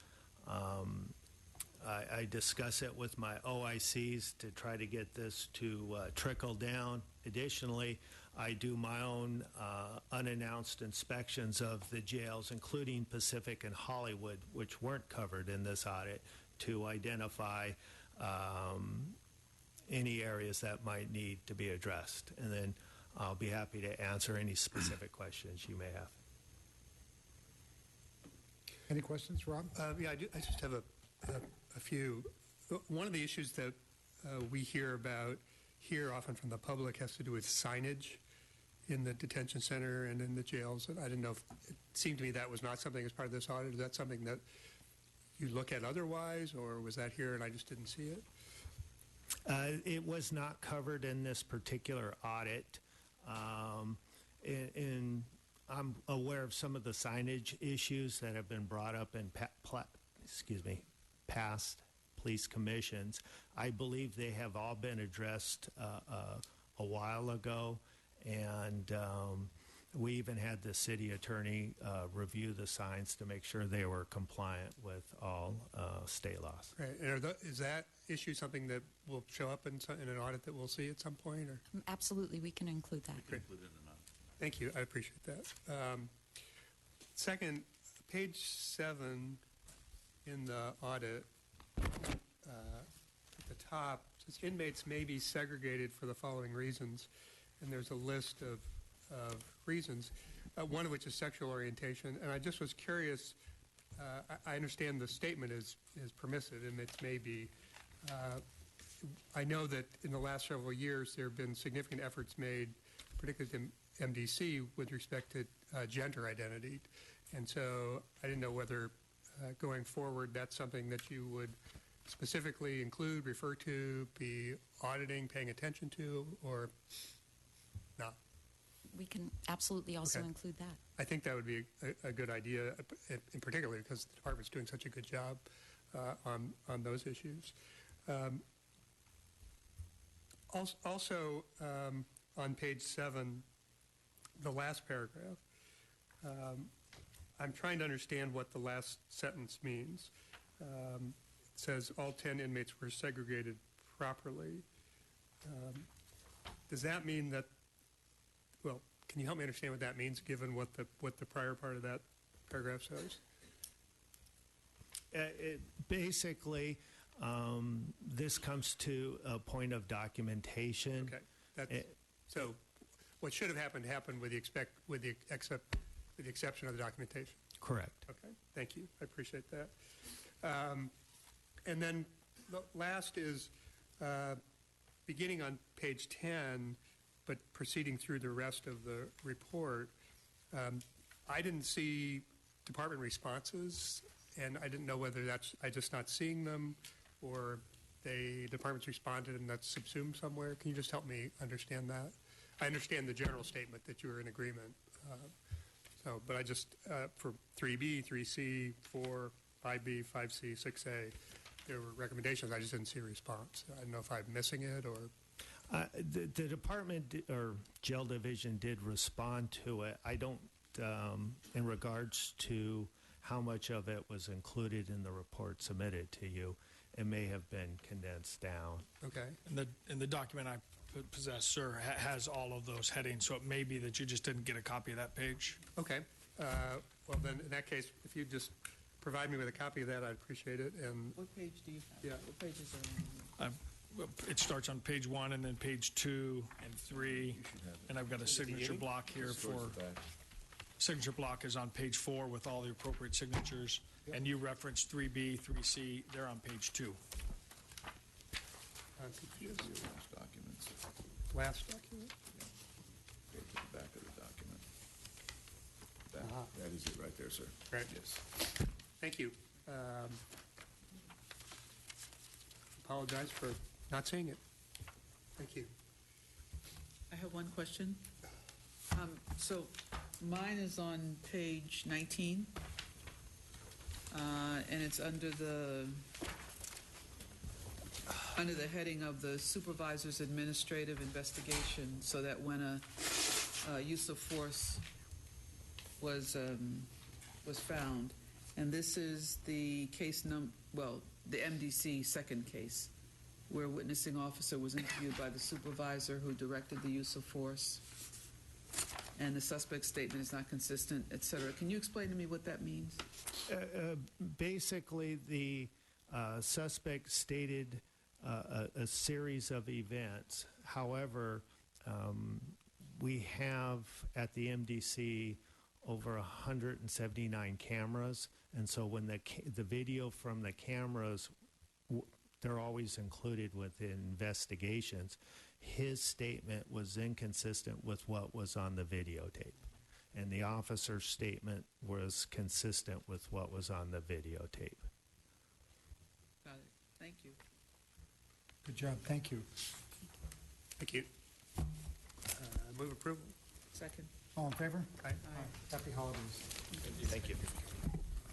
I discuss it with my OICs to try to get this to trickle down. Additionally, I do my own unannounced inspections of the jails, including Pacific and Hollywood, which weren't covered in this audit, to identify any areas that might need to be addressed. And then I'll be happy to answer any specific questions you may have. Any questions, Rob? Yeah, I just have a few. One of the issues that we hear about here often from the public has to do with signage in the detention center and in the jails. And I didn't know if it seemed to me that was not something as part of this audit. Is that something that you look at otherwise, or was that here and I just didn't see it? It was not covered in this particular audit. I'm aware of some of the signage issues that have been brought up in past police commissions. I believe they have all been addressed a while ago, and we even had the city attorney review the signs to make sure they were compliant with all state laws. Right. And is that issue something that will show up in an audit that we'll see at some point? Or? Absolutely, we can include that. Great. Thank you. I appreciate that. Second, page 7 in the audit, at the top, says inmates may be segregated for the following reasons, and there's a list of reasons, one of which is sexual orientation. And I just was curious, I understand the statement is permissive, inmates may be. I know that in the last several years there have been significant efforts made, particularly in MDC, with respect to gender identity. And so I didn't know whether going forward that's something that you would specifically include, refer to, be auditing, paying attention to, or not. We can absolutely also include that. I think that would be a good idea, in particular because the department's doing such a good job on those issues. Also, on page 7, the last paragraph, I'm trying to understand what the last sentence means. It says all 10 inmates were segregated properly. Does that mean that, well, can you help me understand what that means, given what the prior part of that paragraph says? Basically, this comes to a point of documentation. Okay. So what should have happened with the exception of the documentation. Correct. Okay. Thank you. I appreciate that. And then the last is beginning on page 10, but proceeding through the rest of the report. I didn't see department responses, and I didn't know whether I just not seeing them, or departments responded and that's subsumed somewhere. Can you just help me understand that? I understand the general statement that you were in agreement. But I just, for 3B, 3C, 4, 5B, 5C, 6A, there were recommendations. I just didn't see a response. I don't know if I'm missing it or... The department or jail division did respond to it. I don't, in regards to how much of it was included in the report submitted to you, it may have been condensed down. Okay. And the document I possess, sir, has all of those headings, so it may be that you just didn't get a copy of that page. Okay. Well, then, in that case, if you just provide me with a copy of that, I'd appreciate it. And what page do you have? Yeah. What pages are on? It starts on page 1 and then page 2 and 3, and I've got a signature block here for... Signature block is on page 4 with all the appropriate signatures, and you referenced 3B, 3C. They're on page 2. Last documents. Last document? Go to the back of the document. That is it right there, sir. Right. Yes. Thank you. Apologize for not seeing it. Thank you. I have one question. So mine is on page 19, and it's under the heading of the supervisor's administrative investigation, so that when a use of force was found, and this is the case the MDC second case, where a witnessing officer was interviewed by the supervisor who directed the use of force, and the suspect's statement is not consistent, etc. Can you explain to me what that means? Basically, the suspect stated a series of events. However, we have at the MDC over 179 cameras, and so when the video from the cameras, they're always included with investigations. His statement was inconsistent with what was on the videotape, and the officer's statement was consistent with what was on the videotape. Got it. Thank you. Good job. Thank you. Thank you. Move approval. Second. All in favor? Aye. Happy holidays. Thank you.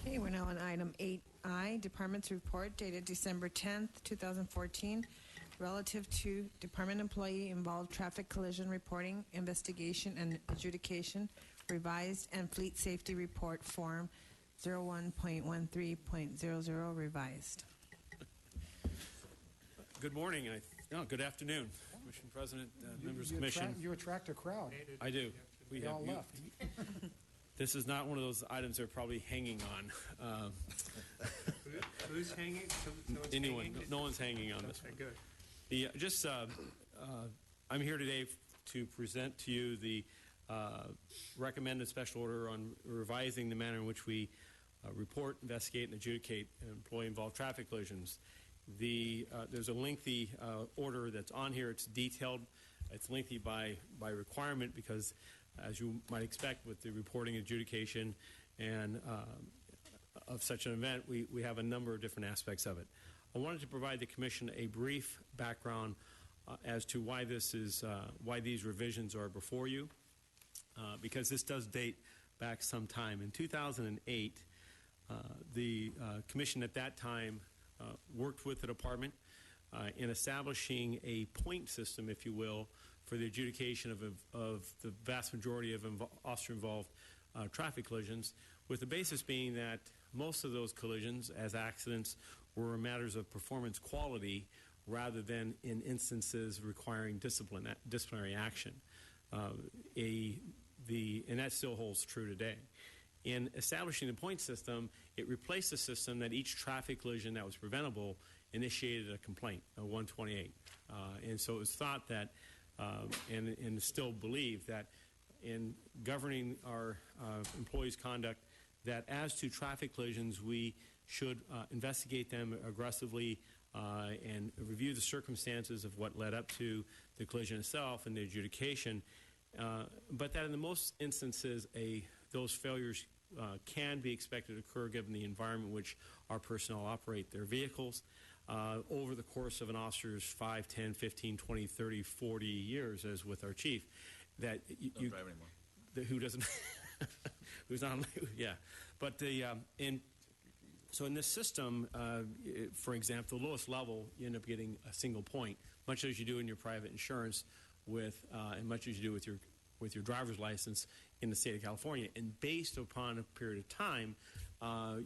Okay, we're now on item 8I, Department's Report dated December 10th, 2014, relative to Department Employee Involved Traffic Collision Reporting, Investigation, and Adjudication, Revised, and Fleet Safety Report Form 01.13.00 revised. Good morning. Good afternoon, Commission President, members of the Commission. You attract a crowd. I do. They all left. This is not one of those items they're probably hanging on. Who's hanging? Anyone? No one's hanging on this one. Good. I'm here today to present to you the recommended special order on revising the manner in which we report, investigate, and adjudicate employee-involved traffic collisions. There's a lengthy order that's on here. It's detailed. It's lengthy by requirement because, as you might expect with the reporting, adjudication, and of such an event, we have a number of different aspects of it. I wanted to provide the Commission a brief background as to why why these revisions are before you, because this does date back some time. In 2008, the Commission at that time worked with the Department in establishing a point system, if you will, for the adjudication of the vast majority of officer-involved traffic collisions, with the basis being that most of those collisions, as accidents, were matters of performance quality rather than in instances requiring disciplinary action. And that still holds true today. In establishing the point system, it replaced a system that each traffic collision that was preventable initiated a complaint, a 128. And so it was thought that, and still believed that in governing our employees' conduct, that as to traffic collisions, we should investigate them aggressively and review the circumstances of what led up to the collision itself and the adjudication, but that in the most instances, those failures can be expected to occur given the environment in which our personnel operate their vehicles over the course of an officer's 5, 10, 15, 20, 30, 40 years, as with our chief. That Don't drive anymore. Who doesn't, who's not, yeah. But so in this system, for example, the lowest level, you end up getting a single point, much as you do in your private insurance and much as you do with your driver's license in the state of California. And based upon a period of time,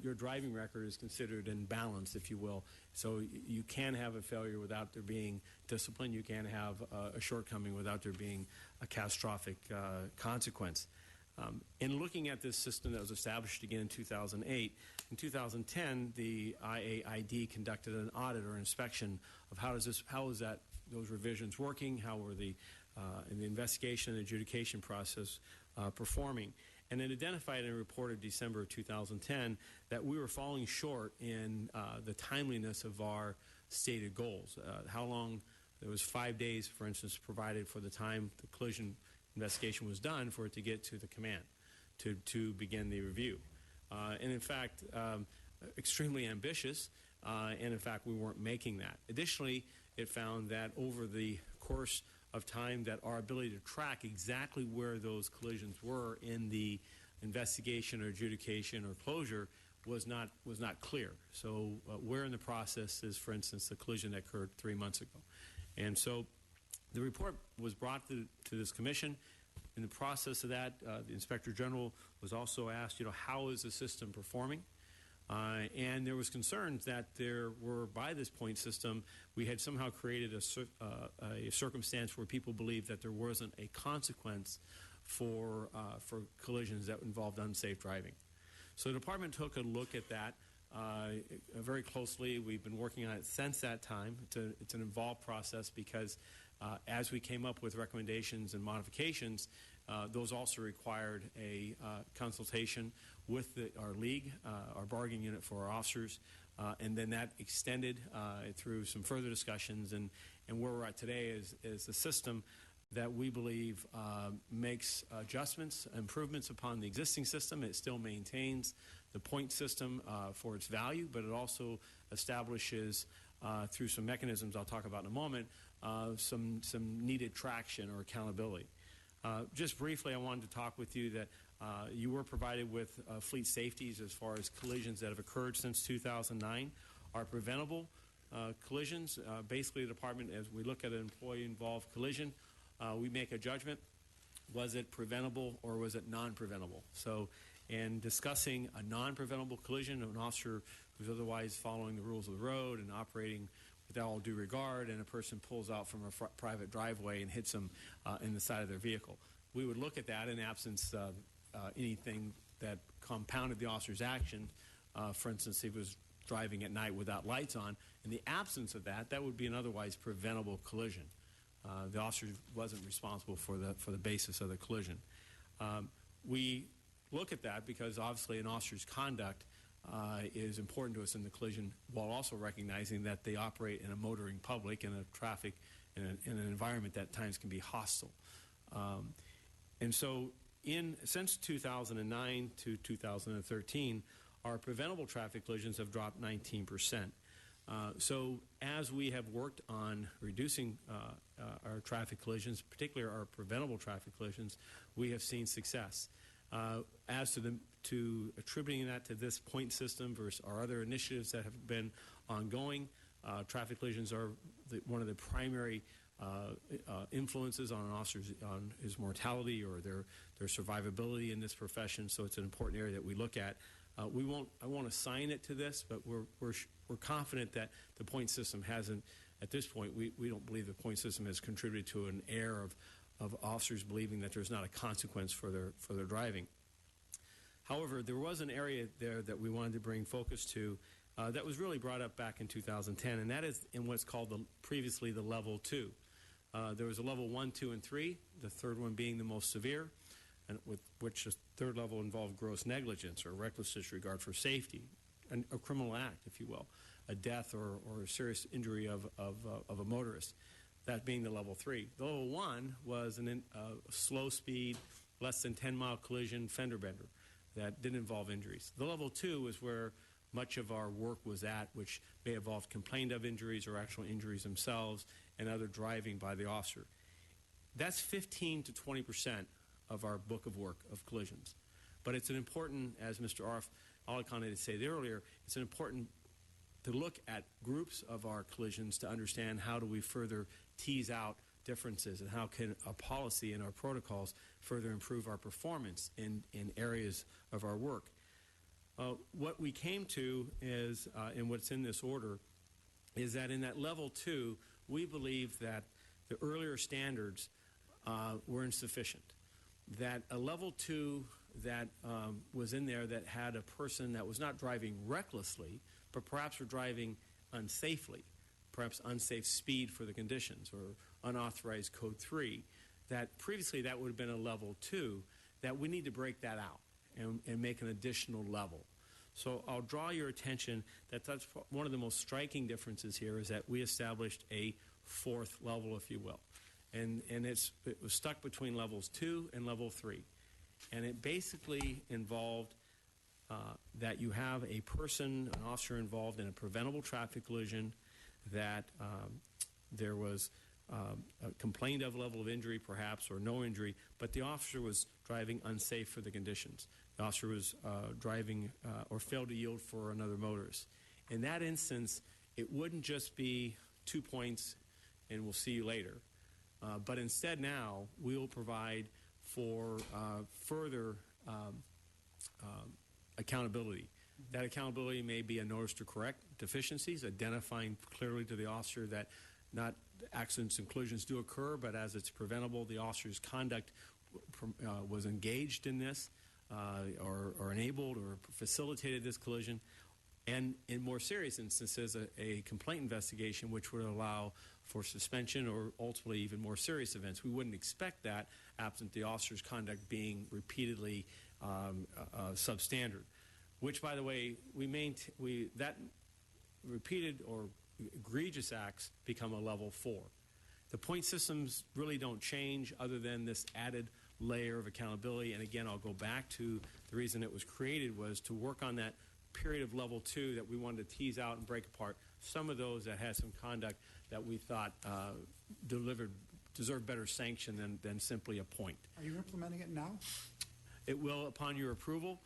your driving record is considered in balance, if you will. So you can have a failure without there being discipline. You can have a shortcoming without there being a catastrophic consequence. In looking at this system that was established again in 2008, in 2010, the IAID conducted an audit or inspection of how is those revisions working, how were the investigation and adjudication process performing, and it identified in a report of December of 2010 that we were falling short in the timeliness of our stated goals. How long? There was 5 days, for instance, provided for the time the collision investigation was done for it to get to the command to begin the review. And in fact, extremely ambitious, and in fact, we weren't making that. Additionally, it found that over the course of time that our ability to track exactly where those collisions were in the investigation or adjudication or closure was not clear. So where in the process is, for instance, the collision that occurred 3 months ago. And so the report was brought to this commission. In the process of that, the Inspector General was also asked, how is the system performing? And there was concerns that there were, by this point system, we had somehow created a circumstance where people believed that there wasn't a consequence for collisions that involved unsafe driving. So the department took a look at that very closely. We've been working on it since that time. It's an involved process because as we came up with recommendations and modifications, those also required a consultation with our league, our bargaining unit for our officers, and then that extended through some further discussions. And where we're at today is a system that we believe makes adjustments, improvements upon the existing system. It still maintains the point system for its value, but it also establishes through some mechanisms I'll talk about in a moment, some needed traction or accountability. Just briefly, I wanted to talk with you that you were provided with fleet safeties as far as collisions that have occurred since 2009 are preventable collisions. Basically, the department, as we look at an employee-involved collision, we make a judgment. Was it preventable or was it non-preventable? So in discussing a non-preventable collision, an officer who's otherwise following the rules of the road and operating with all due regard, and a person pulls out from a private driveway and hits them in the side of their vehicle. We would look at that in absence of anything that compounded the officer's action. For instance, he was driving at night without lights on. In the absence of that, that would be an otherwise preventable collision. The officer wasn't responsible for the basis of the collision. We look at that because obviously an officer's conduct is important to us in the collision, while also recognizing that they operate in a motoring public, in a traffic, in an environment that at times can be hostile. And so since 2009 to 2013, our preventable traffic collisions have dropped 19%. So as we have worked on reducing our traffic collisions, particularly our preventable traffic collisions, we have seen success. As to attributing that to this point system versus our other initiatives that have been ongoing, traffic collisions are one of the primary influences on an officer's on his mortality or their survivability in this profession. So it's an important area that we look at. I won't assign it to this, but we're confident that the point system hasn't. At this point, we don't believe the point system has contributed to an air of officers believing that there's not a consequence for their driving. However, there was an area there that we wanted to bring focus to that was really brought up back in 2010, and that is in what's called previously the level 2. There was a level 1, 2, and 3, the third one being the most severe, and with which the third level involved gross negligence or reckless disregard for safety, a criminal act, if you will, a death or a serious injury of a motorist, that being the level 3. The level 1 was a slow speed, less than 10-mile collision fender bender that didn't involve injuries. The level 2 is where much of our work was at, which may involve complained of injuries or actual injuries themselves and other driving by the officer. That's 15 to 20% of our book of work of collisions. But it's an important, as Mr. Alikhan had said earlier, it's important to look at groups of our collisions to understand how do we further tease out differences and how can a policy and our protocols further improve our performance in areas of our work. What we came to is, and what's in this order, is that in that level 2, we believe that the earlier standards were insufficient. That a level 2 that was in there that had a person that was not driving recklessly, but perhaps were driving unsafely, perhaps unsafe speed for the conditions or unauthorized code 3, that previously that would have been a level 2, that we need to break that out and make an additional level. So I'll draw your attention that that's one of the most striking differences here is that we established a fourth level, if you will. And it was stuck between levels 2 and level 3. And it basically involved that you have a person, an officer involved in a preventable traffic collision, that there was a complained of level of injury perhaps or no injury, but the officer was driving unsafe for the conditions. The officer was driving or failed to yield for another motorist. In that instance, it wouldn't just be 2 points and we'll see you later. But instead now, we will provide for further accountability. That accountability may be a notice to correct deficiencies, identifying clearly to the officer that not accidents and collisions do occur, but as it's preventable, the officer's conduct was engaged in this or enabled or facilitated this collision. And in more serious instances, a complaint investigation which would allow for suspension or ultimately even more serious events. We wouldn't expect that absent the officer's conduct being repeatedly substandard, which, by the way, that repeated or egregious acts become a level 4. The point systems really don't change other than this added layer of accountability. And again, I'll go back to the reason it was created was to work on that period of level 2 that we wanted to tease out and break apart some of those that had some conduct that we thought delivered deserve better sanction than simply a point. Are you implementing it now? It will upon your approval.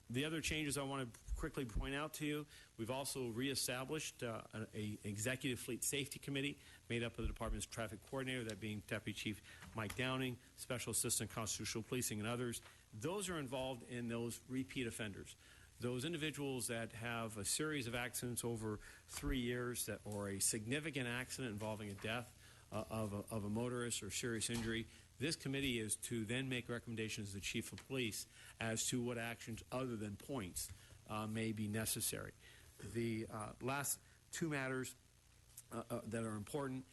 The other changes I want to quickly point out to you, we've also reestablished an executive fleet safety committee made up of the department's traffic coordinator, that being Deputy Chief Mike Downing, Special Assistant Constitutional Policing, and others. Those are involved in those repeat offenders. Those individuals that have a series of accidents over 3 years or a significant accident involving a death of a motorist or serious injury, this committee is to then make recommendations to the Chief of Police as to what actions other than points may be necessary. The last two matters that are important,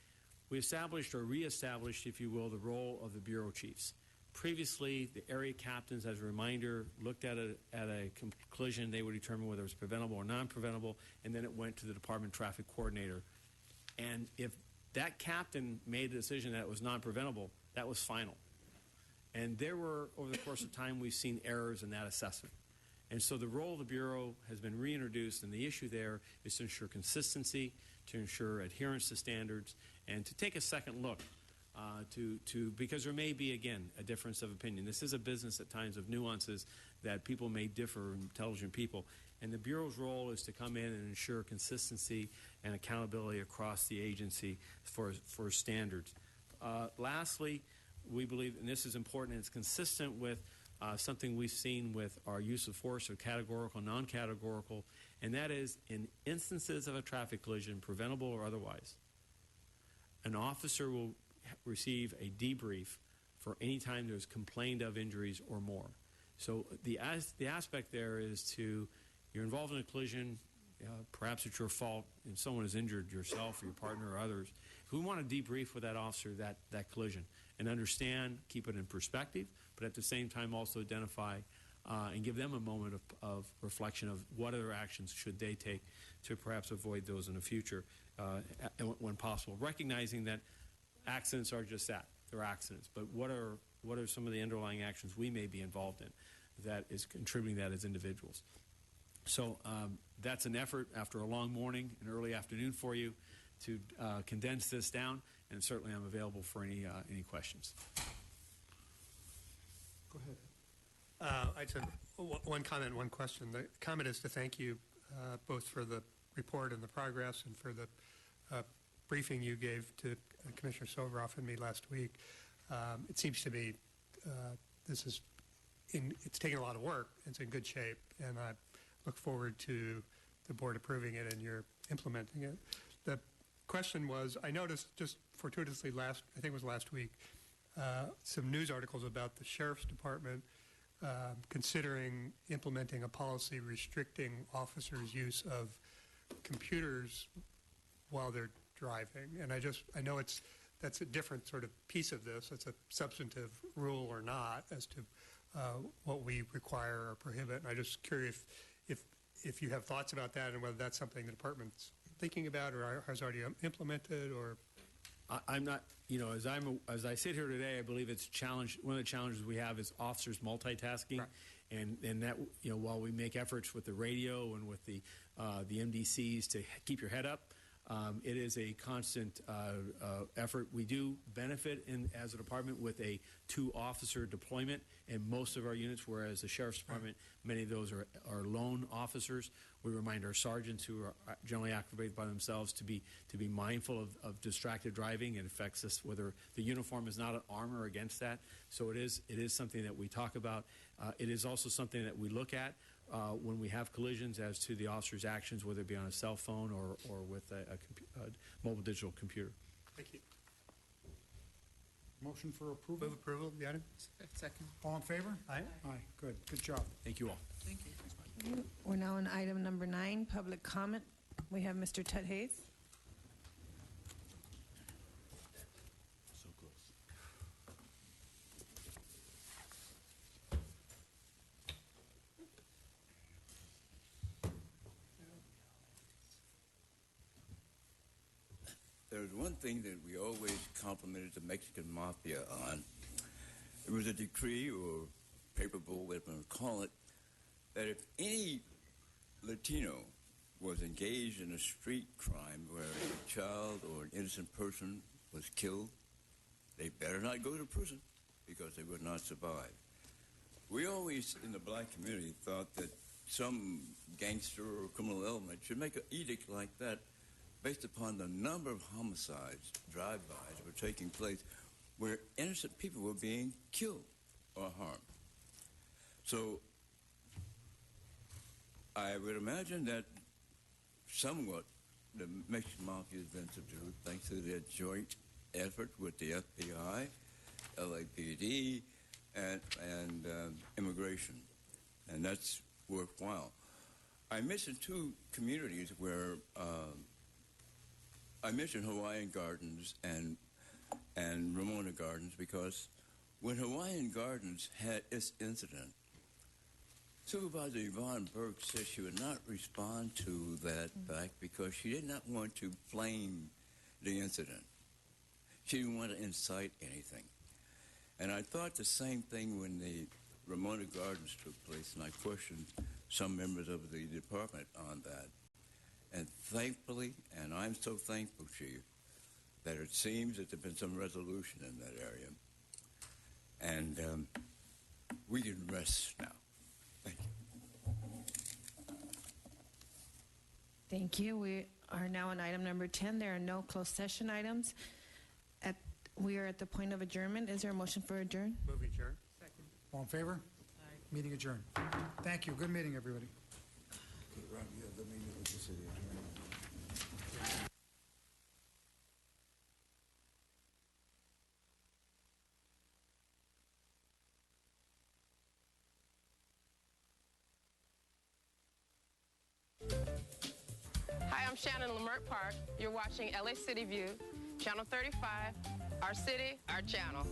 we established or reestablished, if you will, the role of the bureau chiefs. Previously, the area captains, as a reminder, looked at a collision. They would determine whether it was preventable or non-preventable, and then it went to the department traffic coordinator. And if that captain made a decision that it was non-preventable, that was final. And there were, over the course of time, we've seen errors in that assessment. And so the role of the Bureau has been reintroduced, and the issue there is to ensure consistency, to ensure adherence to standards, and to take a second look because there may be, again, a difference of opinion. This is a business at times of nuances that people may differ, intelligent people. And the Bureau's role is to come in and ensure consistency and accountability across the agency for standards. Lastly, we believe, and this is important, and it's consistent with something we've seen with our use of force, or categorical, non-categorical, and that is in instances of a traffic collision, preventable or otherwise, an officer will receive a debrief for any time there's complained of injuries or more. So the aspect there is you're involved in a collision, perhaps it's your fault, and someone has injured yourself or your partner or others. We want to debrief with that officer that collision and understand, keep it in perspective, but at the same time also identify and give them a moment of reflection of what other actions should they take to perhaps avoid those in the future when possible, recognizing that accidents are just that. They're accidents. But what are some of the underlying actions we may be involved in that is contributing that as individuals? So that's an effort after a long morning and early afternoon for you to condense this down, and certainly I'm available for any questions. Go ahead. I just have one comment, one question. The comment is to thank you both for the report and the progress and for the briefing you gave to Commissioner Sobroff and me last week. It seems to me it's taken a lot of work. It's in good shape, and I look forward to the board approving it and you're implementing it. The question was, I noticed just fortuitously I think it was last week, some news articles about the Sheriff's Department considering implementing a policy restricting officers' use of computers while they're driving. And I know that's a different sort of piece of this. It's a substantive rule or not as to what we require or prohibit. And I'm just curious if you have thoughts about that and whether that's something the department's thinking about or has already implemented. Or I'm not, as I sit here today, I believe it's a challenge. One of the challenges we have is officers multitasking. Right. And that, while we make efforts with the radio and with the MDCs to keep your head up, it is a constant effort. We do benefit as a department with a 2-officer deployment in most of our units, whereas the Sheriff's Department, many of those are lone officers. We remind our sergeants, who are generally activated by themselves, to be mindful of distracted driving. It affects us whether the uniform is not an armor against that. So it is something that we talk about. It is also something that we look at when we have collisions as to the officer's actions, whether it be on a cell phone or with a mobile digital computer. Thank you. Motion for approval? Move approval of the item. Second. All in favor? Aye. Aye. Good. Good job. Thank you all. Thank you. We're now on item number 9, public comment. We have Mr. Ted Hayes. So close. There's one thing that we always complimented the Mexican mafia on. It was a decree or paper bull, whatever you want to call it, that if any Latino was engaged in a street crime where a child or an innocent person was killed, they better not go to prison because they would not survive. We always, in the black community, thought that some gangster or criminal element should make an edict like that based upon the number of homicides, drive-bys that were taking place where innocent people were being killed or harmed. So I would imagine that somewhat the Mexican Mafia has been subdued thanks to their joint effort with the FBI, LAPD, and immigration, and that's worthwhile. I mentioned two communities where I mentioned Hawaiian Gardens and Ramona Gardens because when Hawaiian Gardens had its incident, Supervisor Yvonne Burke said she would not respond to that fact because she did not want to blame the incident. She didn't want to incite anything. And I thought the same thing when the Ramona Gardens took place, and I questioned some members of the department on that. And thankfully, and I'm so thankful, Chief, that it seems that there's been some resolution in that area. And we can rest now. Thank you. Thank you. We are now on item number 10. There are no closed session items. We are at the point of adjournment. Is there a motion for adjourn? Move adjourn. Second. All in favor? Aye. Meeting adjourned. Thank you. Good meeting, everybody. Hi, I'm Shannon Lamert Park. You're watching LA City View, Channel 35, our city, our channel.